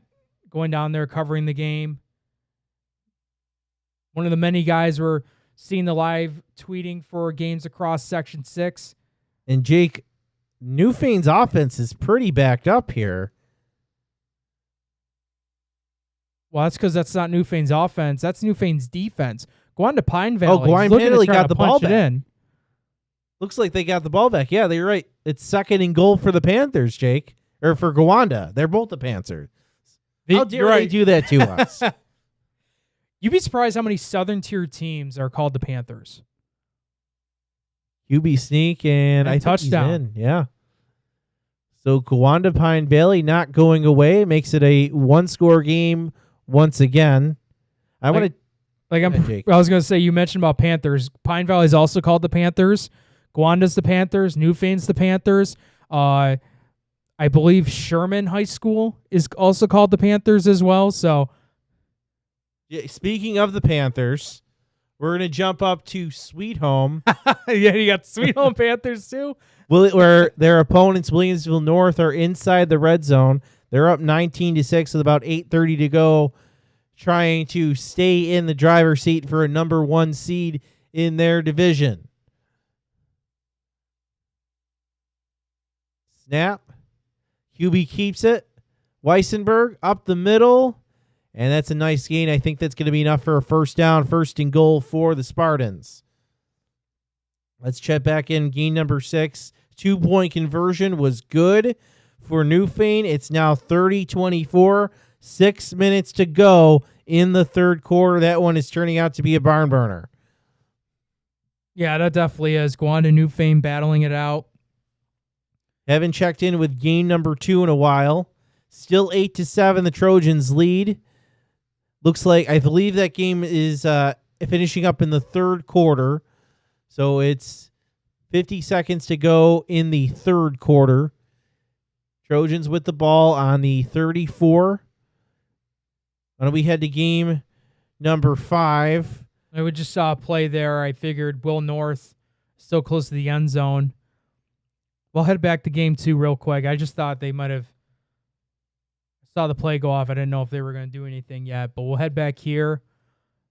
Speaker 2: going down there covering the game. One of the many guys we're seeing the live tweeting for games across Section 6.
Speaker 3: And Jake, Newfane's offense is pretty backed up here.
Speaker 2: Well, that's because that's not Newfane's offense. That's Newfane's defense. Go on to Pine Valley.
Speaker 3: Pine Valley got the ball back.
Speaker 2: In.
Speaker 3: Looks like they got the ball back. Yeah, you're right. It's second and goal for the Panthers, Jake. Or for Gowanda. They're both the Panthers. How dare they do that to us?
Speaker 2: You'd be surprised how many Southern Tier teams are called the Panthers.
Speaker 3: QB sneak and I
Speaker 2: touchdown.
Speaker 3: Think he's in. Yeah. So Gowanda Pine Valley not going away makes it a one-score game once again. I was
Speaker 2: going to say, you mentioned about Panthers. Pine Valley is also called the Panthers. Gowanda's the Panthers. Newfane's the Panthers. I believe Sherman High School is also called the Panthers as well. So,
Speaker 3: yeah, speaking of the Panthers, we're going to jump up to Sweet Home.
Speaker 2: Yeah, you got Sweet Home Panthers too.
Speaker 3: Where their opponents, Williamsville North, are inside the red zone. They're up 19-6 with about 8:30 to go, trying to stay in the driver's seat for a number 1 seed in their division. Snap. QB keeps it. Weissenberg up the middle. And that's a nice gain. I think that's going to be enough for a first down, first and goal for the Spartans. Let's check back in game number 6. 2-point conversion was good for Newfane. It's now 30-24. 6 minutes to go in the third quarter. That one is turning out to be a barn burner.
Speaker 2: Yeah, that definitely is. Gowanda Newfane battling it out.
Speaker 3: Haven't checked in with game number 2 in a while. Still 8-7, the Trojans lead. Looks like, I believe that game is finishing up in the third quarter. So it's 50 seconds to go in the third quarter. Trojans with the ball on the 34. Why don't we head to game number 5?
Speaker 2: I would just saw a play there. I figured Will North still close to the end zone. We'll head back to game 2 real quick. I just thought they might have Saw the play go off. I didn't know if they were going to do anything yet, but we'll head back here.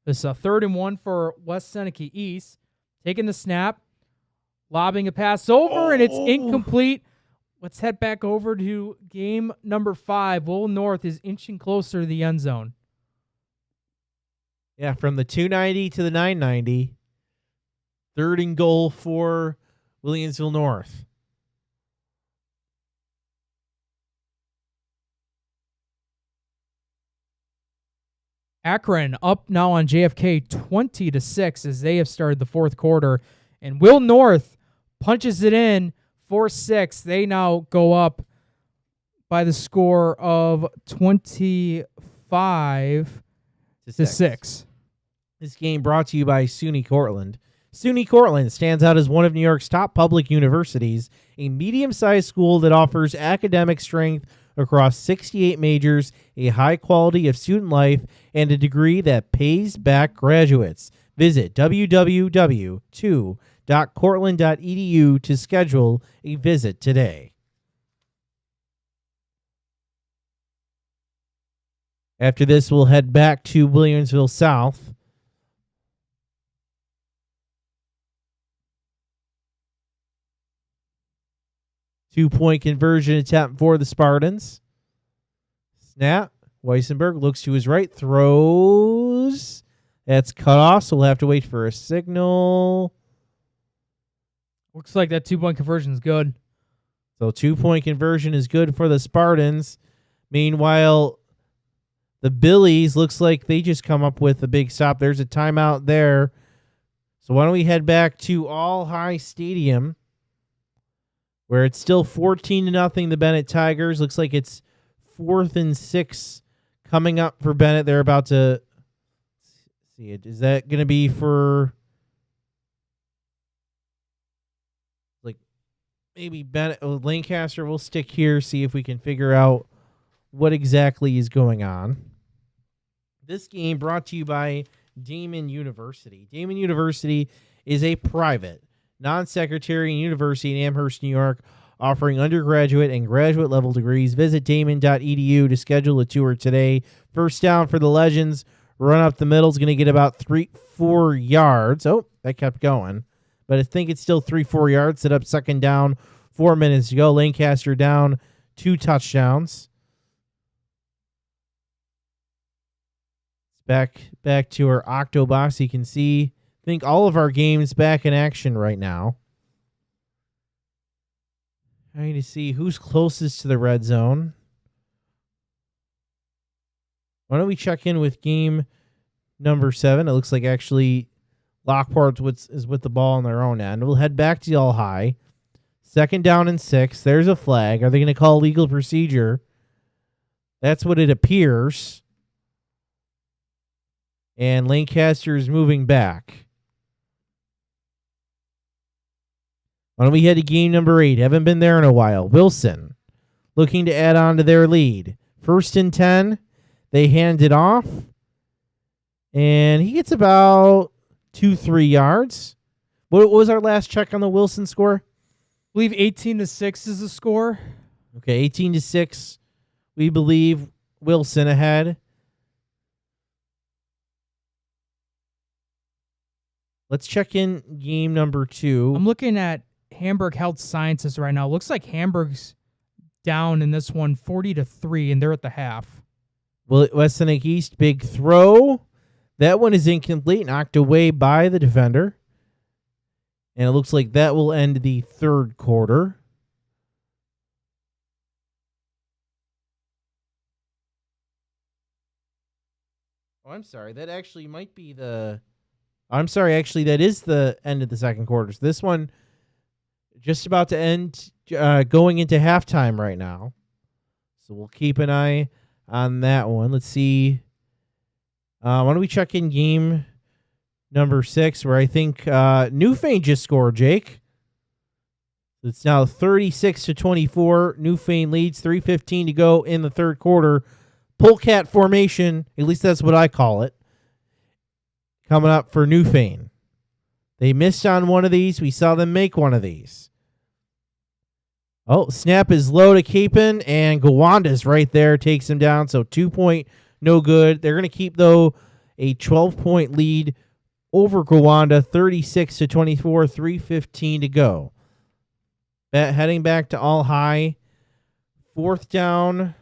Speaker 2: This is a 3rd and 1 for West Seneca East. Taking the snap, lobbing a pass over, and it's incomplete. Let's head back over to game number 5. Will North is inching closer to the end zone.
Speaker 3: Yeah, from the 290 to the 990. 3rd and goal for Williamsville North.
Speaker 2: Akron up now on JFK 20-6 as they have started the 4th quarter. And Will North punches it in 4-6. They now go up by the score of 25-6.
Speaker 3: This game brought to you by SUNY Cortland. SUNY Cortland stands out as one of New York's top public universities, a medium-sized school that offers academic strength across 68 majors, a high quality of student life, and a degree that pays back graduates. Visit www.cortland.edu to schedule a visit today. After this, we'll head back to Williamsville South. Two-point conversion attempt for the Spartans. Snap. Weissenberg looks to his right, throws. That's cut off, so we'll have to wait for a signal.
Speaker 2: Looks like that 2-point conversion is good.
Speaker 3: So 2-point conversion is good for the Spartans. Meanwhile, the Billies looks like they just come up with a big stop. There's a timeout there. So why don't we head back to All High Stadium, where it's still 14-0 the Bennett Tigers. Looks like it's 4th and 6 coming up for Bennett. They're about to see it. Is that going to be for like maybe Bennett? Lancaster? We'll stick here, see if we can figure out what exactly is going on. This game brought to you by Damon University. Damon University is a private non-secretarian university in Amherst, New York, offering undergraduate and graduate level degrees. Visit damon.edu to schedule a tour today. First down for the Legends. Run up the middle is going to get about 3-4 yards. Oh, that kept going. But I think it's still 3-4 yards. Set up 2nd down. 4 minutes to go. Lancaster down 2 touchdowns. Back to our Octo box. You can see, I think, all of our games back in action right now. Trying to see who's closest to the red zone. Why don't we check in with game number 7? It looks like actually Lockport is with the ball on their own end. We'll head back to All High. 2nd down and 6. There's a flag. Are they going to call legal procedure? That's what it appears. And Lancaster is moving back. Why don't we head to game number 8? Haven't been there in a while. Wilson looking to add on to their lead. 1st and 10. They hand it off. And he gets about 2-3 yards. What was our last check on the Wilson score?
Speaker 2: I believe 18-6 is the score.
Speaker 3: Okay, 18-6. We believe Wilson ahead. Let's check in game number 2.
Speaker 2: I'm looking at Hamburg Health Sciences right now. Looks like Hamburg's down in this one 40-3, and they're at the half.
Speaker 3: Well, West Seneca East, big throw. That one is incomplete, knocked away by the defender. And it looks like that will end the 3rd quarter. Oh, I'm sorry. That actually might be the... I'm sorry, actually, that is the end of the 2nd quarter. So this one just about to end, going into halftime right now. So we'll keep an eye on that one. Let's see. Why don't we check in game number 6, where I think Newfane just scored, Jake. It's now 36-24. Newfane leads, 3:15 to go in the 3rd quarter. Polecat formation, at least that's what I call it, coming up for Newfane. They missed on one of these. We saw them make one of these. Oh, snap is low to Capon, and Gawanda's right there, takes him down. So 2-point, no good. They're going to keep, though, a 12-point lead over Gowanda, 36-24, 3:15 to go. Heading back to all high. 4th down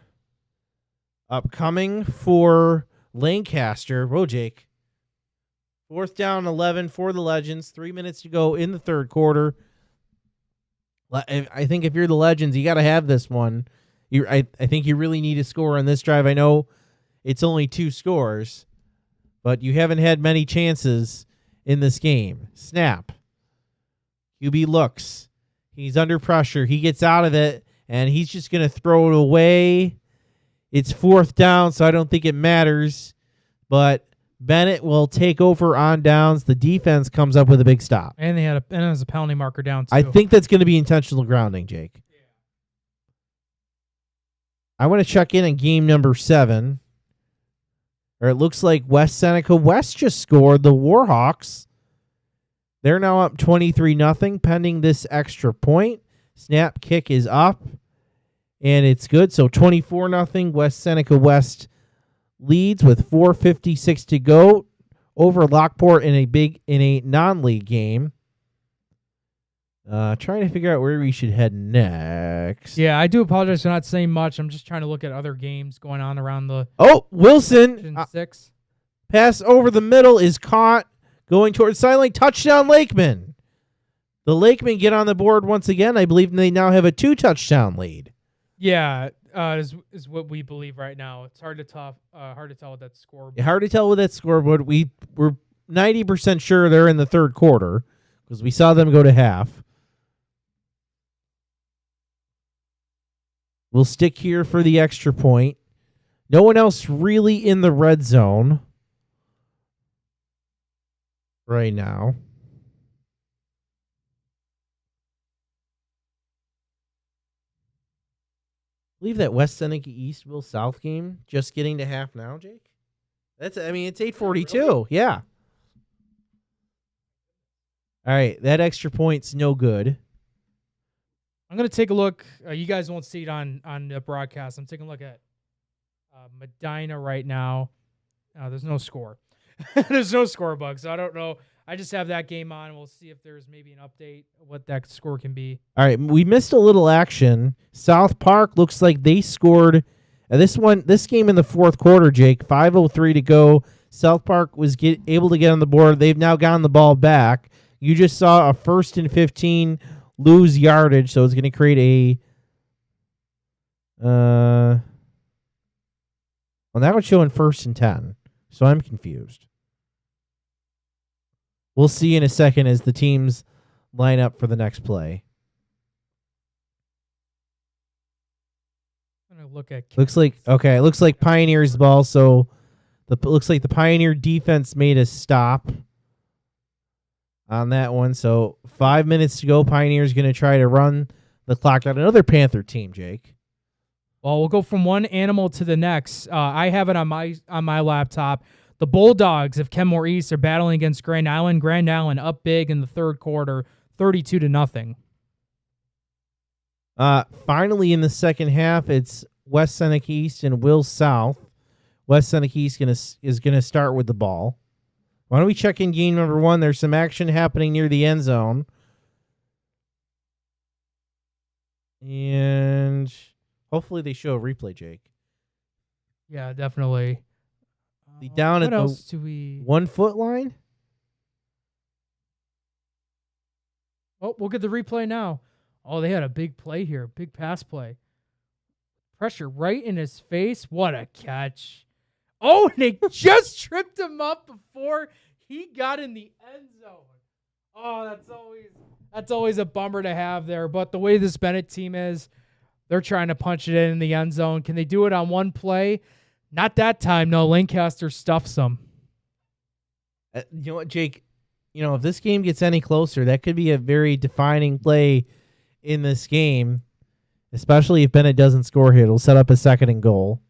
Speaker 3: upcoming for Lancaster. Whoa, Jake. 4th down, 11 for the Legends. 3 minutes to go in the third quarter. I think if you're the Legends, you got to have this one. I think you really need a score on this drive. I know it's only 2 scores, but you haven't had many chances in this game. Snap. QB looks. He's under pressure. He gets out of it, and he's just going to throw it away. It's 4th down, so I don't think it matters. But Bennett will take over on downs. The defense comes up with a big stop.
Speaker 2: And it was a penalty marker down, too.
Speaker 3: I think that's going to be intentional grounding, Jake. Yeah. I want to check in on game number 7. Or it looks like West Seneca West just scored. The Warhawks, they're now up 23-0 pending this extra point. Snap kick is up, and it's good. So 24-0. West Seneca West leads with 4:56 to go over Lockport in a non-league game. Trying to figure out where we should head next.
Speaker 2: Yeah, I do apologize for not saying much. I'm just trying to look at other games going on around the.
Speaker 3: Oh, Wilson
Speaker 2: 6.
Speaker 3: Pass over the middle is caught, going towards sideline. Touchdown, Lakeman. The Lakemen get on the board once again. I believe they now have a 2-touchdown lead.
Speaker 2: Yeah, is what we believe right now. It's hard to tell with that scoreboard.
Speaker 3: Hard to tell with that scoreboard. We're 90% sure they're in the third quarter because we saw them go to half. We'll stick here for the extra point. No one else really in the red zone right now. I believe that West Seneca East Will South game just getting to half now, Jake. It's 8:42. Really? Yeah. All right, that extra point's no good.
Speaker 2: I'm going to take a look. You guys won't see it on the broadcast. I'm taking a look at Medina right now. There's no score. There's no score bug, so I don't know. I just have that game on. We'll see if there's maybe an update of what that score can be.
Speaker 3: All right, we missed a little action. South Park looks like they scored this game in the fourth quarter, Jake. 5:03 to go. South Park was able to get on the board. They've now gotten the ball back. You just saw a 1st and 15 lose yardage, so it's going to create a well, that would show in 1st and 10. So I'm confused. We'll see in a second as the teams line up for the next play.
Speaker 2: I'm going to look at
Speaker 3: looks like Pioneer's ball, so looks like the Pioneer defense made a stop on that one. So 5 minutes to go. Pioneer's going to try to run the clock out. Another Panther team, Jake.
Speaker 2: Well, we'll go from one animal to the next. I have it on my laptop. The Bulldogs of Kenmore East are battling against Grand Island. Grand Island up big in the third quarter, 32-0.
Speaker 3: Finally, in the second half, it's West Seneca East and Will South. West Seneca East is gonna start with the ball. Why don't we check in game number 1? There's some action happening near the end zone. And hopefully they show a replay, Jake.
Speaker 2: Yeah, definitely.
Speaker 3: Down
Speaker 2: what
Speaker 3: at
Speaker 2: else
Speaker 3: the
Speaker 2: do we...
Speaker 3: 1 foot line?
Speaker 2: Oh, we'll get the replay now. Oh, they had a big play here. Big pass play. Pressure right in his face. What a catch. Oh, and they just tripped him up before he got in the end zone. Oh, that's always a bummer to have there. But the way this Bennett team is, they're trying to punch it in the end zone. Can they do it on one play? Not that time, no. Lancaster stuffs them.
Speaker 3: You know what, Jake? If this game gets any closer, that could be a very defining play in this game, especially if Bennett doesn't score here. It'll set up a 2nd and goal.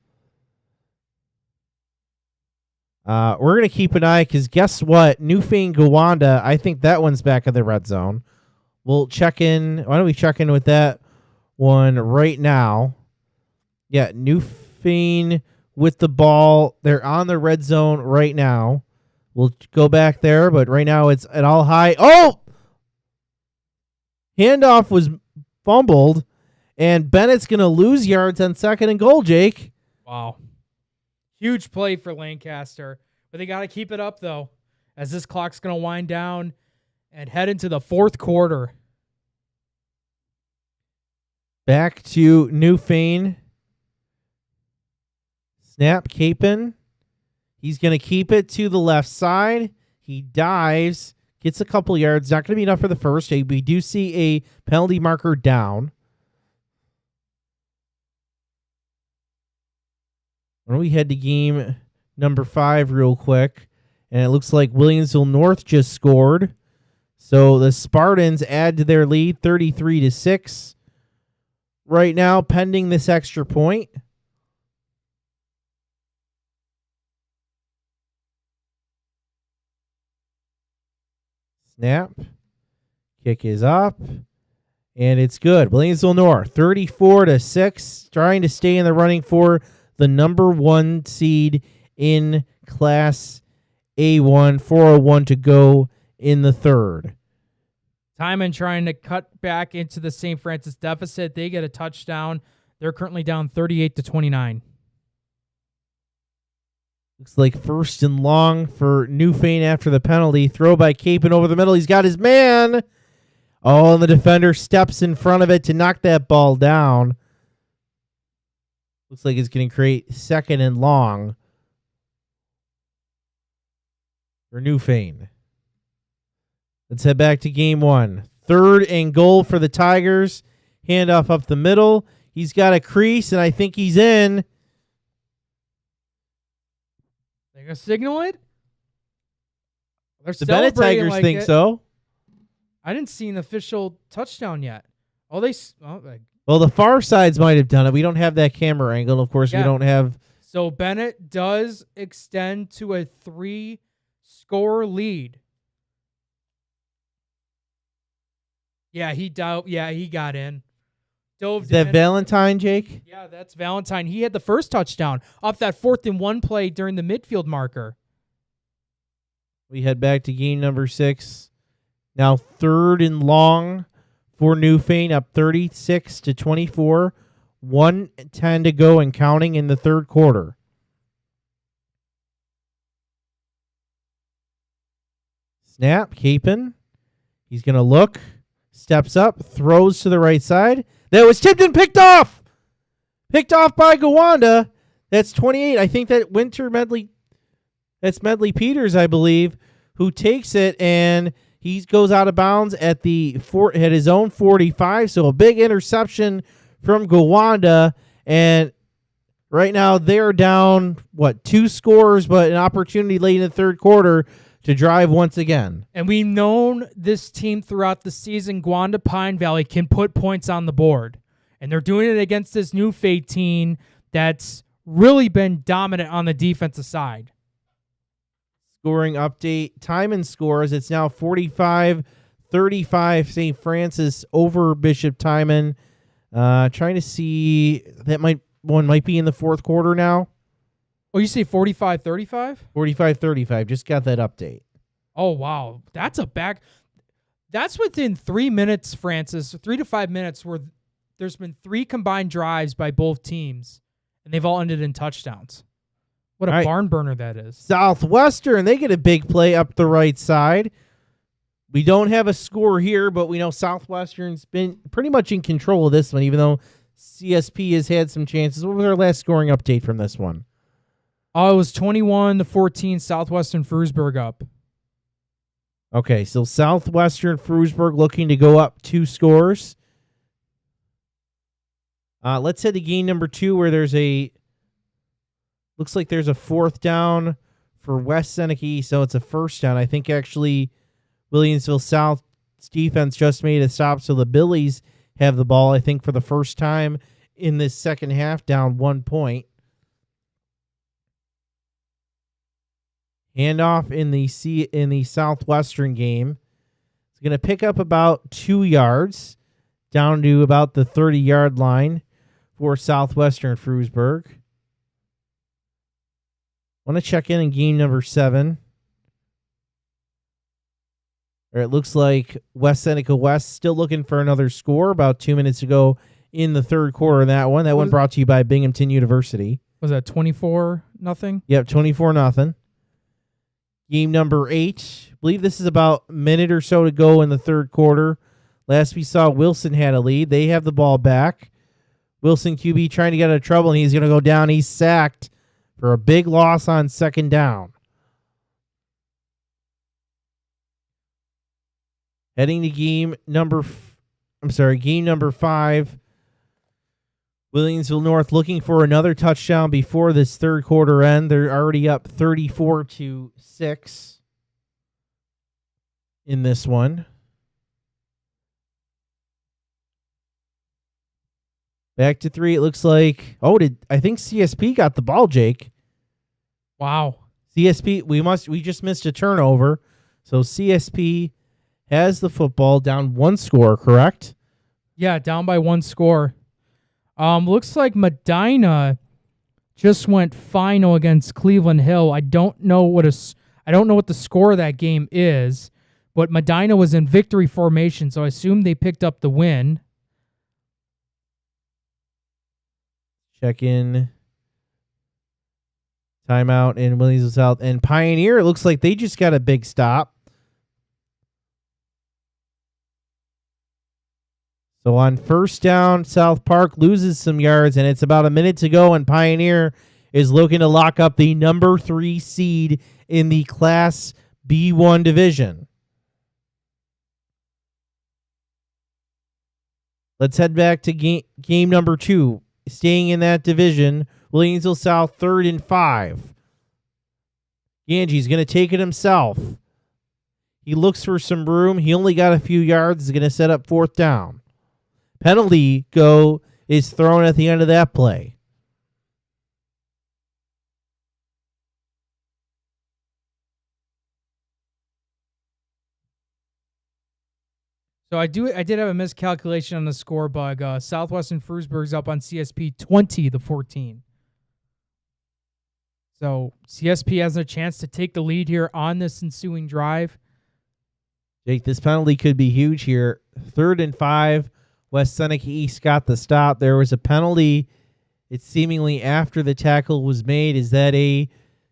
Speaker 3: We're going to keep an eye because guess what? Newfane Gowanda, I think that one's back in the red zone. We'll check in. Why don't we check in with that one right now. Yeah, Newfane with the ball. They're on the red zone right now. We'll go back there, but right now it's at all high. Oh! Handoff was fumbled, and Bennett's going to lose yards on 2nd and goal, Jake.
Speaker 2: Wow. Huge play for Lancaster. But they got to keep it up, though, as this clock's going to wind down and head into the 4th quarter.
Speaker 3: Back to Newfane. Snap, Capon. He's going to keep it to the left side. He dives, gets a couple yards. Not going to be enough for the first. We do see a penalty marker down. Why don't we head to game number 5 real quick? And it looks like Williamsville North just scored. So the Spartans add to their lead 33-6 right now, pending this extra point. Snap. Kick is up. And it's good. Williamsville North, 34-6, trying to stay in the running for the number 1 seed in Class A1. 4:01 to go in the 3rd.
Speaker 2: Timon trying to cut back into the St. Francis deficit. They get a touchdown. They're currently down 38-29.
Speaker 3: Looks like 1st and long for Newfane after the penalty. Throw by Capon over the middle. He's got his man. Oh, and the defender steps in front of it to knock that ball down. Looks like it's going to create 2nd and long for Newfane. Let's head back to game 1. 3rd and goal for the Tigers. Handoff up the middle. He's got a crease, and I think he's in.
Speaker 2: They're going to signal it? They're
Speaker 3: The Bennett Tigers
Speaker 2: like
Speaker 3: think
Speaker 2: it.
Speaker 3: so.
Speaker 2: I didn't see an official touchdown yet. Oh,
Speaker 3: Well, the far sides might have done it. We don't have that camera angle. Of course,
Speaker 2: Yeah.
Speaker 3: we don't have.
Speaker 2: So Bennett does extend to a 3-score lead. Yeah, he got in.
Speaker 3: Is that Valentine, Jake?
Speaker 2: Yeah, that's Valentine. He had the first touchdown off that 4th and 1 play during the midfield marker.
Speaker 3: We head back to game number 6. Now 3rd and long for Newfane, up 36-24. 1:10 to go and counting in the 3rd quarter. Snap, Capon. He's going to look, steps up, throws to the right side. That was tipped and picked off. Picked off by Gowanda. That's 28. I think that that's Medley Peters, I believe, who takes it, and he goes out of bounds at his own 45. So a big interception from Gowanda, and right now they're down 2 scores, but an opportunity late in the 3rd quarter to drive once again.
Speaker 2: And we've known this team throughout the season, Gwanda Pine Valley, can put points on the board. And they're doing it against this new Fate team that's really been dominant on the defensive side.
Speaker 3: Scoring update. Timon scores. It's now 45-35 St. Francis over Bishop Timon. Trying to see, one might be in the 4th quarter now.
Speaker 2: Oh, you say 45-35?
Speaker 3: 45-35. Just got that update.
Speaker 2: Oh, wow. That's within 3 minutes, Francis, 3 to 5 minutes, where there's been 3 combined drives by both teams, and they've all ended in touchdowns. What a barn burner that is.
Speaker 3: Southwestern, they get a big play up the right side. We don't have a score here, but we know Southwestern's been pretty much in control of this one, even though CSP has had some chances. What was our last scoring update from this one?
Speaker 2: Oh, it was 21-14, Southwestern Frewsburg up.
Speaker 3: Okay, so Southwestern Frewsburg looking to go up 2 scores. Let's head to game number 2, where looks like there's a 4th down for West Seneca, so it's a 1st down. I think actually Williamsville South's defense just made a stop, so the Billies have the ball, I think, for the first time in this second half, down 1 point. Handoff in the Southwestern game. It's going to pick up about 2 yards down to about the 30-yard line for Southwestern Frewsburg. Want to check in game number 7. It looks like West Seneca West still looking for another score about 2 minutes ago in the third quarter in that one. That one brought to you by Binghamton University.
Speaker 2: Was that 24-0?
Speaker 3: Yep, 24-0. Game number 8. I believe this is about a minute or so to go in the third quarter. Last we saw, Wilson had a lead. They have the ball back. Wilson QB trying to get out of trouble, and he's going to go down. He's sacked for a big loss on second down. Heading to game number 5. Williamsville North looking for another touchdown before this third quarter end. They're already up 34-6 in this one. Back to 3. It looks like. I think CSP got the ball, Jake?
Speaker 2: Wow.
Speaker 3: CSP. We just missed a turnover, so CSP has the football, down 1 score, correct?
Speaker 2: Yeah, down by 1 score. Looks like Medina just went final against Cleveland Hill. I don't know what the score of that game is, but Medina was in victory formation, so I assume they picked up the win.
Speaker 3: Check in. Timeout in Williamsville South. And Pioneer, it looks like they just got a big stop. So on first down, South Park loses some yards, and it's about a minute to go, and Pioneer is looking to lock up the number 3 seed in the Class B1 division. Let's head back to game number 2. Staying in that division, Williamsville South 3rd and 5. Ganji's going to take it himself. He looks for some room. He only got a few yards. He's going to set up 4th down. Penalty is thrown at the end of that play.
Speaker 2: So I did have a miscalculation on the score bug. Southwestern Frewsburg's up on CSP 20-14. So CSP has a chance to take the lead here on this ensuing drive.
Speaker 3: Jake, this penalty could be huge here. 3rd and 5. West Seneca East got the stop. There was a penalty. It's seemingly after the tackle was made. Is that a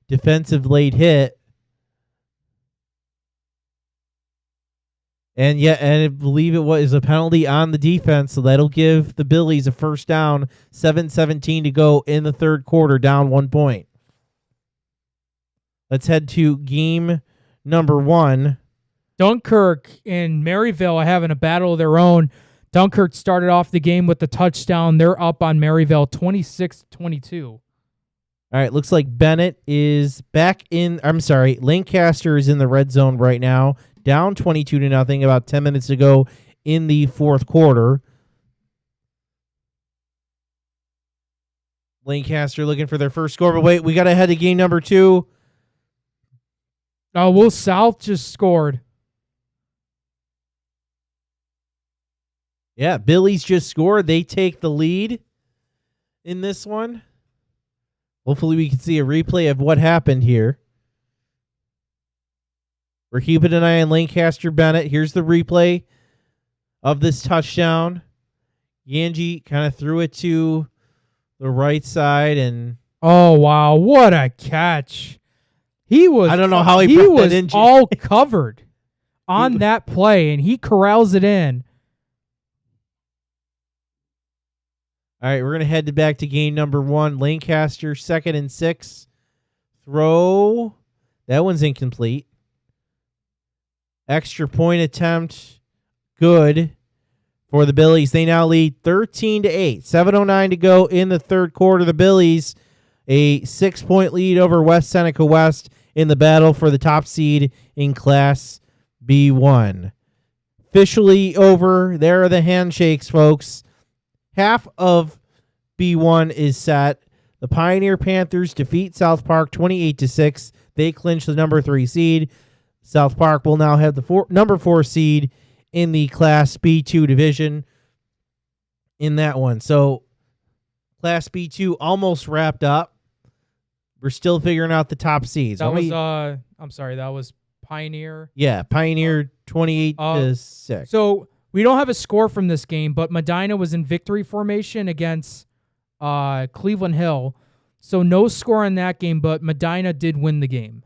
Speaker 3: defensive late hit? And I believe it was a penalty on the defense, so that'll give the Billies a first down. 7:17 to go in the third quarter, down 1 point. Let's head to game number 1.
Speaker 2: Dunkirk and Maryville are having a battle of their own. Dunkirk started off the game with the touchdown. They're up on Maryville 26-22.
Speaker 3: All right, looks like Bennett is back in. Lancaster is in the red zone right now, down 22-0, about 10 minutes to go in the fourth quarter. Lancaster looking for their first score, but wait, we got to head to game number 2.
Speaker 2: Will South just scored.
Speaker 3: Yeah, Billy's just scored. They take the lead in this one. Hopefully we can see a replay of what happened here. We're keeping an eye on Lancaster Bennett. Here's the replay of this touchdown. Yanji kind of threw it to the right side, and
Speaker 2: oh wow, what a catch! I
Speaker 3: don't know how
Speaker 2: he was all covered on that play, and he corrals it in.
Speaker 3: All right, we're going to head back to game number 1. Lancaster, 2nd and 6. Throw. That one's incomplete. Extra point attempt. Good for the Billies. They now lead 13-8. 7:09 to go in the third quarter. The Billies, a 6-point lead over West Seneca West in the battle for the top seed in Class B1. Officially over. There are the handshakes, folks. Half of B1 is set. The Pioneer Panthers defeat South Park 28-6. They clinch the number 3 seed. South Park will now have the number 4 seed in the Class B2 division. in that one. So Class B2 almost wrapped up. We're still figuring out the top seeds.
Speaker 2: That was I'm sorry, that was Pioneer.
Speaker 3: Yeah, Pioneer 28 to 6.
Speaker 2: So we don't have a score from this game, but Medina was in victory formation against Cleveland Hill. So no score in that game, but Medina did win the game.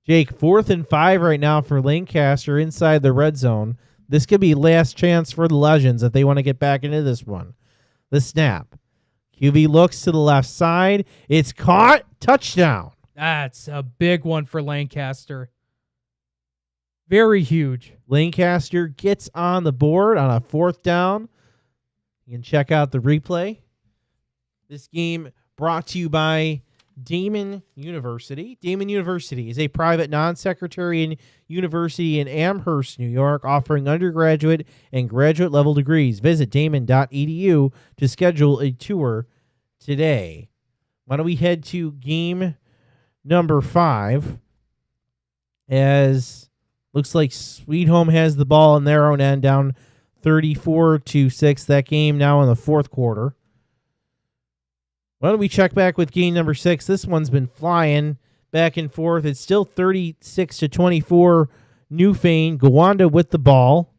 Speaker 3: Jake, 4th and 5 right now for Lancaster inside the red zone. This could be last chance for the Legends if they want to get back into this one. The snap. QB looks to the left side. It's caught. Touchdown.
Speaker 2: That's a big one for Lancaster. Very huge.
Speaker 3: Lancaster gets on the board on a 4th down. You can check out the replay. This game brought to you by Damon University. Damon University is a private non-sectarian university in Amherst, New York, offering undergraduate and graduate level degrees. Visit damon.edu to schedule a tour today. Why don't we head to game number 5, as looks like Sweet Home has the ball in their own end, down 34-6. That game now in the 4th quarter. Why don't we check back with game number 6? This one's been flying back and forth. It's still 36-24 Newfane. Gowanda with the ball.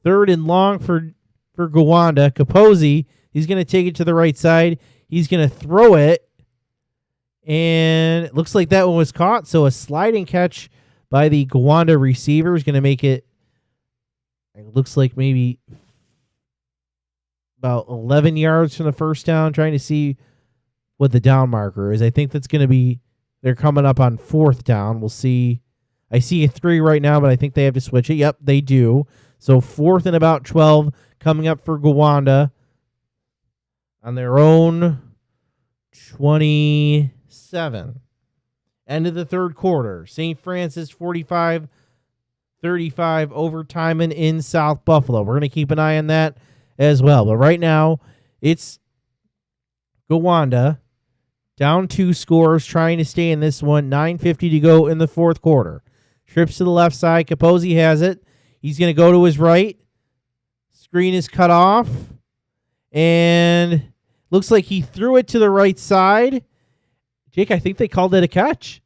Speaker 3: 3rd and long for Gowanda. Capozzi, he's going to take it to the right side. He's going to throw it. And it looks like that one was caught. So a sliding catch by the Gowanda receiver is going to make it, looks like maybe about 11 yards from the first down, trying to see what the down marker is. I think that's going to be, they're coming up on 4th down. We'll see. I see a 3 right now, but I think they have to switch it. Yep, they do. So 4th and about 12 coming up for Gowanda on their own 27. End of the 3rd quarter. St. Francis 45-35 over Timon in South Buffalo. We're going to keep an eye on that as well. But right now, it's Gowanda down 2 scores, trying to stay in this one. 9:50 to go in the 4th quarter. Trips to the left side. Capozzi has it. He's going to go to his right. Screen is cut off. And looks like he threw it to the right side. Jake, I think they called it a catch.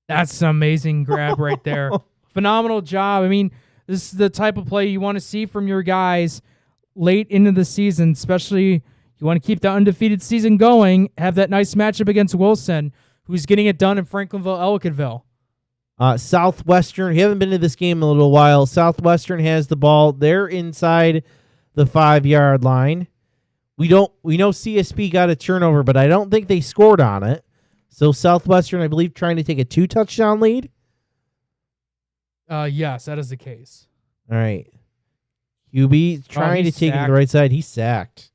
Speaker 2: That's an amazing grab right there. Phenomenal job. I mean, this is the type of play you want to see from your guys late into the season, especially you want to keep the undefeated season going, have that nice matchup against Wilson, who's getting it done in Franklinville, Ellicottville.
Speaker 3: Southwestern, you haven't been to this game in a little while. Southwestern has the ball. They're inside the 5-yard line. We know CSP got a turnover, but I don't think they scored on it. So Southwestern, I believe, trying to take a 2-touchdown lead.
Speaker 2: Yes, that is the case.
Speaker 3: All right. QB trying to take it to the right side. He's sacked.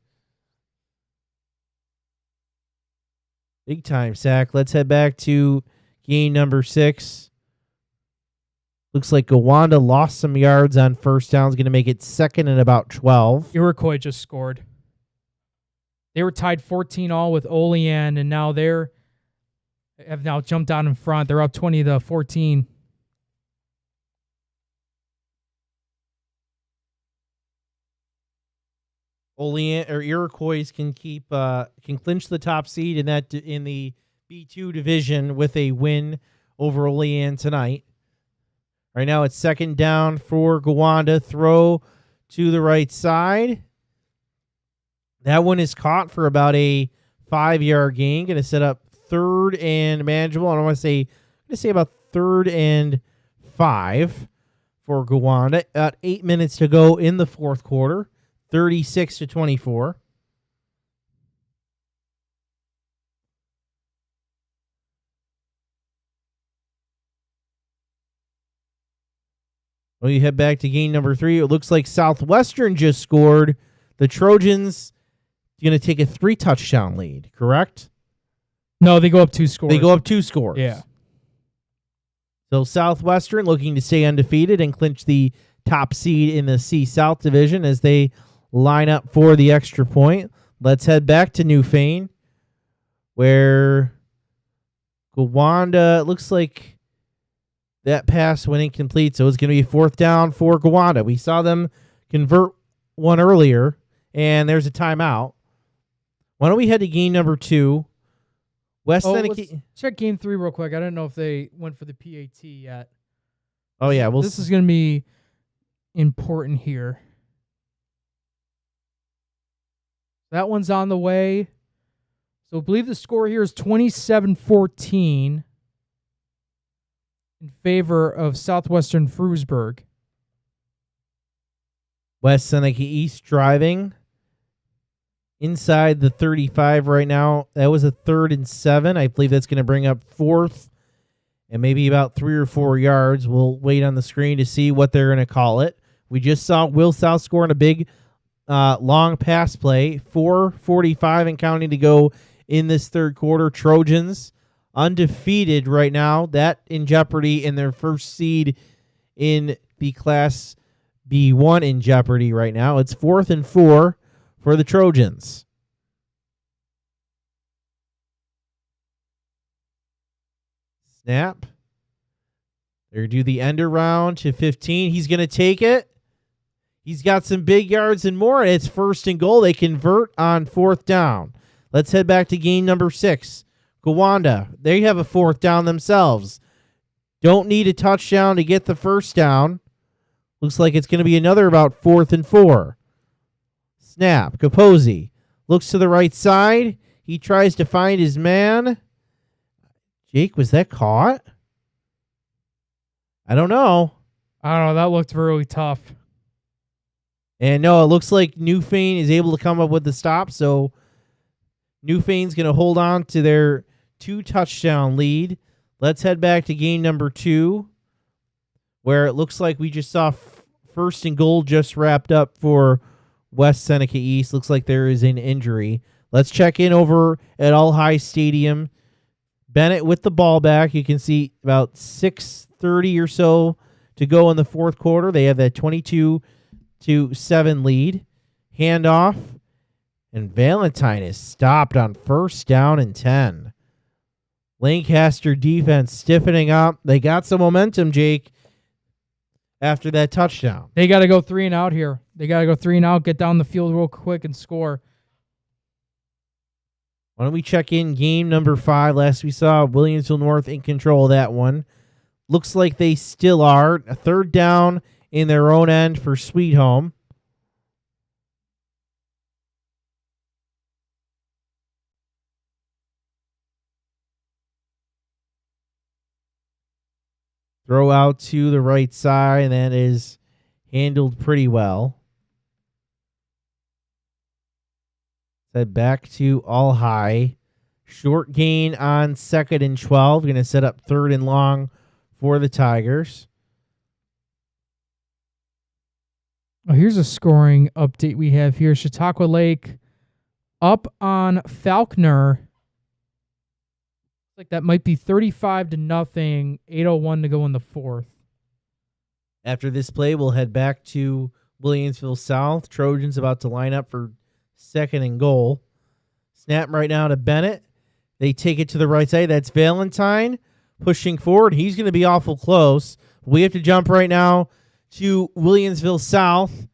Speaker 3: Big time sack. Let's head back to game number 6. Looks like Gowanda lost some yards on first down. Is going to make it 2nd and about 12.
Speaker 2: Iroquois just scored. They were tied 14-all with Olean, and now have now jumped out in front. They're up 20-14.
Speaker 3: Olean or Iroquois can clinch the top seed in the B2 division with a win over Olean tonight. Right now it's 2nd down for Gowanda. Throw to the right side. That one is caught for about a 5-yard gain. Going to set up 3rd and manageable. I don't want to say about 3rd and 5 for Gowanda. About 8 minutes to go in the 4th quarter. 36-24. Well, you head back to game number 3. It looks like Southwestern just scored. The Trojans going to take a 3-touchdown lead, correct?
Speaker 2: No, they go up 2 scores.
Speaker 3: They go up 2 scores.
Speaker 2: Yeah.
Speaker 3: So Southwestern looking to stay undefeated and clinch the top seed in the C South division as they line up for the extra point. Let's head back to Newfane, where Gowanda, looks like that pass went incomplete, so it's going to be 4th down for Gowanda. We saw them convert one earlier, and there's a timeout. Why don't we head to game number 2? West Seneca.
Speaker 2: Let's check game 3 real quick. I don't know if they went for the PAT yet.
Speaker 3: Oh, yeah.
Speaker 2: This is going to be important here. That one's on the way. So I believe the score here is 27-14 in favor of Southwestern Frewsburg.
Speaker 3: West Seneca East driving inside the 35 right now. That was a 3rd and 7. I believe that's going to bring up 4th and maybe about 3 or 4 yards. We'll wait on the screen to see what they're going to call it. We just saw Will South scoring a big long pass play. 4:45 and counting to go in this third quarter. Trojans undefeated right now. That in jeopardy in their first seed in the Class B1 in jeopardy right now. It's 4th and 4 for the Trojans. Snap. They're do the end around to 15. He's going to take it. He's got some big yards and more. It's 1st and goal. They convert on 4th down. Let's head back to game number 6. Gowanda, they have a 4th down themselves. Don't need a touchdown to get the 1st down. Looks like it's going to be another about 4th and 4. Snap. Capozzi looks to the right side. He tries to find his man. Jake, was that caught? I don't know.
Speaker 2: I don't know. That looked really tough.
Speaker 3: And no, it looks like Newfane is able to come up with the stop. So Newfane's going to hold on to their 2-touchdown lead. Let's head back to game number 2, where it looks like we just saw 1st and goal just wrapped up for West Seneca East. Looks like there is an injury. Let's check in over at All High Stadium. Bennett with the ball back. You can see about 6:30 or so to go in the 4th quarter. They have that 22-7 lead. Handoff. And Valentine is stopped on 1st down and 10. Lancaster defense stiffening up. They got some momentum, Jake, after that touchdown.
Speaker 2: They got to go 3 and out here. They got to go 3 and out, get down the field real quick and score.
Speaker 3: Why don't we check in game number 5? Last we saw Williamsville North in control of that one. Looks like they still are. A 3rd down in their own end for Sweet Home. Throw out to the right side, and that is handled pretty well. Head back to All High. Short gain on 2nd and 12. Going to set up 3rd and long for the Tigers.
Speaker 2: Oh, here's a scoring update we have here. Chautauqua Lake up on Falconer. Like that might be 35-0, 8:01 to go in the 4th.
Speaker 3: After this play, we'll head back to Williamsville South. Trojans about to line up for 2nd and goal. Snap right now to Bennett. They take it to the right side. That's Valentine pushing forward. He's going to be awful close. We have to jump right now to Williamsville South,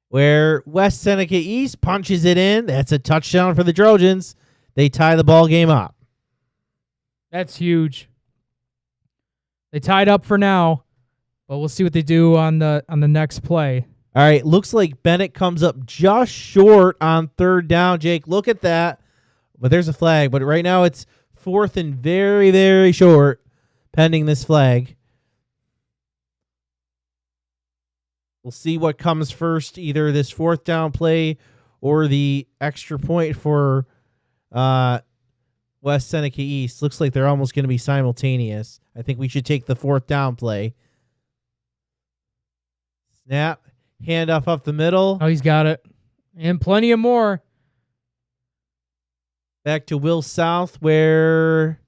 Speaker 3: where West Seneca East punches it in. That's a touchdown for the Trojans. They tie the ball game up.
Speaker 2: That's huge. They tied up for now, but we'll see what they do on the next play.
Speaker 3: All right, looks like Bennett comes up just short on 3rd down. Jake, look at that. But there's a flag. But right now it's 4th and very, very short, pending this flag. We'll see what comes first, either this 4th down play or the extra point for West Seneca East. Looks like they're almost going to be simultaneous. I think we should take the 4th down play. Snap. Handoff up the middle.
Speaker 2: Oh, he's got it. And plenty of more.
Speaker 3: Back to Will South, where...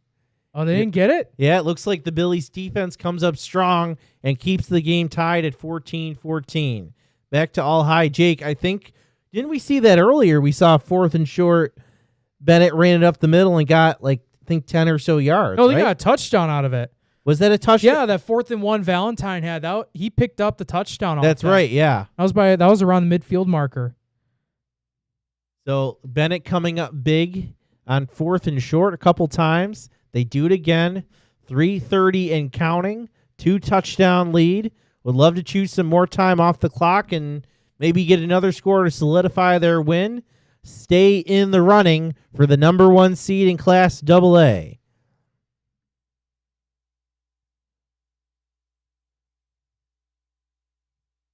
Speaker 2: Oh, they didn't get it?
Speaker 3: Yeah, it looks like the Billies defense comes up strong and keeps the game tied at 14-14. Back to All High. Jake, I think... Didn't we see that earlier? We saw 4th and short. Bennett ran it up the middle and got, I think 10 or so yards.
Speaker 2: No, they
Speaker 3: right?
Speaker 2: got a touchdown out of it.
Speaker 3: Was that a touchdown?
Speaker 2: Yeah, that 4th and 1 Valentine had. He picked up the touchdown off
Speaker 3: That's
Speaker 2: that.
Speaker 3: right, yeah.
Speaker 2: That was around the midfield marker.
Speaker 3: So Bennett coming up big on 4th and short a couple times. They do it again. 3:30 and counting. 2-touchdown lead. Would love to choose some more time off the clock and maybe get another score to solidify their win. Stay in the running for the number 1 seed in Class AA.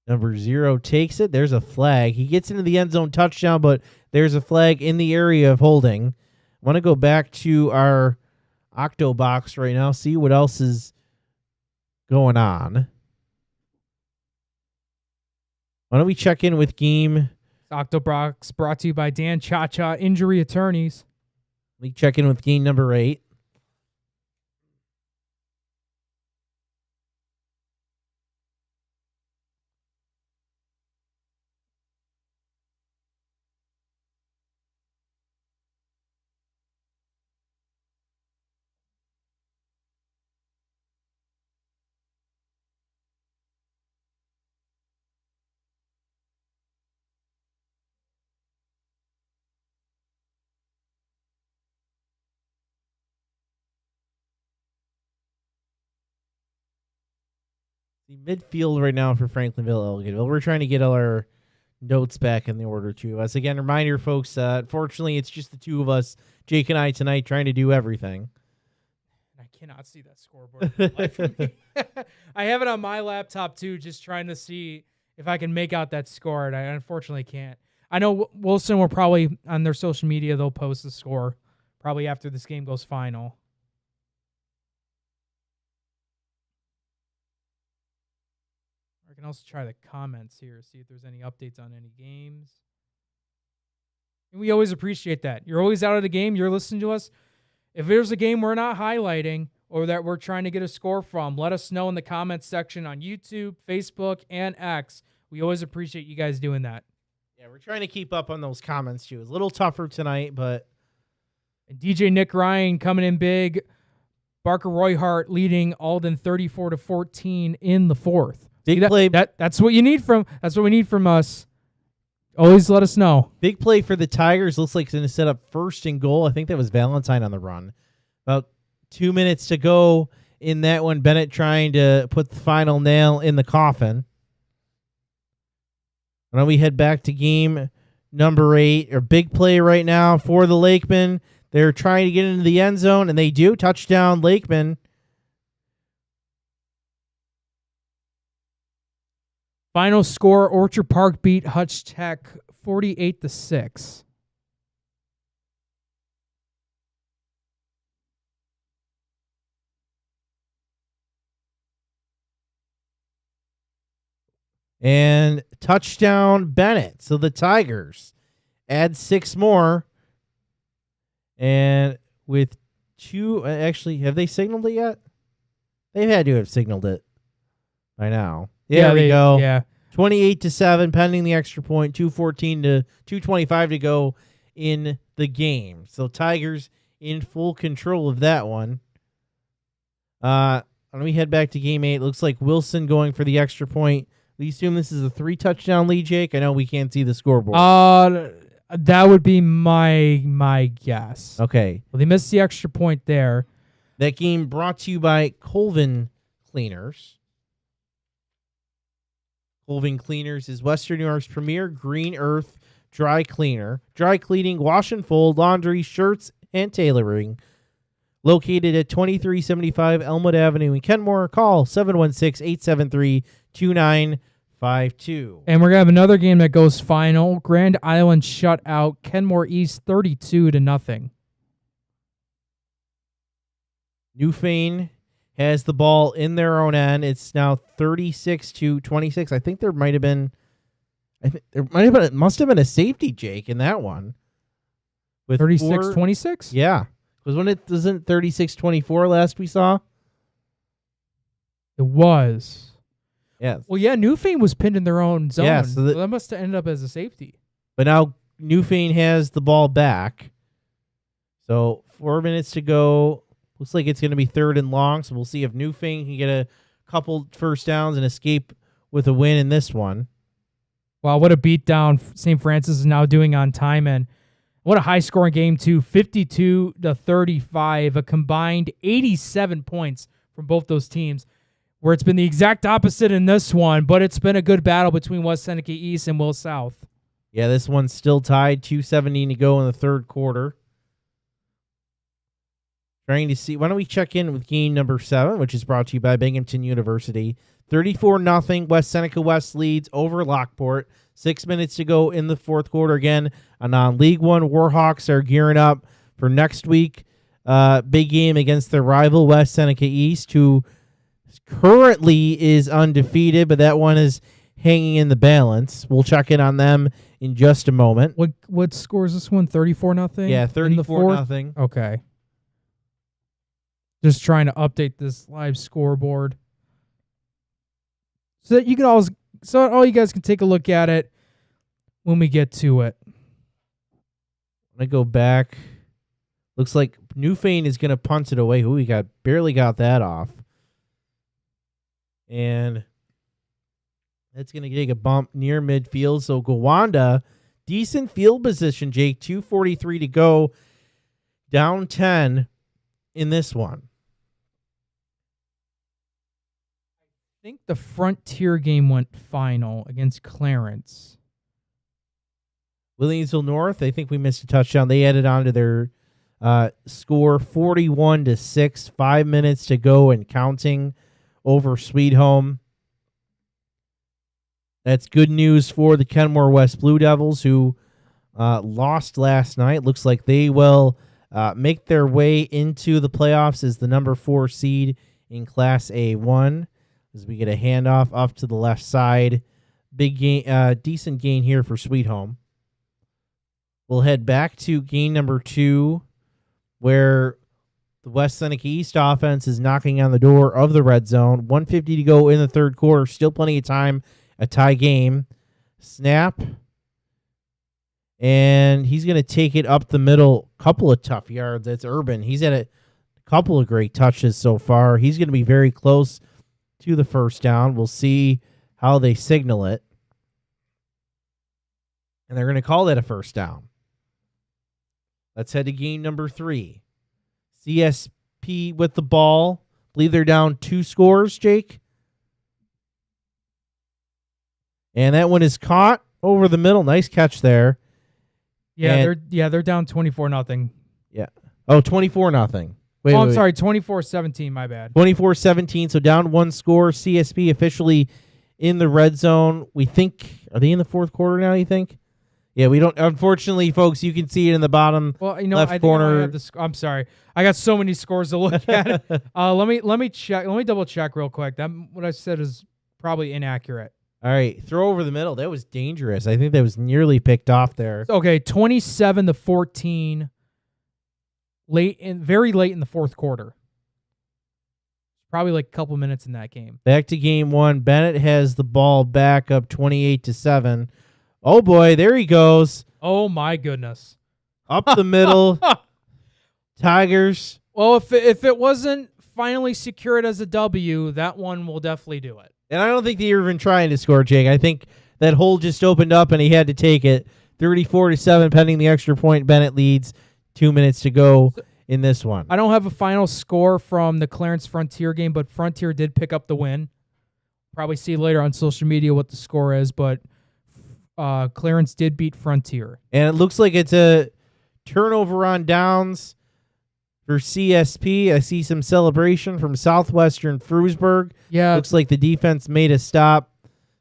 Speaker 3: Number 0 takes it. There's a flag. He gets into the end zone touchdown, but there's a flag in the area of holding. I want to go back to our Octo box right now, see what else is going on. Why don't we check in with game?
Speaker 2: Octobox brought to you by Dan Cha-Cha Injury Attorneys.
Speaker 3: We check in with game number 8. The midfield right now for Franklinville, Elginville. We're trying to get all our notes back in the order to us. Again, reminder, folks, unfortunately, it's just the two of us, Jake and I, tonight, trying to do everything.
Speaker 2: I cannot see that scoreboard. For the life of me. I have it on my laptop, too, just trying to see if I can make out that score, and I unfortunately can't. I know Wilson will probably, on their social media, they'll post the score probably after this game goes final. I can also try the comments here, see if there's any updates on any games. And we always appreciate that. You're always out of the game. You're listening to us. If there's a game we're not highlighting or that we're trying to get a score from, let us know in the comments section on YouTube, Facebook, and X. We always appreciate you guys doing that.
Speaker 3: Yeah, we're trying to keep up on those comments, too. It's a little tougher tonight, but...
Speaker 2: And DJ Nick Ryan coming in big. Barker Royhart leading Alden 34-14 in the fourth.
Speaker 3: Big play.
Speaker 2: That's what you need from. That's what we need from us. Always let us know.
Speaker 3: Big play for the Tigers. Looks like it's going to set up 1st and goal. I think that was Valentine on the run. About 2 minutes to go in that one. Bennett trying to put the final nail in the coffin. Why don't we head back to game number 8? Or big play right now for the Lakemen. They're trying to get into the end zone, and they do. Touchdown, Lakemen.
Speaker 2: Final score, Orchard Park beat Hutch Tech 48-6.
Speaker 3: And touchdown, Bennett. So the Tigers add 6 more. And with 2, actually, have they signaled it yet? They've had to have signaled it by now. There we go.
Speaker 2: Yeah.
Speaker 3: 28-7, pending the extra point. 2:14 to 2:25 to go in the game. So Tigers in full control of that one. Let me head back to game 8. Looks like Wilson going for the extra point. We assume this is a 3-touchdown lead, Jake. I know we can't see the scoreboard.
Speaker 2: That would be my guess.
Speaker 3: Okay.
Speaker 2: Well, they missed the extra point there.
Speaker 3: That game brought to you by Colvin Cleaners. Colvin Cleaners is Western New York's premier green earth dry cleaner. Dry cleaning, wash and fold, laundry, shirts, and tailoring. Located at 2375 Elmwood Avenue in Kenmore. Call 716-873-2952.
Speaker 2: And we're going to have another game that goes final. Grand Island shut out Kenmore East 32-0.
Speaker 3: Newfane has the ball in their own end. It's now 36-26. I think there might have been, it must have been a safety, Jake, in that one.
Speaker 2: With 36-26?
Speaker 3: Yeah. Because when it wasn't 36-24 last we saw?
Speaker 2: It was.
Speaker 3: Yes.
Speaker 2: Well, yeah, Newfane was pinned in their own zone.
Speaker 3: Yeah,
Speaker 2: so that must have ended up as a safety.
Speaker 3: But now Newfane has the ball back. So 4 minutes to go. Looks like it's going to be 3rd and long, so we'll see if Newfane can get a couple first downs and escape with a win in this one.
Speaker 2: Wow, what a beatdown St. Francis is now doing on time. And What a high-scoring game, too. 52-35, a combined 87 points from both those teams, where it's been the exact opposite in this one, but it's been a good battle between West Seneca East and Will South.
Speaker 3: Yeah, this one's still tied. 2:17 to go in the third quarter. Trying to see. Why don't we check in with game number 7, which is brought to you by Binghamton University. 34-0. West Seneca West leads over Lockport. 6 minutes to go in the fourth quarter. Again, on League One, Warhawks are gearing up for next week. Big game against their rival, West Seneca East, who currently is undefeated, but that one is hanging in the balance. We'll check in on them in just a moment.
Speaker 2: What score is this one? 34-0?
Speaker 3: Yeah, 34-0.
Speaker 2: Okay. Just trying to update this live scoreboard so that you can all you guys can take a look at it when we get to it.
Speaker 3: I go back. Looks like Newfane is going to punt it away. We barely got that off. And that's going to take a bump near midfield. So Gowanda, decent field position, Jake. 2:43 to go. Down 10 in this one.
Speaker 2: I think the Frontier game went final against Clarence.
Speaker 3: Williamsville North, I think we missed a touchdown. They added on to their score 41-6. 5 minutes to go and counting over Sweet Home. That's good news for the Kenmore West Blue Devils, who lost last night. Looks like they will make their way into the playoffs as the number 4 seed in Class A1. As we get a handoff up to the left side. Big gain, decent gain here for Sweet Home. We'll head back to game number 2, where the West Seneca East offense is knocking on the door of the red zone. 1:50 to go in the third quarter. Still plenty of time. A tie game. Snap. And he's going to take it up the middle. Couple of tough yards. That's Urban. He's had a couple of great touches so far. He's going to be very close to the first down. We'll see how they signal it. And they're going to call that a first down. Let's head to game number 3. CSP with the ball. Believe they're down 2 scores, Jake. And that one is caught over the middle. Nice catch there.
Speaker 2: Yeah, they're down 24-0.
Speaker 3: Yeah. Oh, 24-0. Wait,
Speaker 2: I'm sorry, 24-17, my bad.
Speaker 3: 24-17, so down 1 score. CSP officially in the red zone. We think, are they in the fourth quarter now, you think? Yeah, we don't. Unfortunately, folks, you can see it in the bottom left corner.
Speaker 2: I'm sorry. I got so many scores to look at. Let me check. Let me double check real quick. That what I said is probably inaccurate.
Speaker 3: All right, throw over the middle. That was dangerous. I think that was nearly picked off there.
Speaker 2: Okay, 27-14. Very late in the fourth quarter. Probably like a couple minutes in that game.
Speaker 3: Back to game 1. Bennett has the ball back up 28-7. Oh boy, there he goes.
Speaker 2: Oh my goodness.
Speaker 3: Up the middle. Tigers.
Speaker 2: Well, if it wasn't finally secured as a W, that one will definitely do it.
Speaker 3: And I don't think they were even trying to score, Jake. I think that hole just opened up and he had to take it. 34-7 pending the extra point. Bennett leads. 2 minutes to go in this one.
Speaker 2: I don't have a final score from the Clarence Frontier game, but Frontier did pick up the win. Probably see later on social media what the score is, but Clarence did beat Frontier.
Speaker 3: And it looks like it's a turnover on downs for CSP. I see some celebration from Southwestern Frewsburg.
Speaker 2: Yeah.
Speaker 3: Looks like the defense made a stop.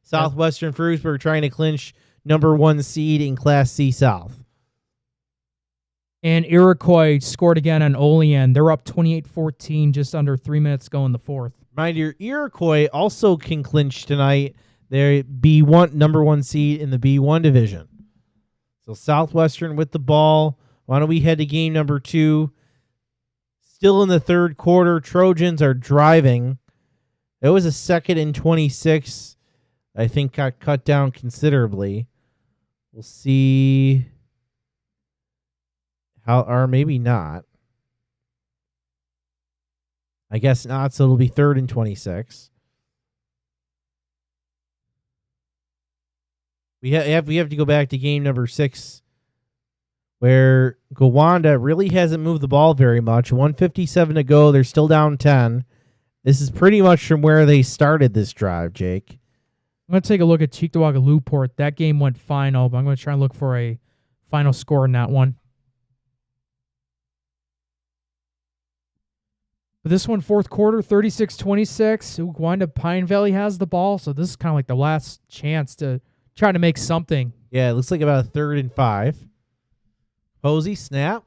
Speaker 3: Southwestern Frewsburg trying to clinch number 1 seed in Class C South.
Speaker 2: And Iroquois scored again on Olean. They're up 28-14, just under 3 minutes to go in the fourth.
Speaker 3: Mind you, Iroquois also can clinch tonight. They're B1, number 1 seed in the B1 division. So Southwestern with the ball. Why don't we head to game number 2? Still in the third quarter. Trojans are driving. It was a 2nd and 26. I think got cut down considerably. We'll see how, or maybe not. I guess not, so it'll be 3rd and 26. We have to go back to game number 6. where Gowanda really hasn't moved the ball very much. 1:57 to go. They're still down 10. This is pretty much from where they started this drive, Jake.
Speaker 2: I'm going to take a look at Cheektowaga Newport. That game went final, but I'm going to try and look for a final score in that one. But this one, fourth quarter, 36-26. Gowanda Pine Valley has the ball, so this is kind of like the last chance to try to make something.
Speaker 3: Yeah, it looks like about a 3rd and 5. Posey, snap.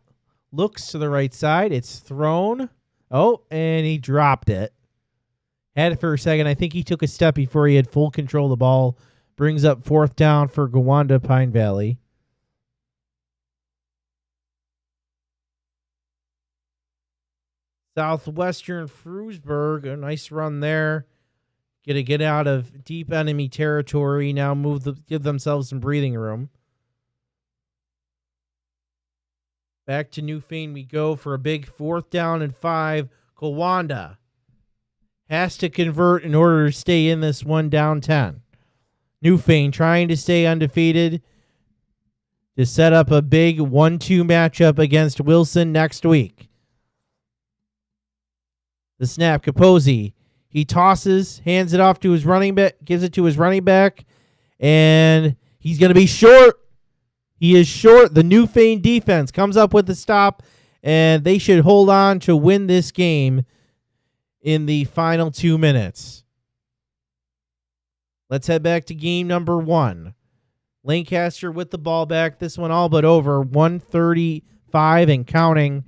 Speaker 3: Looks to the right side. It's thrown. Oh, and he dropped it. Had it for a second. I think he took a step before he had full control of the ball. Brings up 4th down for Gowanda Pine Valley. Southwestern Frewsburg, a nice run there. Get out of deep enemy territory. Now give themselves some breathing room. Back to Newfane we go for a big 4th down and 5. Gowanda has to convert in order to stay in this one down 10. Newfane trying to stay undefeated to set up a big 1-2 matchup against Wilson next week. The snap, Capozzi. He tosses, hands it off to his running back, gives it to his running back, and he's going to be short. He is short. The Newfane defense comes up with the stop, and they should hold on to win this game in the final 2 minutes. Let's head back to game number 1. Lancaster with the ball back. This one all but over. 1:35 and counting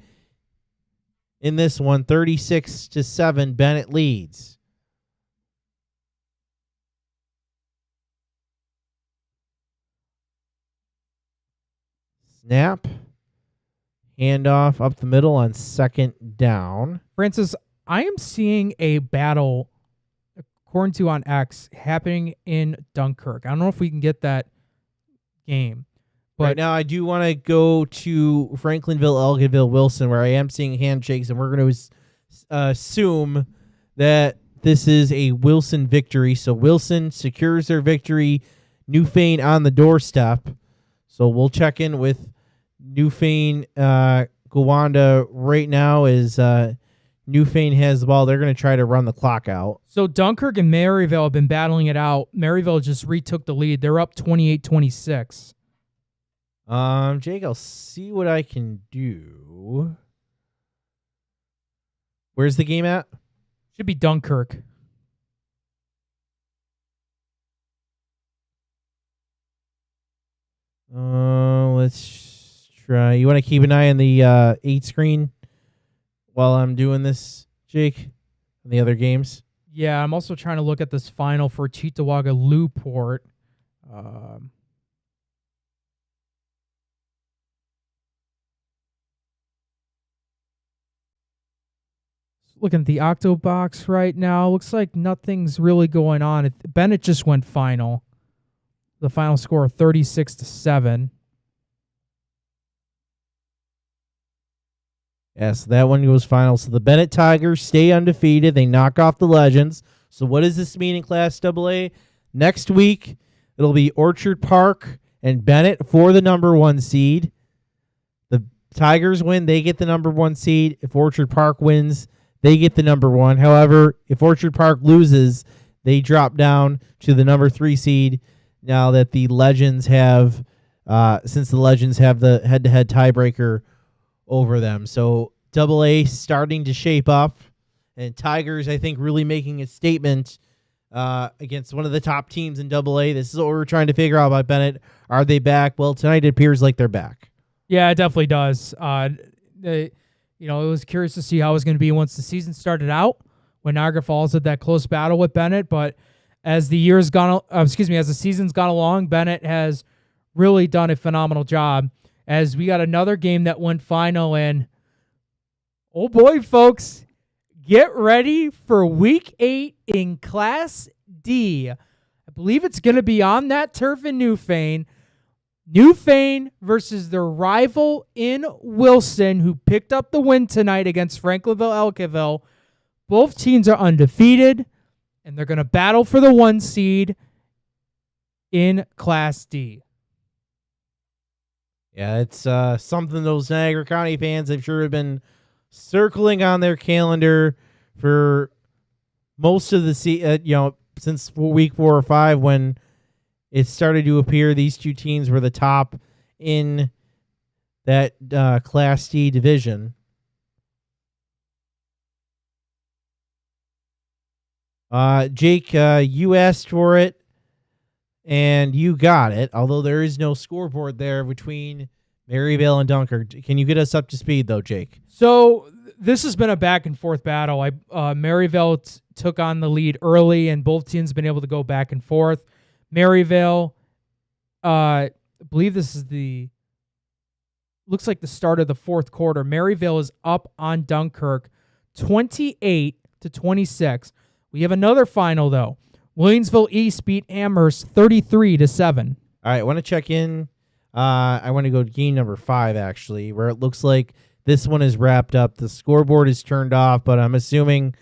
Speaker 3: in this one. 36-7. Bennett leads. Snap. Handoff up the middle on 2nd down.
Speaker 2: Francis, I am seeing a battle, according to on X, happening in Dunkirk. I don't know if we can get that game. But
Speaker 3: right now, I do want to go to Franklinville, Elginville, Wilson, where I am seeing handshakes, and we're going to assume that this is a Wilson victory. So Wilson secures their victory. Newfane on the doorstep. So we'll check in with Newfane. Gowanda right now is Newfane has the ball. They're going to try to run the clock out.
Speaker 2: So Dunkirk and Maryville have been battling it out. Maryville just retook the lead. They're up 28-26.
Speaker 3: Jake, I'll see what I can do. Where's the game at?
Speaker 2: Should be Dunkirk.
Speaker 3: Let's try. You want to keep an eye on the 8 screen while I'm doing this, Jake? And the other games?
Speaker 2: Yeah, I'm also trying to look at this final for Cheektowaga Newport. Looking at the Octo box right now, looks like nothing's really going on. Bennett just went final. The final score 36-7.
Speaker 3: Yes, that one goes final. So the Bennett Tigers stay undefeated. They knock off the Legends. So what does this mean in Class AA? Next week, it'll be Orchard Park and Bennett for the number 1 seed. The Tigers win, they get the number 1 seed. If Orchard Park wins, they get the number 1. However, if Orchard Park loses, they drop down to the number 3 seed. Now that the Legends have, since the Legends have the head-to-head tiebreaker over them. So AA starting to shape up, and Tigers, I think, really making a statement against one of the top teams in AA. This is what we're trying to figure out about Bennett. Are they back? Well, tonight it appears like they're back.
Speaker 2: Yeah, it definitely does. It was curious to see how it was going to be once the season started out, when Niagara Falls had that close battle with Bennett. But as the season's gone along, Bennett has really done a phenomenal job. As we got another game that went final, and oh boy, folks, get ready for Week 8 in Class D. I believe it's going to be on that turf in Newfane. Newfane versus their rival in Wilson, who picked up the win tonight against Franklinville-Elkinville. Both teams are undefeated, and they're going to battle for the 1 seed in Class D.
Speaker 3: Yeah, it's something those Niagara County fans, I'm sure, have been circling on their calendar for most of the since week 4 or 5 when it started to appear these two teams were the top in that Class D division. Jake, you asked for it, and you got it, although there is no scoreboard there between Maryvale and Dunkirk. Can you get us up to speed, though, Jake?
Speaker 2: So this has been a back-and-forth battle. Maryvale took on the lead early, and both teams have been able to go back and forth. Maryvale, I believe this is looks like the start of the fourth quarter. Maryvale is up on Dunkirk 28-26. We have another final, though. Williamsville East beat Amherst 33-7.
Speaker 3: All right, I want to check in. I want to go to game number 5, actually, where it looks like this one is wrapped up. The scoreboard is turned off, but I'm assuming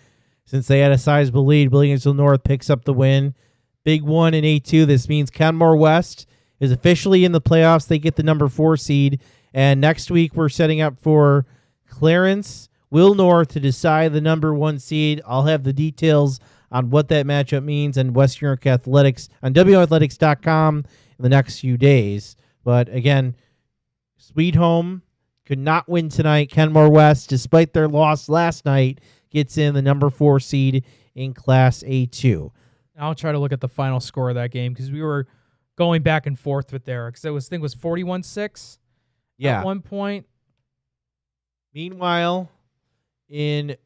Speaker 3: since they had a sizable lead, Williamsville North picks up the win. Big one in A2. This means Kenmore West is officially in the playoffs. They get the number 4 seed. And next week, we're setting up for Clarence, Will North to decide the number 1 seed. I'll have the details on what that matchup means and Western New York Athletics on WOathletics.com in the next few days. But again, Sweet Home could not win tonight. Kenmore West, despite their loss last night, gets in the number 4 seed in Class A2.
Speaker 2: I'll try to look at the final score of that game because we were going back and forth with there because I think it was 41-6 at one point.
Speaker 3: Meanwhile, in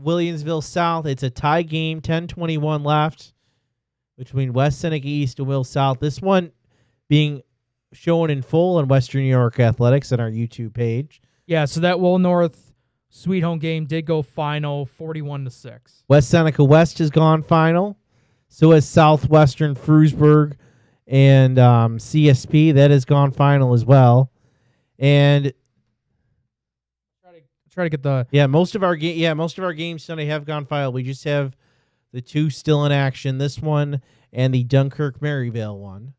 Speaker 3: Williamsville South, it's a tie game, 10:21 left between West Seneca East and Will South. This one being shown in full on Western New York Athletics on our YouTube page.
Speaker 2: Yeah, so that Will North Sweet Home game did go final 41-6.
Speaker 3: West Seneca West has gone final. So has Southwestern Frewsburg and CSP. That has gone final as well. And
Speaker 2: try to get the
Speaker 3: most of our games tonight have gone final. We just have the 2 still in action. This one and the Dunkirk Maryvale one.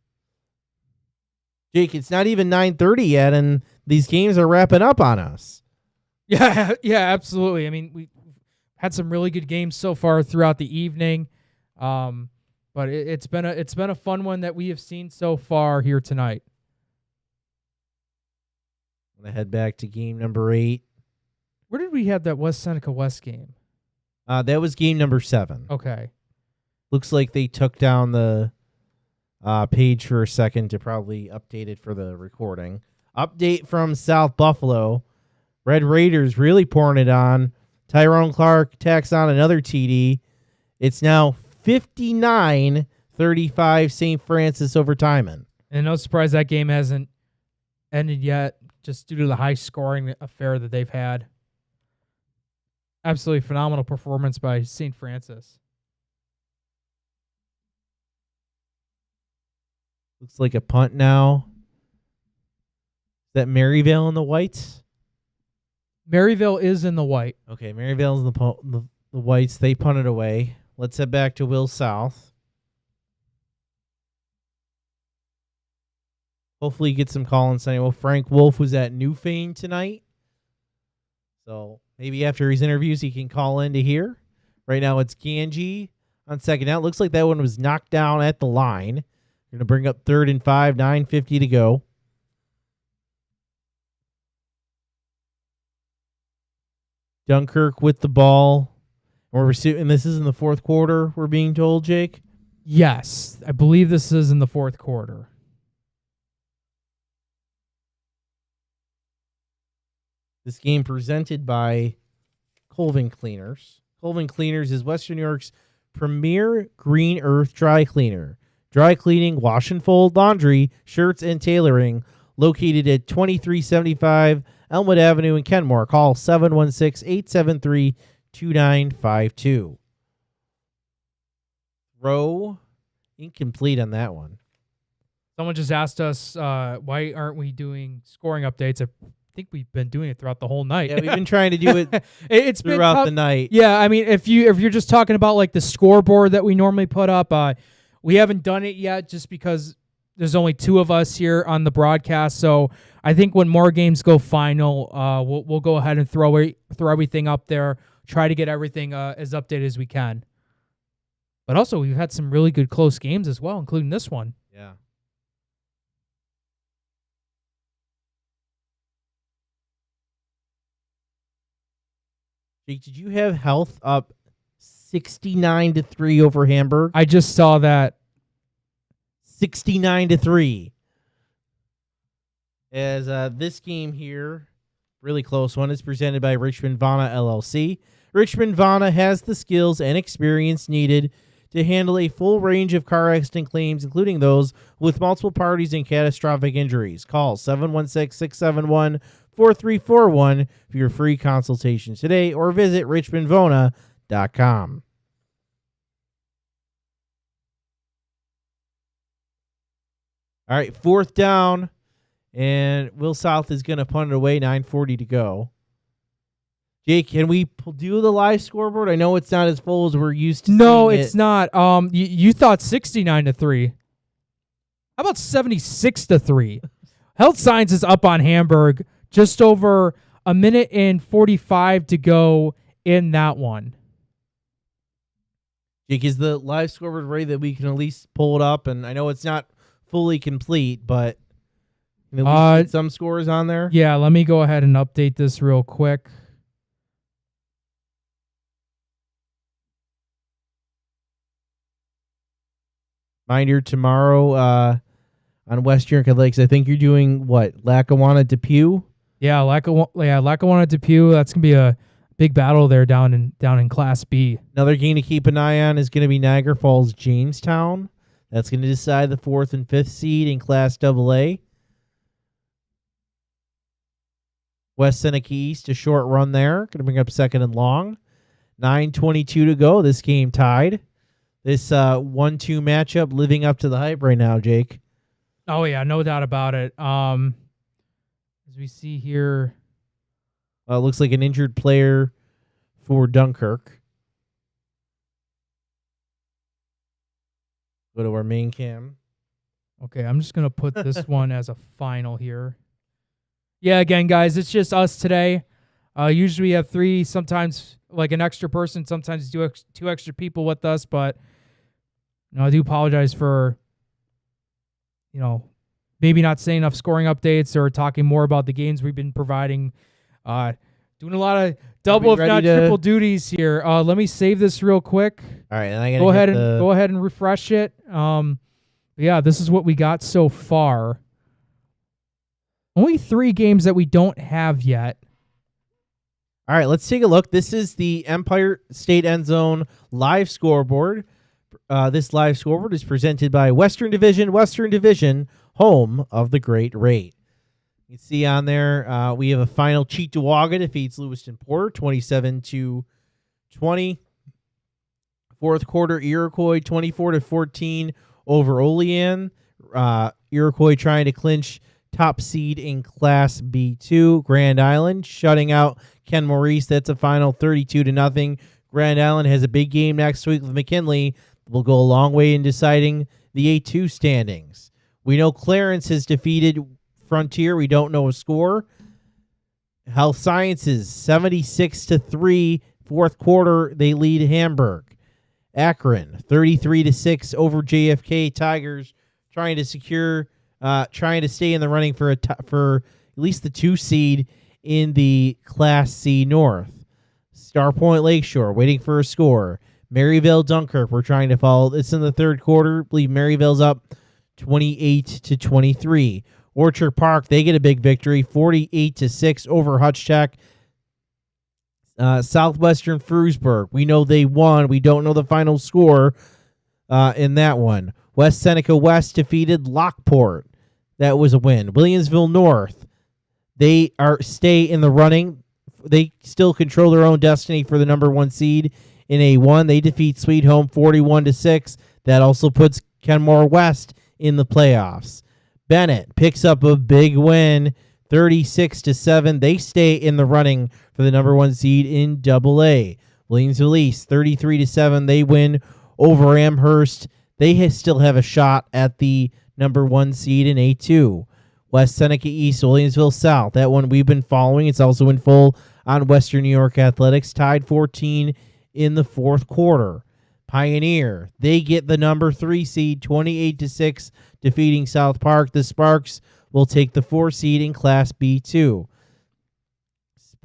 Speaker 3: Jake, it's not even 9:30 yet, and these games are wrapping up on us.
Speaker 2: Yeah, absolutely. I mean, we had some really good games so far throughout the evening, but it's been a fun one that we have seen so far here tonight.
Speaker 3: I'm gonna head back to game number 8.
Speaker 2: Where did we have that West Seneca West game?
Speaker 3: That was game number 7.
Speaker 2: Okay.
Speaker 3: Looks like they took down the page for a second to probably update it for the recording. Update from South Buffalo. Red Raiders really pouring it on. Tyrone Clark tacks on another TD. It's now 59-35 St. Francis over Timon.
Speaker 2: And no surprise that game hasn't ended yet, just due to the high scoring affair that they've had. Absolutely phenomenal performance by St. Francis.
Speaker 3: Looks like a punt now. Is that Maryvale in the whites?
Speaker 2: Maryville is in the white.
Speaker 3: Okay, Maryvale's in the whites. They punted away. Let's head back to Will South. Hopefully get some call-ins tonight. Well, Frank Wolf was at Newfane tonight. So maybe after his interviews he can call in to hear. Right now it's Ganji on second out. Looks like that one was knocked down at the line. Going to bring up 3rd and 5, 9:50 to go. Dunkirk with the ball. And this is in the fourth quarter, we're being told, Jake?
Speaker 2: Yes, I believe this is in the fourth quarter.
Speaker 3: This game presented by Colvin Cleaners. Colvin Cleaners is Western New York's premier green earth dry cleaner. Dry cleaning, wash and fold, laundry, shirts, and tailoring. Located at 2375 Elmwood Avenue in Kenmore. Call 716-873-2952. Throw incomplete on that one.
Speaker 2: Someone just asked us, why aren't we doing scoring updates? I think we've been doing it throughout the whole night.
Speaker 3: Yeah, we've been trying to do it
Speaker 2: it's
Speaker 3: throughout the night.
Speaker 2: Yeah, I mean, if you're just talking about like the scoreboard that we normally put up, we haven't done it yet just because there's only 2 of us here on the broadcast. So I think when more games go final, we'll go ahead and throw everything up there, try to get everything as updated as we can. But also, we've had some really good close games as well, including this one.
Speaker 3: Yeah. Jake, did you have Health up 69-3 over Hamburg?
Speaker 2: I just saw that.
Speaker 3: 69-3. As this game here, really close one, is presented by Richmond Vana LLC. Richmond Vana has the skills and experience needed to handle a full range of car accident claims, including those with multiple parties and catastrophic injuries. Call 716-671-4341 for your free consultation today, or visit richmondvona.com. All right, 4th down, and Will South is going to punt it away, 9:40 to go. Jake, can we do the live scoreboard? I know it's not as full as we're used to.
Speaker 2: No, it's not. You thought 69-3. How about 76-3? Health Science is up on Hamburg. Just over a minute and 45 to go in that one.
Speaker 3: Jake, is the live scoreboard ready that we can at least pull it up? And I know it's not fully complete, but at least get some scores on there.
Speaker 2: Yeah, let me go ahead and update this real quick.
Speaker 3: Mind you, tomorrow on Western Athletics, I think you're doing what? Lackawanna Depew?
Speaker 2: Yeah, Lackawanna Depew. That's gonna be a big battle there down in Class B.
Speaker 3: Another game to keep an eye on is going to be Niagara Falls Jamestown. That's going to decide the 4th and 5th seed in Class AA. West Seneca East, a short run there. Going to bring up 2nd and long. 9:22 to go. This game tied. This 1-2 matchup living up to the hype right now, Jake.
Speaker 2: Oh yeah, no doubt about it. As we see here,
Speaker 3: it looks like an injured player for Dunkirk. Go to our main cam.
Speaker 2: Okay, I'm just going to put this one as a final here. Yeah, again, guys, it's just us today. Usually we have 3, sometimes like an extra person, sometimes 2 extra people with us, but I do apologize for, maybe not saying enough scoring updates or talking more about the games we've been providing. Doing a lot of double, if not triple duties here. Let me save this real quick.
Speaker 3: All right, and
Speaker 2: go ahead and refresh it. Yeah, this is what we got so far. Only 3 games that we don't have yet.
Speaker 3: All right, let's take a look. This is the Empire State EndZone live scoreboard. This live scoreboard is presented by Western Division, home of the Great Rate. You can see on there, we have a final. Cheektowaga defeats Lewiston Porter 27-20. 4th quarter, Iroquois 24-14 over Olean. Iroquois trying to clinch top seed in Class B2. Grand Island shutting out Ken Maurice. That's a final 32-0. Grand Island has a big game next week with McKinley. Will go a long way in deciding the A2 standings. We know Clarence has defeated Frontier. We don't know a score. Health Sciences 76-3. 4th quarter, they lead Hamburg. Akron 33-6 over JFK. Tigers trying to stay in the running for at least the 2 seed in the Class C North. Star Point Lakeshore waiting for a score. Maryville Dunkirk, we're trying to follow. It's in the 3rd quarter. I believe Maryville's up 28-23. Orchard Park, they get a big victory, 48-6 over Hutchtech. Southwestern Frewsburg, we know they won. We don't know the final score in that one. West Seneca West defeated Lockport. That was a win. Williamsville North, they stay in the running. They still control their own destiny for the number 1 seed in A1. They defeat Sweet Home 41-6. That also puts Kenmore West in the playoffs. Bennett picks up a big win, 36-7. They stay in the running for the number 1 seed in AA. Williamsville East 33-7. They win over Amherst. They still have a shot at the number 1 seed in A2. West Seneca East, Williamsville South. That one we've been following. It's also in full on Western New York Athletics. Tied 14 in the fourth quarter. Pioneer, they get the number 3 seed, 28-6, defeating South Park. The Sparks will take the 4 seed in Class B2.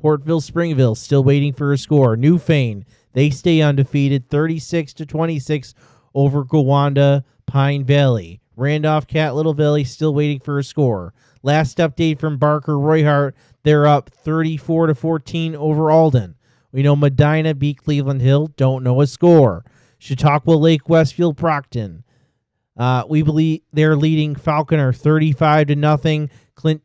Speaker 3: Portville Springville still waiting for a score. Newfane, they stay undefeated, 36-26 over Gowanda Pine Valley. Randolph Cat Little Valley still waiting for a score. Last update from Barker Royhart, they're up 34-14 over Alden. We know Medina beat Cleveland Hill, don't know a score. Chautauqua Lake Westfield Procton. We believe they're leading Falconer 35-0,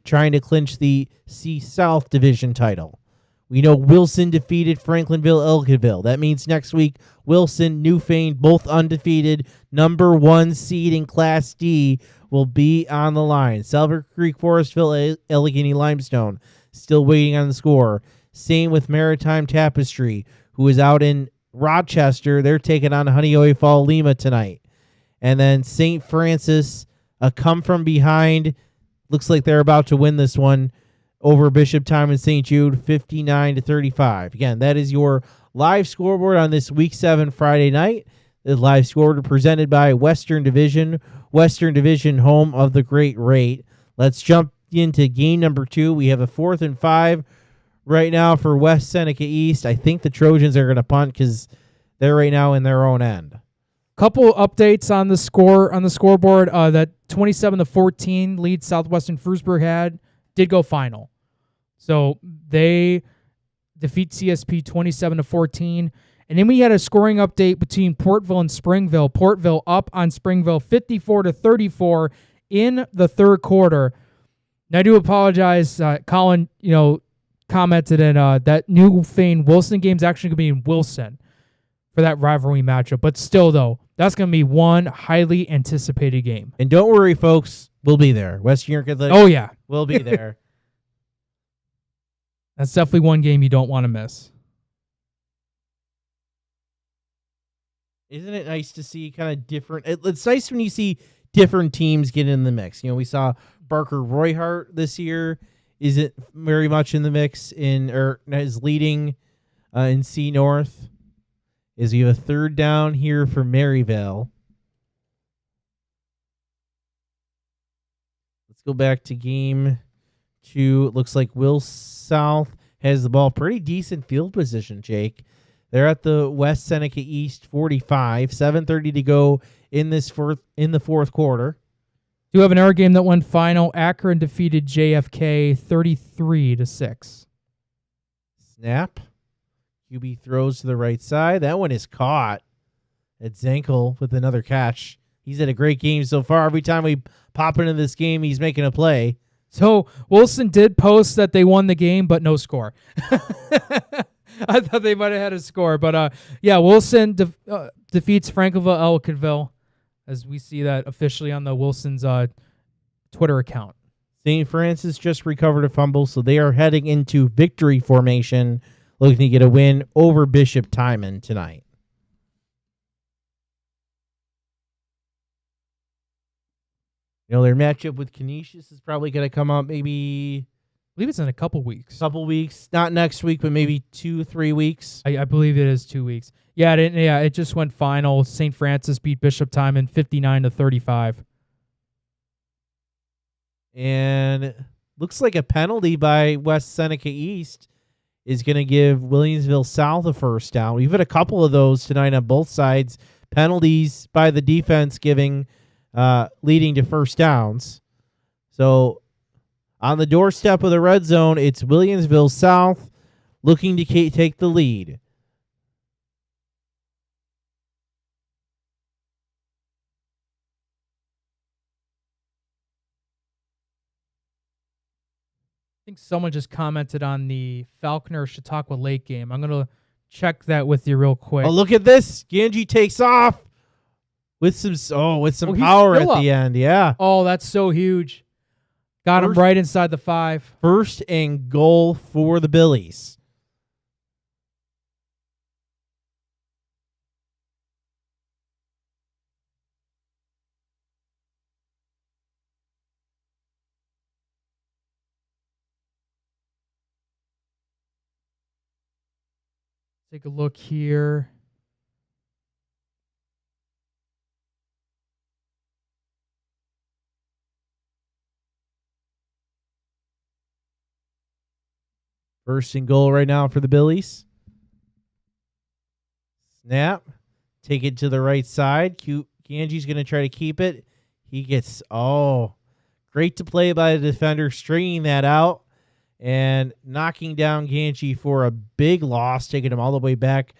Speaker 3: trying to clinch the C South Division title. We know Wilson defeated Franklinville Elkiville. That means next week, Wilson, Newfane, both undefeated, number 1 seed in Class D, will be on the line. Silver Creek Forestville, Allegheny Limestone, still waiting on the score. Same with Maritime Tapestry, who is out in Rochester. They're taking on Honeoye Fall Lima tonight. And then St. Francis, a come from behind. Looks like they're about to win this one over Bishop Timon St. Jude, 59-35. Again, that is your live scoreboard on this Week 7 Friday night. The live scoreboard presented by Western Division. Western Division, home of the great rate. Let's jump into game number 2. We have a 4th and 5 right now for West Seneca East. I think the Trojans are going to punt because they're right now in their own end.
Speaker 2: Couple updates on the scoreboard. That 27-14 lead Southwestern Frewsburg had did go final. So they defeat CSP 27-14. And then we had a scoring update between Portville and Springville. Portville up on Springville 54-34 in the third quarter. And I do apologize. Colin, commented in that Newfane Wilson game is actually going to be in Wilson for that rivalry matchup. But still, though, that's going to be one highly anticipated game.
Speaker 3: And don't worry, folks. We'll be there. West New York Athletics.
Speaker 2: Oh, yeah.
Speaker 3: We'll be there.
Speaker 2: That's definitely one game you don't want to miss.
Speaker 3: Isn't it nice to see kind of different? It's nice when you see different teams get in the mix. We saw Barker Royhart this year isn't very much in the mix is leading in C North. Is you have a third down here for Maryvale. Let's go back to game 2. It looks like Will South has the ball. Pretty decent field position, Jake. They're at the West Seneca East 45. 7:30 to go in the fourth quarter.
Speaker 2: Do have an hour game that went final. Akron defeated JFK 33-6.
Speaker 3: Snap. QB throws to the right side. That one is caught. It's Zankel with another catch. He's had a great game so far. Every time we pop into this game, he's making a play.
Speaker 2: So Wilson did post that they won the game, but no score. I thought they might have had a score. But, Wilson defeats Franklinville Elkiville, as we see that officially on the Wilson's Twitter account.
Speaker 3: St. Francis just recovered a fumble, so they are heading into victory formation, looking to get a win over Bishop Timon tonight. Their matchup with Canisius is probably going to come up maybe...
Speaker 2: I believe it's in a couple weeks.
Speaker 3: Not next week, but maybe 2-3 weeks.
Speaker 2: I believe it is 2 weeks. It just went final. St. Francis beat Bishop Timon 59-35.
Speaker 3: And looks like a penalty by West Seneca East is going to give Williamsville South a first down. We've had a couple of those tonight on both sides. Penalties by the defense leading to first downs. So on the doorstep of the red zone, it's Williamsville South looking to take the lead.
Speaker 2: I think someone just commented on the Falconer Chautauqua Lake game. I'm going to check that with you real quick.
Speaker 3: Oh, look at this. Ganji takes off with some power at the end. Yeah.
Speaker 2: Oh, that's so huge. Got him right inside the 5.
Speaker 3: First and goal for the Billies.
Speaker 2: take a look here.
Speaker 3: First and goal right now for the Billies. Snap. Take it to the right side. Ganji's going to try to keep it. He gets, great to play by the defender, stringing that out and knocking down Ganji for a big loss, taking him all the way back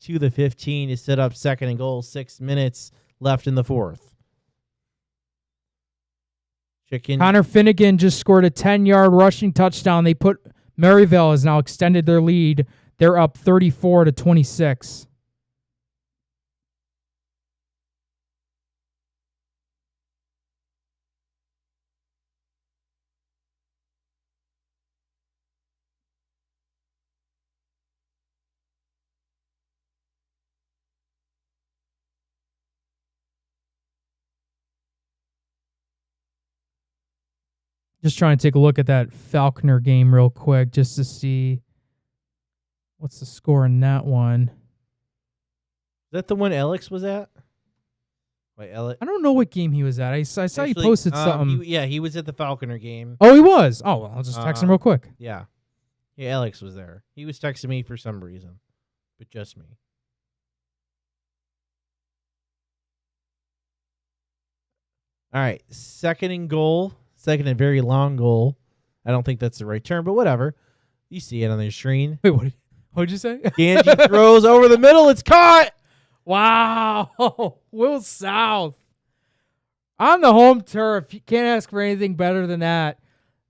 Speaker 3: to the 15 to set up second and goal. 6 minutes left in the fourth.
Speaker 2: Connor Finnegan just scored a 10-yard rushing touchdown. Maryville has now extended their lead. They're up 34-26. Just trying to take a look at that Falconer game real quick just to see what's the score in that one.
Speaker 3: Is that the one Alex was at? Wait, Alex?
Speaker 2: I don't know what game he was at. I saw he posted something.
Speaker 3: He was at the Falconer game.
Speaker 2: Oh, he was? Oh, well, I'll just text him real quick.
Speaker 3: Yeah. Yeah, Alex was there. He was texting me for some reason, but just me. All right, second and goal. Second and very long goal. I don't think that's the right term, but whatever. You see it on the screen.
Speaker 2: Wait, what'd you say?
Speaker 3: Ganji throws over the middle. It's caught.
Speaker 2: Wow. Will South. On the home turf. You can't ask for anything better than that.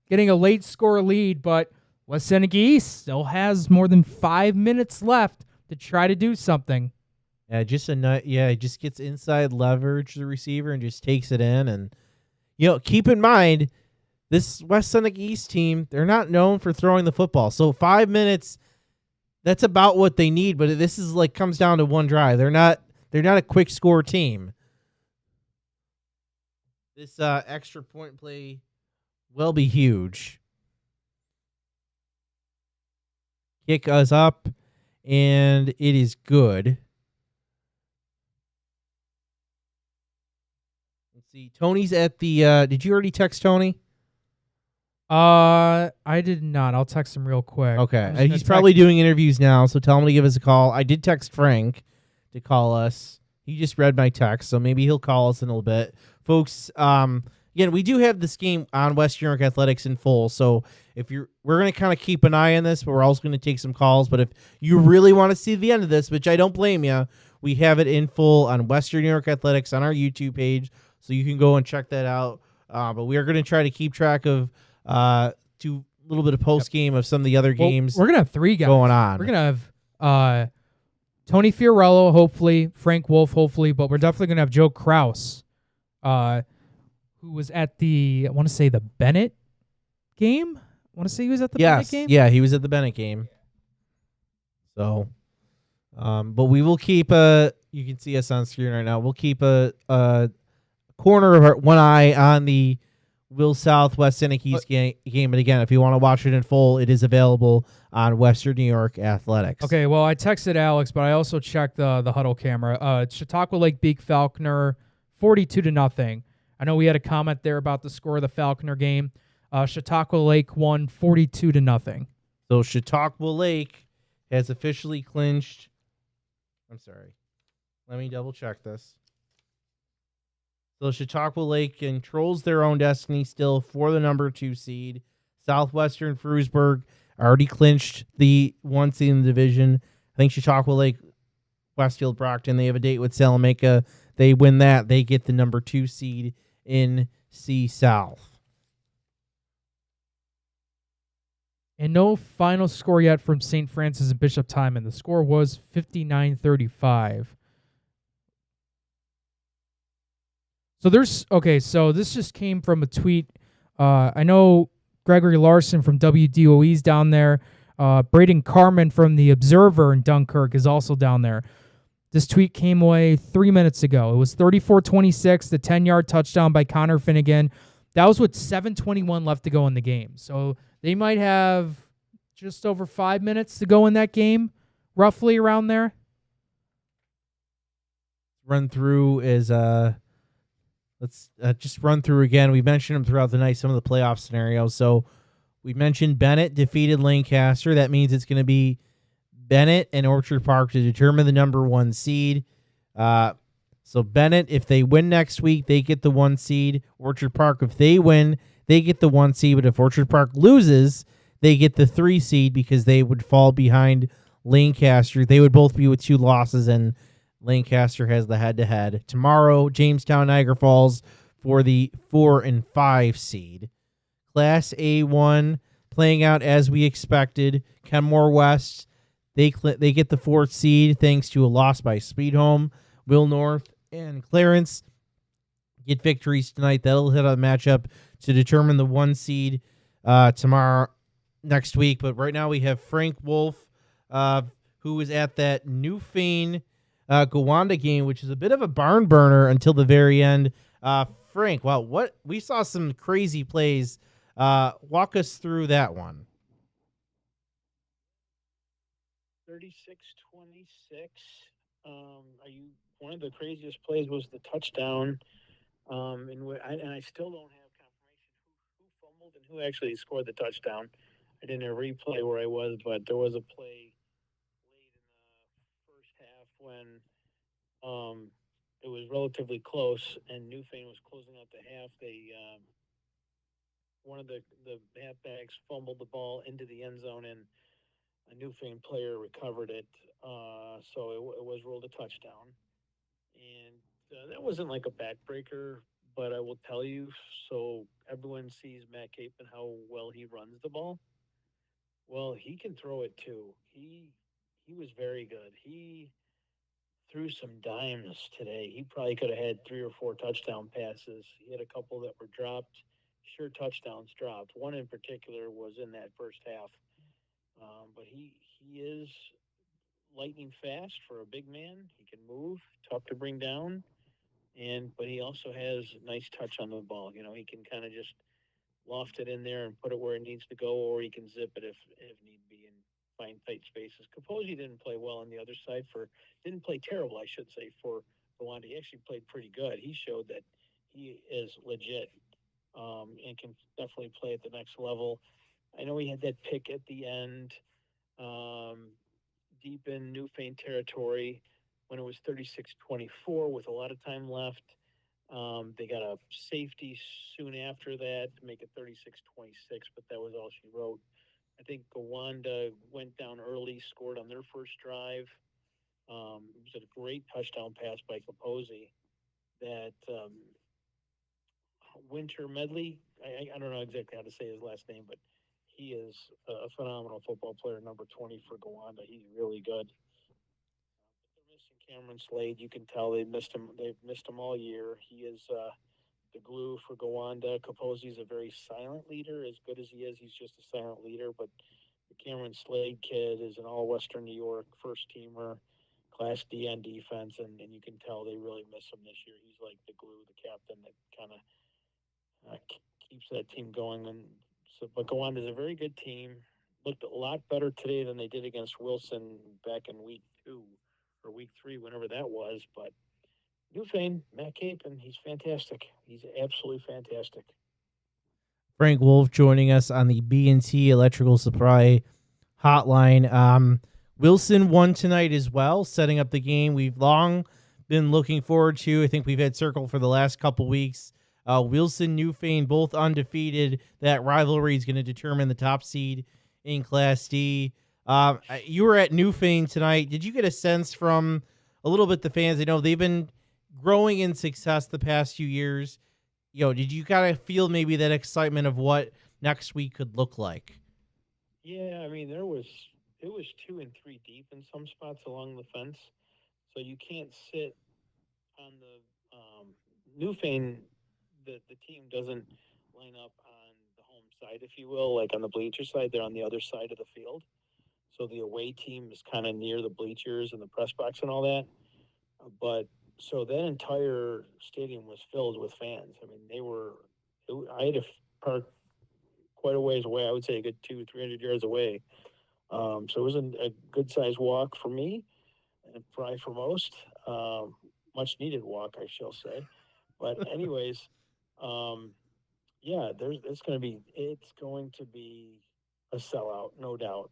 Speaker 2: Getting a late score lead, but West Seneca East still has more than 5 minutes left to try to do something.
Speaker 3: Yeah, he just gets inside leverage the receiver and just takes it in. And keep in mind, this West Seneca East team, they're not known for throwing the football. So 5 minutes, that's about what they need. But this is comes down to one drive. They're not a quick score team. This extra point play will be huge. Kick us up, and it is good. See, Tony's at the. Did you already text Tony?
Speaker 2: I did not. I'll text him real quick.
Speaker 3: Okay, he's probably doing interviews now, so tell him to give us a call. I did text Frank to call us. He just read my text, so maybe he'll call us in a little bit, folks. Again, we do have this game on West New York Athletics in full, so we're going to kind of keep an eye on this, but we're also going to take some calls. But if you really want to see the end of this, which I don't blame you, we have it in full on Western New York Athletics on our YouTube page. So you can go and check that out. But we are going to try to keep track of do a little bit of post game of some of the other games.
Speaker 2: We're going to have 3 guys
Speaker 3: going on.
Speaker 2: We're going to have Tony Fiorello, hopefully, Frank Wolf, hopefully, but we're definitely going to have Joe Kraus, who was at the Bennett game. I want to say he was at the Bennett game.
Speaker 3: Yeah, he was at the Bennett game. So, but we will keep you can see us on screen right now. We'll keep a corner of one eye on the Will Southwest Seneca East game. And again, if you want to watch it in full, it is available on Western New York Athletics.
Speaker 2: Okay, well, I texted Alex, but I also checked the huddle camera. It's Chautauqua Lake beat Falconer 42-0. I know we had a comment there about the score of the Falconer game. Chautauqua Lake won 42-0.
Speaker 3: So Chautauqua Lake has officially clinched. I'm sorry. Let me double check this. So Chautauqua Lake controls their own destiny still for the number 2 seed. Southwestern Frewsburg already clinched the 1 seed in the division. I think Chautauqua Lake, Westfield, Brockton, they have a date with Salamanca. They win that. They get the number 2 seed in C South.
Speaker 2: And no final score yet from St. Francis and Bishop Timon. The score was 59-35. So this just came from a tweet. I know Gregory Larson from WDOE's down there. Braden Carmen from The Observer in Dunkirk is also down there. This tweet came away 3 minutes ago. It was 34-26, the 10-yard touchdown by Connor Finnegan. That was with 7:21 left to go in the game. So they might have just over 5 minutes to go in that game roughly around there?
Speaker 3: Run through is let's just run through again. We mentioned them throughout the night, some of the playoff scenarios. So we mentioned Bennett defeated Lancaster. That means it's going to be Bennett and Orchard Park to determine the number 1 seed. So Bennett, if they win next week, they get the 1 seed. Orchard Park, if they win, they get the 1 seed. But if Orchard Park loses, they get the 3 seed because they would fall behind Lancaster. They would both be with 2 losses, and Lancaster has the head-to-head. Tomorrow, Jamestown, Niagara Falls for the 4 and 5 seed. Class A1 playing out as we expected. Kenmore West, they get the 4th seed thanks to a loss by Speed Home. Will North and Clarence get victories tonight. That'll hit a matchup to determine the 1 seed tomorrow, next week. But right now we have Frank Wolf, who is at that Newfane Gowanda game, which is a bit of a barn burner until the very end. Frank, wow, what we saw some crazy plays. Walk us through that one.
Speaker 11: 36-26. One of the craziest plays was the touchdown. And I still don't have confirmation who fumbled and who actually scored the touchdown. I didn't have a replay where I was, but there was a play late in the first half when it was relatively close, and Newfane was closing out the half. One of the halfbacks fumbled the ball into the end zone, and a Newfane player recovered it, so it was ruled a touchdown. And that wasn't like a backbreaker, but I will tell you, so everyone sees Matt Cape and how well he runs the ball. Well, he can throw it too. He was very good. He threw some dimes today. He probably could have had 3 or 4 touchdown passes. He had a couple that were dropped, sure touchdowns dropped. One in particular was in that first half. But he is lightning fast for a big man. He can move, tough to bring down, but he also has nice touch on the ball. He can kind of just loft it in there and put it where it needs to go, or he can zip it if need be and find tight spaces. Capozzi didn't play well on the other side didn't play terrible, I should say, for Gowanda. He actually played pretty good. He showed that he is legit and can definitely play at the next level. I know he had that pick at the end, deep in Newfane territory when it was 36-24 with a lot of time left. They got a safety soon after that to make it 36-26, but that was all she wrote. I think Gowanda went down early, scored on their first drive. It was a great touchdown pass by Capozzi. That Winter Medley, I don't know exactly how to say his last name, but he is a phenomenal football player, number 20 for Gowanda. He's really good. They're missing Cameron Slade. You can tell they've missed him. They've missed him all year. He is the glue for Gowanda. Capozzi is a very silent leader. As good as he is, he's just a silent leader. But the Cameron Slade kid is an all-Western New York first-teamer, Class D on defense, and you can tell they really miss him this year. He's like the glue, the captain that kind of keeps that team going. But Gowanda is a very good team. Looked a lot better today than they did against Wilson back in week 2 or week 3, whenever that was. But Newfane, Matt Cape, and he's fantastic. He's absolutely fantastic.
Speaker 3: Frank Wolf joining us on the B&T Electrical Supply hotline. Wilson won tonight as well, setting up the game we've long been looking forward to. I think we've had circle for the last couple weeks. Wilson, Newfane, both undefeated. That rivalry is going to determine the top seed in Class D. You were at Newfane tonight. Did you get a sense from a little bit the fans? I know they've been growing in success the past few years. Did you kind of feel maybe that excitement of what next week could look like?
Speaker 11: Yeah, I mean, it was 2 and 3 deep in some spots along the fence, so you can't sit on the Newfane. The team doesn't line up on the home side, if you will, like on the bleacher side. They're on the other side of the field, so the away team is kind of near the bleachers and the press box and all that. But so that entire stadium was filled with fans. I mean, I had to park quite a ways away. I would say a good 200-300 yards away So it was a good sized walk for me, and probably for most. Much needed walk, I shall say. But anyways, um, yeah, it's going to be a sellout, no doubt.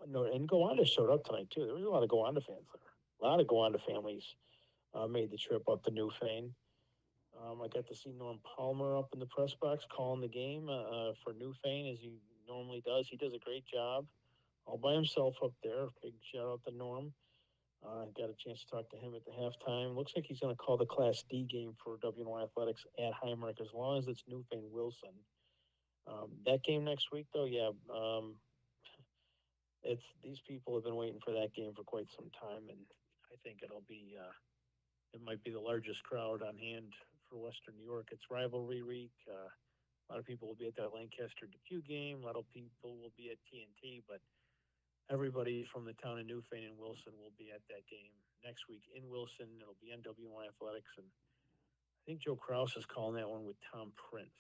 Speaker 11: No, and Gowanda showed up tonight too. There was a lot of Gowanda fans there. A lot of Gowanda families made the trip up to Newfane. I got to see Norm Palmer up in the press box calling the game for Newfane as he normally does. He does a great job, all by himself up there. Big shout out to Norm. Got a chance to talk to him at the halftime. Looks like he's going to call the Class D game for WNY Athletics at Highmark as long as it's Newfane Wilson. That game next week, though, yeah, it's these people have been waiting for that game for quite some time, and I think it might be the largest crowd on hand for Western New York. It's rivalry week. A lot of people will be at that Lancaster Depew game. A lot of people will be at TNT, but everybody from the town of Newfane and Wilson will be at that game next week in Wilson. It'll be NWY Athletics, and I think Joe Kraus is calling that one with Tom Prince.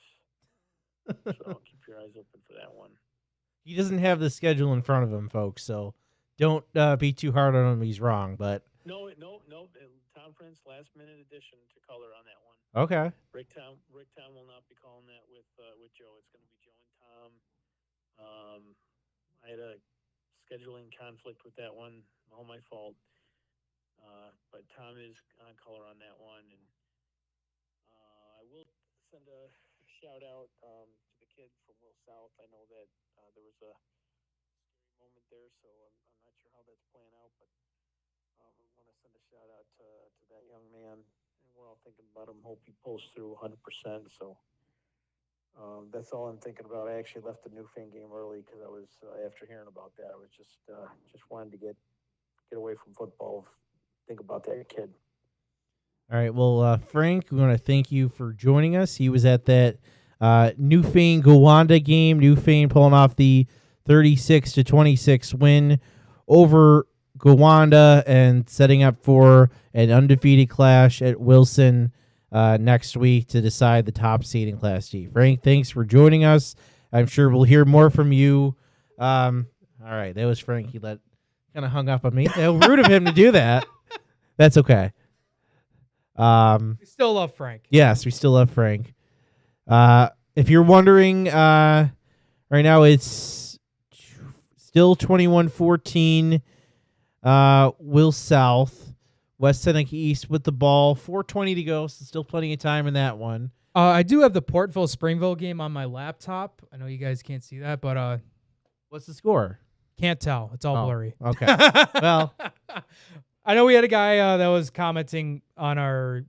Speaker 11: So keep your eyes open for that one.
Speaker 3: He doesn't have the schedule in front of him, folks, so don't be too hard on him. He's wrong, but
Speaker 11: No. Tom Prince, last minute addition to color on that one.
Speaker 3: okay.
Speaker 11: Rick Tom will not be calling that with Joe. It's going to be Joe and Tom. I had a scheduling conflict with that one, all my fault. But Tom is on color on that one, and I will send a shout out to the kid from Will South. I know that there was a scary moment there, so I'm not sure how that's playing out, but I want to send a shout out to that young man, and we're all thinking about him. Hope he pulls through 100%. So that's all I'm thinking about. I actually left the Newfane game early because I was after hearing about that, I was just wanted to get away from football. Think about that kid.
Speaker 3: All right. Well, Frank, we want to thank you for joining us. He was at that Newfane Gowanda game. Newfane pulling off the 36-26 win over Gowanda and setting up for an undefeated clash at Wilson next week to decide the top seed in Class D. Frank, thanks for joining us. I'm sure we'll hear more from you. All right, that was Frank. He kind of hung up on me. Rude of him to do that. That's okay.
Speaker 2: We still love Frank.
Speaker 3: Yes, we still love Frank. If you're wondering, right now it's still 21-14. Will South, West Seneca East with the ball. 4:20 to go, so still plenty of time in that one.
Speaker 2: I do have the Portville Springville game on my laptop. I know you guys can't see that, but
Speaker 3: what's the score?
Speaker 2: Can't tell. It's all blurry.
Speaker 3: Okay. Well,
Speaker 2: I know we had a guy that was commenting on our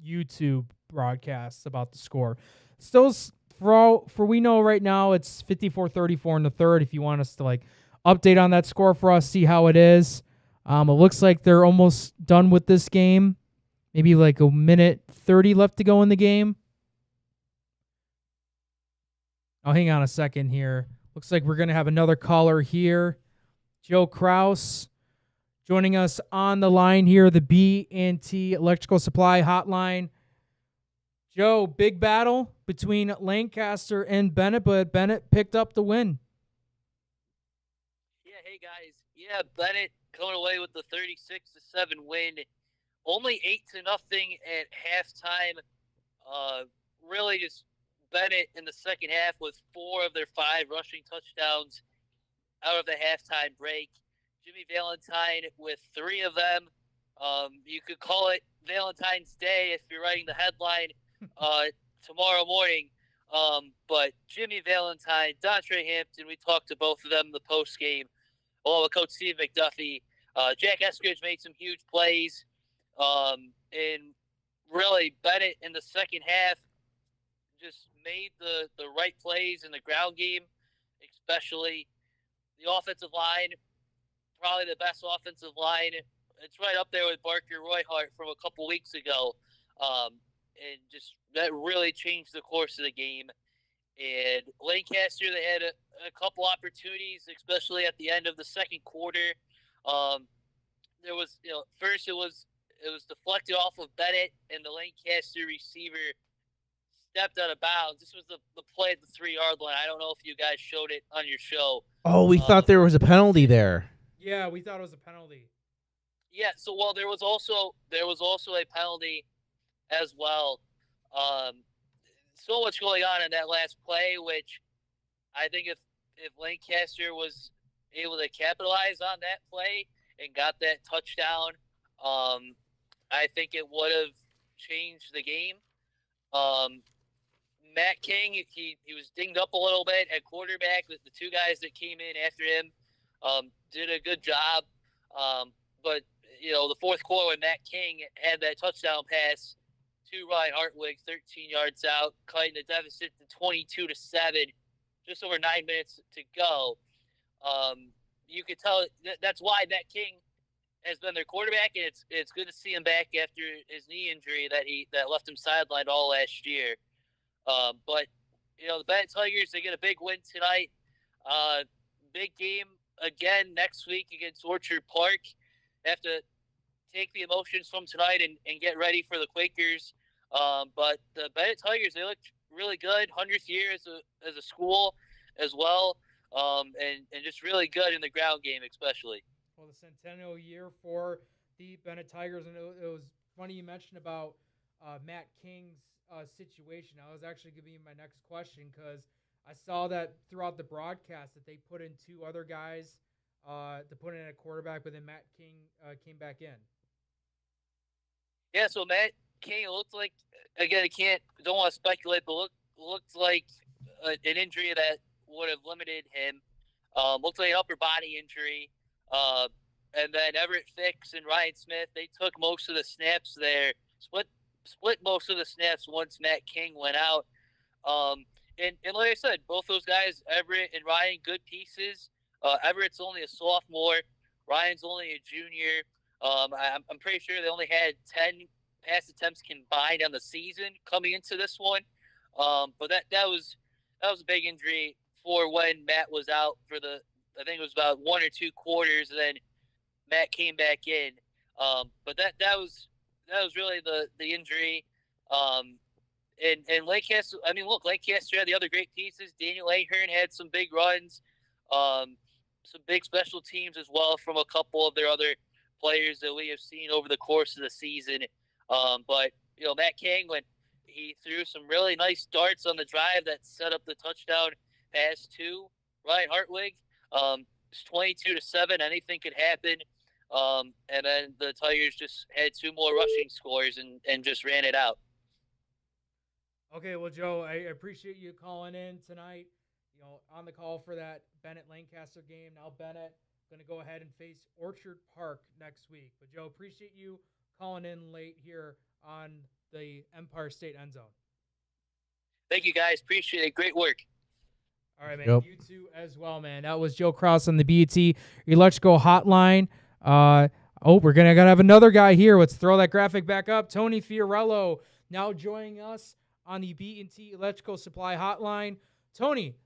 Speaker 2: YouTube broadcast about the score. Still, for we know right now, it's 54-34 in the third. If you want us to update on that score for us, see how it is. It looks like they're almost done with this game. Maybe a minute 30 left to go in the game. Oh, hang on a second here. Looks like we're going to have another caller here. Joe Kraus joining us on the line here, the B&T Electrical Supply Hotline. Joe, big battle between Lancaster and Bennett, but Bennett picked up the win.
Speaker 8: Yeah, hey guys. Yeah, Bennett going away with the 36-7 win. Only 8-0 at halftime. Really just Bennett in the second half with 4 of their 5 rushing touchdowns out of the halftime break. Jimmy Valentine with 3 of them. You could call it Valentine's Day if you're writing the headline tomorrow morning. But Jimmy Valentine, Dontre Hampton, we talked to both of them in the post game, along with Coach Steve McDuffie. Jack Eskridge made some huge plays. And really, Bennett in the second half just made the right plays in the ground game, especially the offensive line. Probably the best offensive line. It's right up there with Barker Royhart from a couple weeks ago. And just that really changed the course of the game. And Lancaster, they had a couple opportunities, especially at the end of the second quarter. There was, first it was deflected off of Bennett, and the Lancaster receiver stepped out of bounds. This was the play at the 3-yard line. I don't know if you guys showed it on your show.
Speaker 3: Oh, we thought there was a penalty there.
Speaker 2: Yeah, we thought it was a penalty.
Speaker 8: Yeah, so there was also a penalty as well. So much going on in that last play, which I think if Lancaster was able to capitalize on that play and got that touchdown, I think it would have changed the game. Matt King, he was dinged up a little bit at quarterback. The two guys that came in after him did a good job. But, the fourth quarter when Matt King had that touchdown pass to Ryan Hartwig, 13 yards out, cutting the deficit to 22-7, just over 9 minutes to go. You could tell that's why Matt King has been their quarterback, and it's good to see him back after his knee injury that left him sidelined all last year. But the Bennett Tigers, they get a big win tonight. Big game again next week against Orchard Park. Have to take the emotions from tonight and get ready for the Quakers. But the Bennett Tigers, they looked really good. 100th year as a school as well, and just really good in the ground game especially.
Speaker 2: Well, the centennial year for the Bennett Tigers, and it was funny you mentioned about Matt King's situation. I was actually giving you my next question because I saw that throughout the broadcast that they put in two other guys to put in a quarterback, but then Matt King came back in.
Speaker 8: Yeah, so Matt King, it looked like, again, don't want to speculate, but looked like an injury that would have limited him. Looked like an upper body injury. And then Everett Fix and Ryan Smith, they took most of the snaps there, split most of the snaps once Matt King went out. And like I said, both those guys, Everett and Ryan, good pieces. Everett's only a sophomore. Ryan's only a junior. I'm pretty sure they only had 10 pass attempts combined on the season coming into this one. But that was a big injury for when Matt was out for I think it was about 1 or 2 quarters, and then Matt came back in. But that was really the injury. And Lancaster, Lancaster had the other great pieces. Daniel Ahern had some big runs, some big special teams as well from a couple of their other players that we have seen over the course of the season. But Matt King, when he threw some really nice darts on the drive that set up the touchdown pass to Ryan Hartwig. It's 22-7. Anything could happen. And then the Tigers just had 2 more rushing scores and just ran it out.
Speaker 2: Okay, well, Joe, I appreciate you calling in tonight. On the call for that Bennett-Lancaster game. Now Bennett going to go ahead and face Orchard Park next week. But, Joe, appreciate you calling in late here on the Empire State End Zone.
Speaker 8: Thank you, guys. Appreciate it. Great work.
Speaker 2: All right, man. Yep. You too as well, man. That was Joe Kraus on the BT Electrical Hotline. We're gonna have another guy here. Let's throw that graphic back up. Tony Fiorello now joining us on the B&T Electrical Supply Hotline. Tony,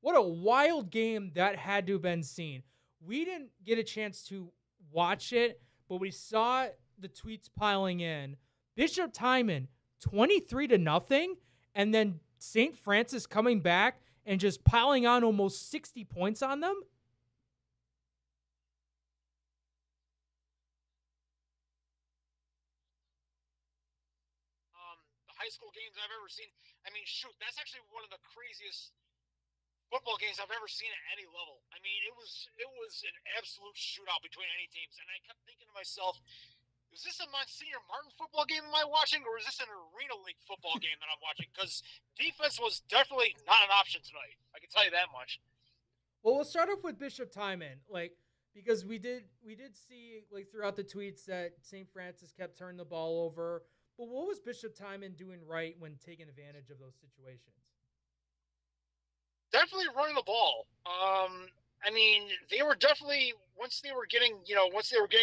Speaker 2: what a wild game that had to have been seen. We didn't get a chance to watch it, but we saw the tweets piling in. Bishop Timon, 23-0, and then St. Francis coming back and just piling on almost 60 points on them?
Speaker 13: The high school games I've ever seen. I mean, shoot, that's actually one of the craziest football games I've ever seen at any level. I mean, it was an absolute shootout between any teams, and I kept thinking to myself, is this a Monsignor Martin football game am I watching, or is this an Arena League football game that I'm watching? Because defense was definitely not an option tonight. I can tell you that much.
Speaker 2: Well, we'll start off with Bishop Timon, because we did see throughout the tweets that St. Francis kept turning the ball over. But what was Bishop Timon doing right when taking advantage of those situations?
Speaker 13: Definitely running the ball. I mean, they were definitely once they were getting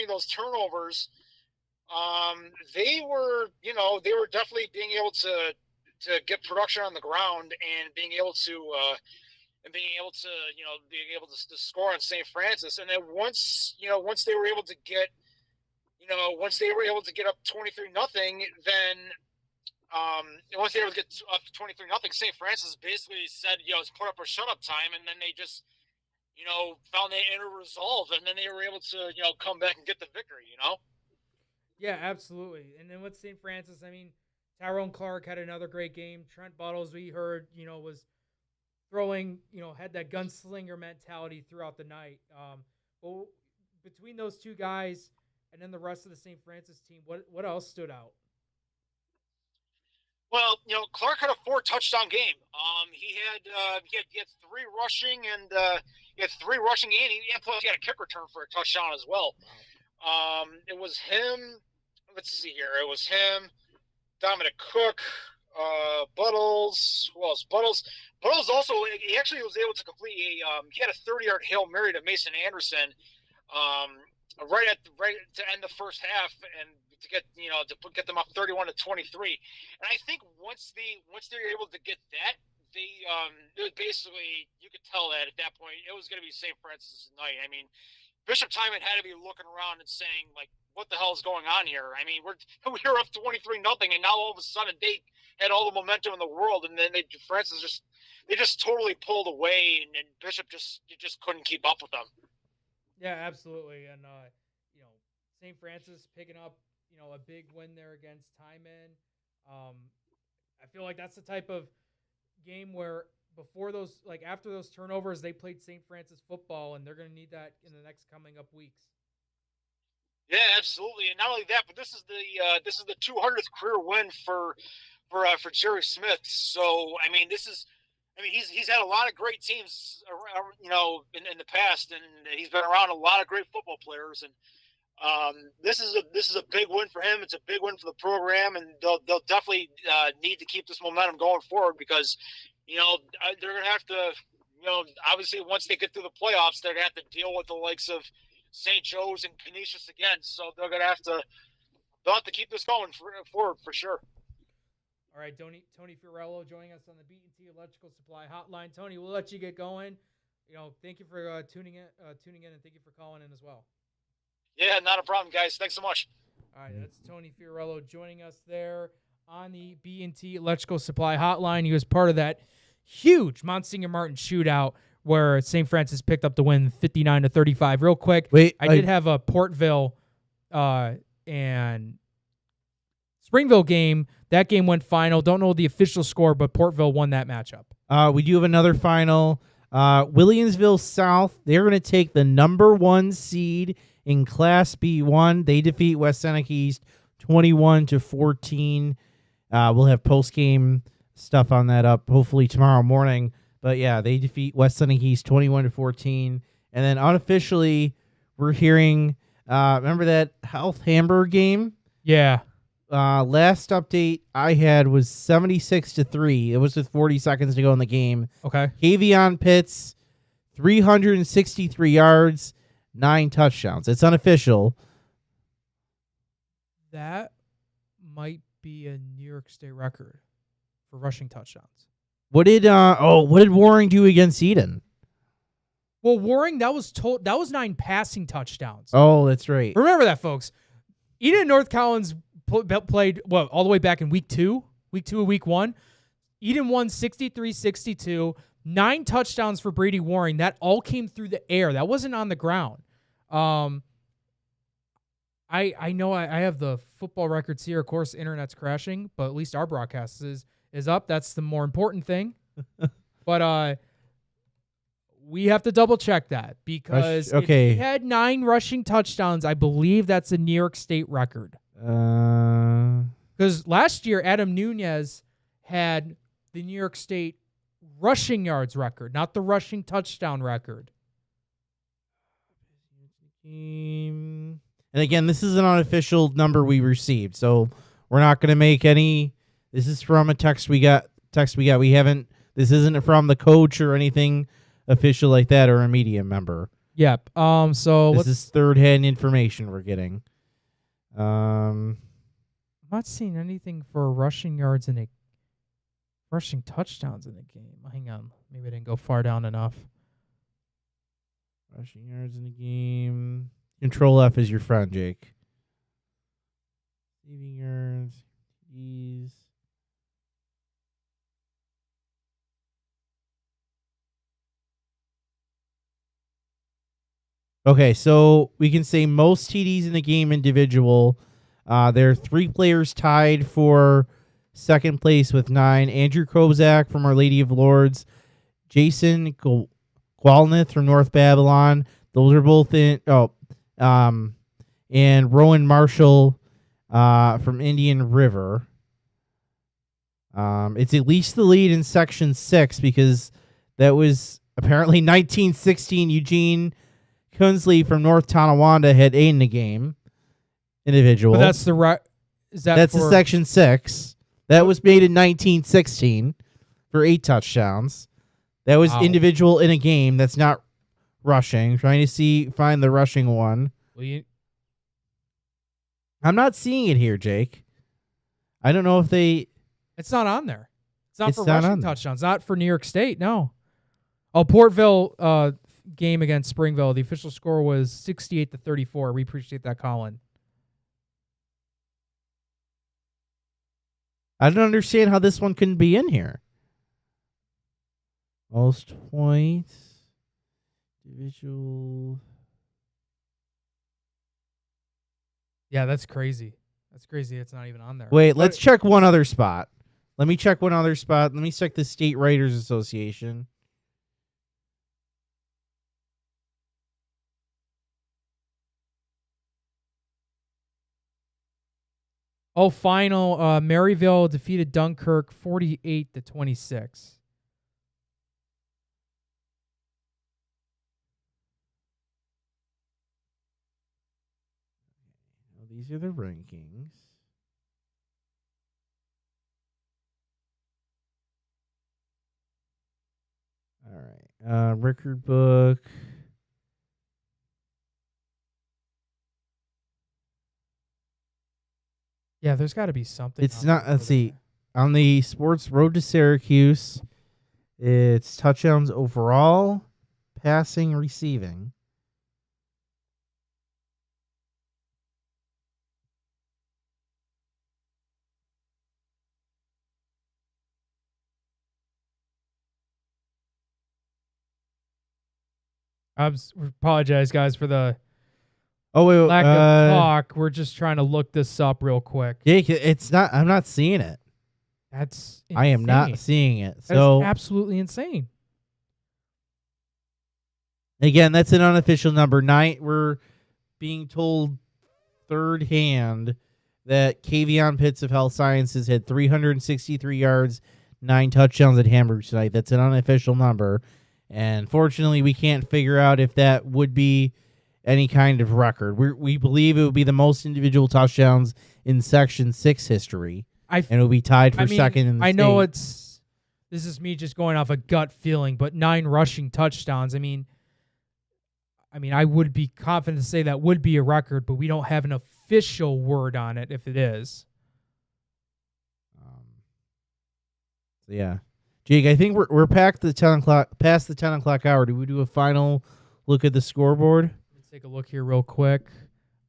Speaker 13: those turnovers, they were definitely being able to get production on the ground and being able to score on St. Francis. And then once they were able to get up 23-0, then And once they were able to get up to 23-0, St. Francis basically said, it's put up or shut up time, and then they just, found their inner resolve, and then they were able to, come back and get the victory.
Speaker 2: Yeah, absolutely. And then with St. Francis, I mean, Tyrone Clark had another great game. Trent Buttles, we heard, was throwing, had that gunslinger mentality throughout the night. But between those two guys and then the rest of the St. Francis team, what else stood out?
Speaker 13: Well, Clark had a 4-touchdown game. He had 3 rushing and he had 3 rushing and plus he had a kick return for a touchdown as well. It was him. Let's see here. It was him, Dominic Cook, Buttles. Who else? Buttles also. He actually was able to complete he had a 30-yard Hail Mary to Mason Anderson, right to end the first half and to get them up 31-23. And I think once they're able to get that, it was basically, you could tell that at that point it was going to be St. Francis night. I mean, Bishop Timon had to be looking around and saying, like, what the hell is going on here? I mean, we're up 23-0, and now all of a sudden they had all the momentum in the world, and then Francis just totally pulled away, and Bishop just couldn't keep up with them.
Speaker 2: Yeah, absolutely. And St. Francis picking up a big win there against Timon. I feel like that's the type of game where after those turnovers, they played St. Francis football, and they're going to need that in the next coming up weeks.
Speaker 13: Yeah, absolutely, and not only that, but this is the 200th career win for Jerry Smith. So I mean, he's had a lot of great teams, in the past, and he's been around a lot of great football players, and this is a big win for him. It's a big win for the program, and they'll definitely need to keep this momentum going forward because, they're going to have to, obviously once they get through the playoffs, they're going to have to deal with the likes of St. Joe's and Canisius again. So they'll have to keep this going forward for sure.
Speaker 2: All right, Tony Fiorello joining us on the B&T Electrical Supply Hotline. Tony, we'll let you get going. Thank you for tuning in, and thank you for calling in as well.
Speaker 13: Yeah, not a problem, guys. Thanks so much.
Speaker 2: All right, that's Tony Fiorello joining us there on the B&T Electrical Supply Hotline. He was part of that huge Monsignor Martin shootout where St. Francis picked up the win 59-35. Real quick, I did have a Portville and Springville game. That game went final. Don't know the official score, but Portville won that matchup.
Speaker 3: We do have another final. Williamsville South, they're going to take the number 1 seed in Class B1. They defeat West Seneca East 21-14. We'll have post-game stuff on that up hopefully tomorrow morning. But, yeah, they defeat West Seneca East 21-14. And then unofficially, we're hearing, remember that Health Hamburg game?
Speaker 2: Yeah.
Speaker 3: Last update I had was 76-3. It was with 40 seconds to go in the game.
Speaker 2: Okay.
Speaker 3: Havion Pitts, 363 yards, 9 touchdowns. It's unofficial.
Speaker 2: That might be a New York State record for rushing touchdowns.
Speaker 3: What did Waring do against Eden?
Speaker 2: Well, Waring, that was 9 passing touchdowns.
Speaker 3: Oh, that's right.
Speaker 2: Remember that, folks. Eden and North Collins played all the way back in week 2 of week 1. Eden won 63-62, 9 touchdowns for Brady Waring. That all came through the air. That wasn't on the ground. I know I have the football records here. Of course, internet's crashing, but at least our broadcast is up. That's the more important thing. But we have to double check that because if he had 9 rushing touchdowns, I believe that's a New York State record. Because last year, Adam Nunez had the New York State rushing yards record, not the rushing touchdown record.
Speaker 3: And again, this is an unofficial number we received, so we're not going to make any. This is from a text we got. We haven't. This isn't from the coach or anything official like that or a media member.
Speaker 2: Yep. So
Speaker 3: this is third-hand information we're getting.
Speaker 2: I'm not seeing anything for rushing yards in rushing touchdowns in the game. Hang on. Maybe I didn't go far down enough.
Speaker 3: Rushing yards in the game. Control F is your friend, Jake. Receiving yards. Jeez. Okay, so we can say most TDs in the game individual. There are 3 players tied for second place with 9. Andrew Kozak from Our Lady of Lords, Jason Gwalnith from North Babylon. Those are both in. And Rowan Marshall from Indian River. It's at least the lead in Section 6 because that was apparently 1916. Eugene Kunsley from North Tonawanda had 8 in the game. Individual.
Speaker 2: But that's the right.
Speaker 3: That's the Section 6. That was made in 1916 for 8 touchdowns. That was individual in a game. That's not rushing. Trying to find the rushing one. I'm not seeing it here, Jake. I don't know if they...
Speaker 2: It's not on there. It's not for rushing touchdowns. Not for New York State, no. Oh, Portville game against Springville. The official score was 68-34. We appreciate that, Colin.
Speaker 3: I don't understand how this one couldn't be in here. Most points. Individual...
Speaker 2: Yeah, that's crazy. That's crazy. It's not even on there.
Speaker 3: Wait, let's check one other spot. Let me check one other spot. Let me check the State Writers Association.
Speaker 2: Oh, final. Maryville defeated Dunkirk 48-26.
Speaker 3: These are the rankings. All right. Record book.
Speaker 2: Yeah, there's got to be something.
Speaker 3: It's not. Let's see. On the Sports Road to Syracuse, it's touchdowns overall, passing, receiving.
Speaker 2: I apologize, guys, for the
Speaker 3: lack
Speaker 2: of talk. We're just trying to look this up real quick.
Speaker 3: Jake, it's not. I'm not seeing it.
Speaker 2: That's insane.
Speaker 3: I am not seeing it.
Speaker 2: That's
Speaker 3: So
Speaker 2: absolutely insane.
Speaker 3: Again, that's an unofficial number. We're being told third hand that Kavion Pitts of Health Sciences had 363 yards, 9 touchdowns at Hamburg tonight. That's an unofficial number. And fortunately, we can't figure out if that would be any kind of record. We believe it would be the most individual touchdowns in Section 6 history. And it will be tied for second in the
Speaker 2: I know
Speaker 3: state.
Speaker 2: this is me just going off a gut feeling, but 9 rushing touchdowns. I mean, I would be confident to say that would be a record, but we don't have an official word on it if it is.
Speaker 3: Yeah. Jake, I think we're past the 10 o'clock hour. Do we do a final look at the scoreboard?
Speaker 2: Let's take a look here real quick.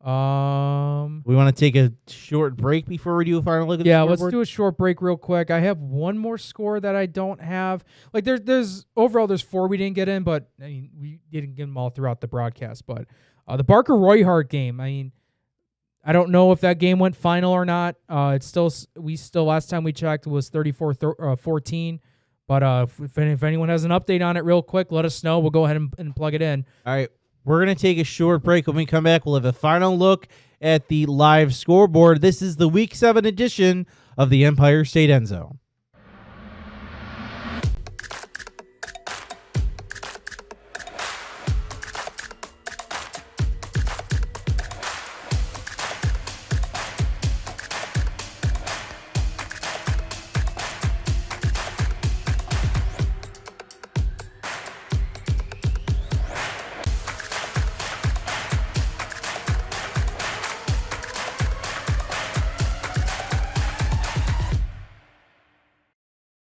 Speaker 3: We want to take a short break before we do a final look at the scoreboard?
Speaker 2: Let's do a short break real quick. I have one more score that I don't have. Like there's overall there's 4 we didn't get in, but we didn't get them all throughout the broadcast. But the Barker Royhart game, I don't know if that game went final or not. It's still last time we checked was 34-14. But if anyone has an update on it real quick, let us know. We'll go ahead and plug it in.
Speaker 3: All right. We're going to take a short break. When we come back, we'll have a final look at the live scoreboard. This is the Week 7 edition of the Empire State EndZone.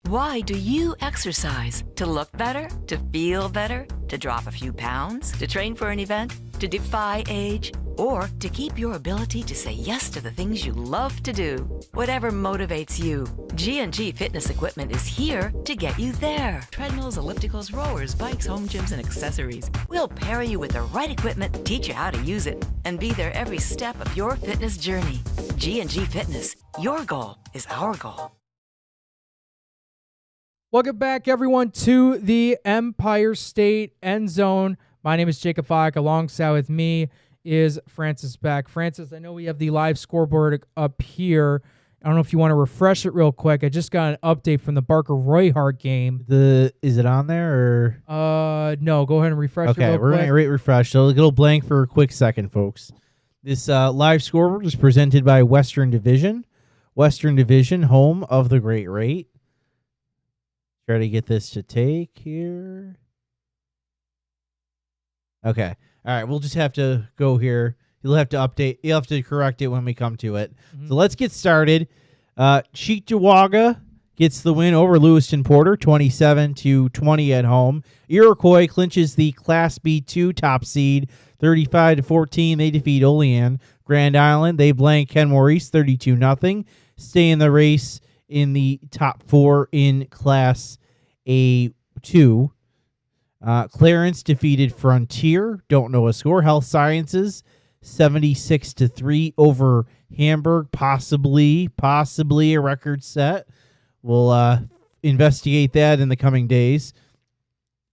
Speaker 4: Why do you exercise? To look better? To feel better? To drop a few pounds? To train for an event? To defy age? or to keep your ability to say yes to the things you love to do. Whatever motivates you, G&G Fitness Equipment is here to get you there. Treadmills, ellipticals, rowers, bikes, home gyms, and accessories. We'll pair you with the right equipment, teach you how to use it, and be there every step of your fitness journey. G&G Fitness. Your goal is our goal.
Speaker 2: Welcome back, everyone, to the Empire State End Zone. My name is Jacob Fyock. Alongside with me is Francis Beck. Francis, I know we have the live scoreboard up here. I don't know if you want to refresh it real quick. I just got an update from the Barker-Royhart game.
Speaker 3: Is it on there or?
Speaker 2: No. Go ahead and refresh it real quick.
Speaker 3: Okay, we're going to refresh. So it'll blank for a quick second, folks. This live scoreboard is presented by Western Division. Western Division, home of the Great Rate. Try to get this to take here. Okay. All right. We'll just have to go here. You'll have to update. You'll have to correct it when we come to it. Mm-hmm. So let's get started. Cheektowaga gets the win over Lewiston Porter, 27-20 at home. Iroquois clinches the Class B2 top seed, 35-14. They defeat Olean. Grand Island, they blank Kenmore East, 32-0. Stay in the race in the top 4 in Class A2. Clarence defeated Frontier. Don't know a score. Health Sciences 76-3 over Hamburg. Possibly a record set. We'll investigate that in the coming days.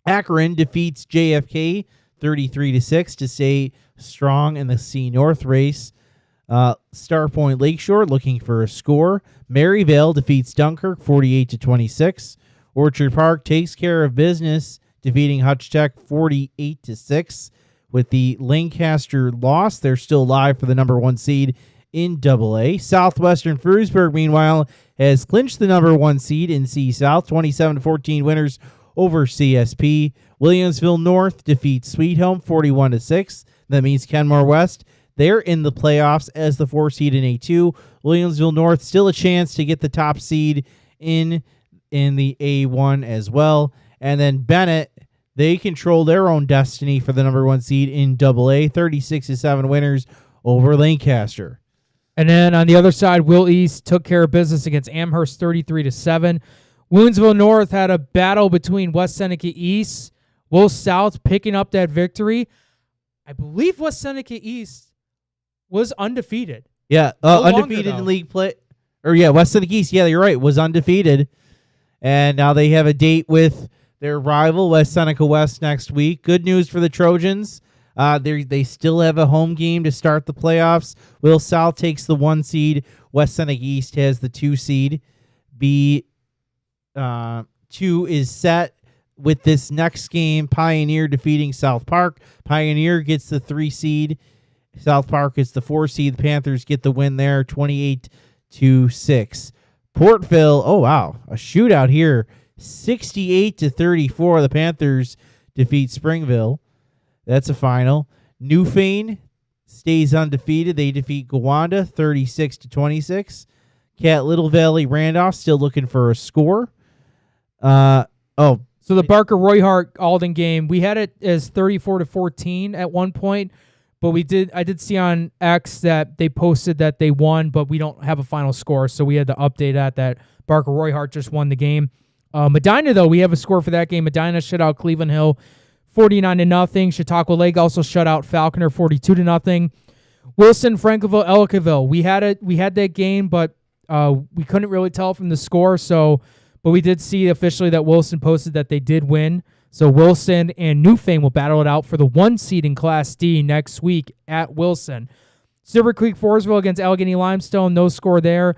Speaker 3: Akron defeats JFK 33-6 to stay strong in the C North race. Starpoint Lakeshore looking for a score. Maryvale defeats Dunkirk 48-26. Orchard Park takes care of business, defeating Hutch Tech 48-6. With the Lancaster loss, they're still live for the number 1 seed in AA. Southwestern Frewsburg, meanwhile, has clinched the number 1 seed in C South, 27-14 winners over CSP. Williamsville North defeats Sweet Home 41-6. That means Kenmore West, they're in the playoffs as the 4 seed in A2. Williamsville North still a chance to get the top seed in the A1 as well. And then Bennett, they control their own destiny for the number 1 seed in AA, 36-7 winners over Lancaster.
Speaker 2: And then on the other side, Will East took care of business against Amherst 33-7. Woonsville North had a battle between West Seneca East. Will South picking up that victory. I believe West Seneca East was undefeated.
Speaker 3: Yeah, undefeated in league play. Or yeah, West Seneca East, yeah, you're right, was undefeated. And now they have a date with their rival, West Seneca West, next week. Good news for the Trojans. They still have a home game to start the playoffs. Will South takes the 1 seed. West Seneca East has the 2 seed. B2 is set with this next game. Pioneer defeating South Park. Pioneer gets the 3 seed. South Park is the 4 seed. The Panthers get the win there, 28-6. Portville, oh wow, a shootout here, 68-34. The Panthers defeat Springville. That's a final. Newfane stays undefeated. They defeat Gowanda 36-26. Cat Little Valley Randolph still looking for a score. So
Speaker 2: the Barker-Royhart Alden game, we had it as 34-14 at one point, but I did see on X that they posted that they won, but we don't have a final score, so we had to update that Barker-Royhart just won the game. Medina, though, we have a score for that game. Medina shut out Cleveland Hill 49-0. Chautauqua Lake also shut out Falconer 42-0. Wilson, Franklinville, Ellicottville. We had that game, but we couldn't really tell from the score. But we did see officially that Wilson posted that they did win. So Wilson and Newfane will battle it out for the 1 seed in Class D next week at Wilson. Silver Creek Forestville against Allegheny Limestone. No score there.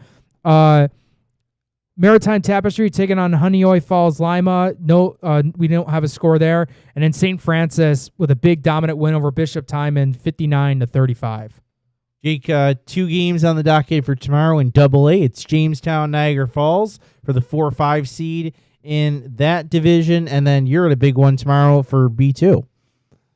Speaker 2: Maritime Tapestry taking on Honeoye Falls Lima. No, we don't have a score there. And then St. Francis with a big dominant win over Bishop Timon, 59-35.
Speaker 3: Jake, 2 games on the docket for tomorrow in AA. It's Jamestown, Niagara Falls for the 4-5 seed in that division. And then you're at a big one tomorrow for B2.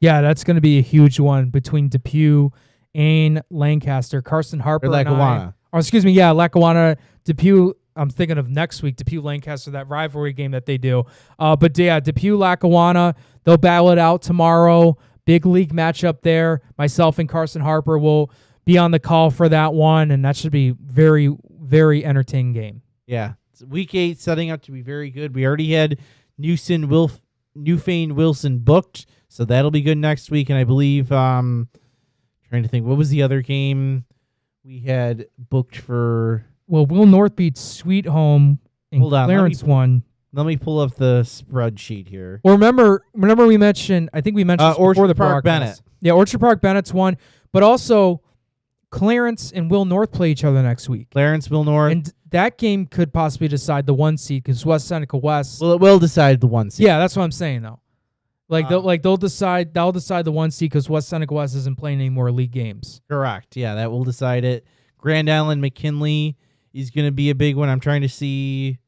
Speaker 2: Yeah, that's going to be a huge one between Depew and Lancaster. Carson Harper
Speaker 3: Lackawanna.
Speaker 2: Lackawanna, Depew. I'm thinking of next week, Depew Lancaster, that rivalry game that they do. But yeah, Depew Lackawanna, they'll battle it out tomorrow. big league matchup there. Myself and Carson Harper will be on the call for that one, and that should be very, very entertaining game.
Speaker 3: Yeah. Week 8 setting up to be very good. We already had Newfane Wilson booked, so that'll be good next week. And I believe, trying to think, what was the other game we had booked for?
Speaker 2: Well, Will North beat Sweet Home and
Speaker 3: Hold on,
Speaker 2: Clarence won.
Speaker 3: Let me pull up the spreadsheet here.
Speaker 2: Well, remember we mentioned, I think we mentioned this before
Speaker 3: Orchard
Speaker 2: the
Speaker 3: Park
Speaker 2: broadcast.
Speaker 3: Bennett.
Speaker 2: Yeah, Orchard Park Bennett's won, but also Clarence and Will North play each other next week.
Speaker 3: Clarence, Will North.
Speaker 2: And that game could possibly decide the 1 seed because West Seneca West.
Speaker 3: Well, it will decide the 1 seed.
Speaker 2: Yeah, that's what I'm saying though. They'll decide the 1 seed because West Seneca West isn't playing any more league games.
Speaker 3: Correct. Yeah, that will decide it. Grand Island McKinley is going to be a big one. I'm trying to see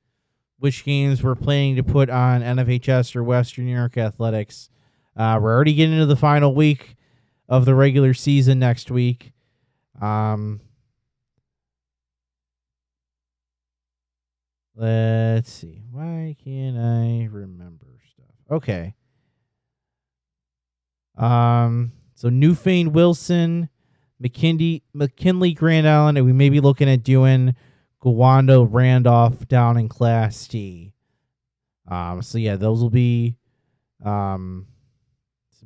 Speaker 3: which games we're planning to put on NFHS or Western New York Athletics. We're already getting into the final week of the regular season next week. Let's see. Why can't I remember stuff? Okay. So Newfane Wilson, McKinley, Grand Island, and we may be looking at doing Gowando, Randolph down in Class D. So yeah, those will be some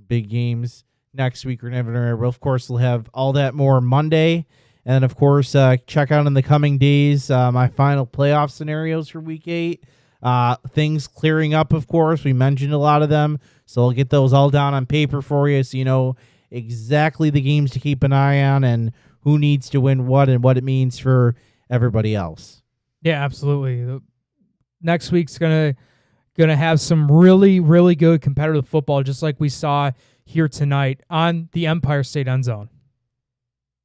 Speaker 3: big games next week. We'll, of course, we'll have all that more Monday. And, of course, check out in the coming days my final playoff scenarios for Week 8. Things clearing up, of course. We mentioned a lot of them. So I'll get those all down on paper for you so you know exactly the games to keep an eye on and who needs to win what and what it means for everybody else.
Speaker 2: Yeah, absolutely. Next week's gonna have some really, really good competitive football, just like we saw here tonight on the Empire State EndZone.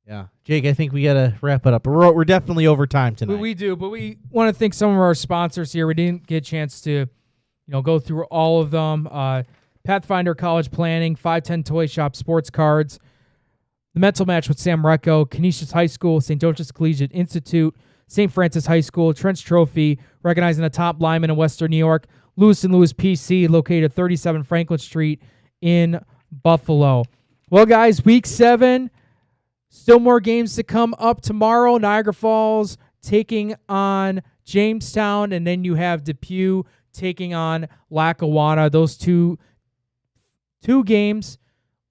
Speaker 3: Yeah, Jake, I think we gotta wrap it up. We're definitely over time tonight.
Speaker 2: We do, but we want to thank some of our sponsors here. We didn't get a chance to, go through all of them. Pathfinder College Planning, 510 Toy Shop Sports Cards, The Mental Match with Sam Recco, Canisius High School, St. Joseph's Collegiate Institute, St. Francis High School, Trench Trophy, recognizing the top lineman in Western New York, Lewis & Lewis PC, located at 37 Franklin Street in Buffalo. Well, guys, Week 7, still more games to come up tomorrow. Niagara Falls taking on Jamestown, and then you have Depew taking on Lackawanna. Those two games,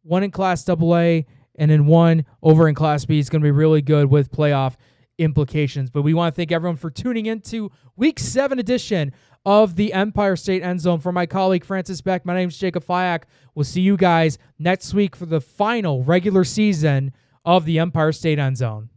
Speaker 2: one in Class AA and then one over in Class B. Is going to be really good with playoff implications. But we want to thank everyone for tuning into Week 7 edition of the Empire State EndZone. For my colleague Francis Boeck, my name is Jacob Fyock. We'll see you guys next week for the final regular season of the Empire State EndZone.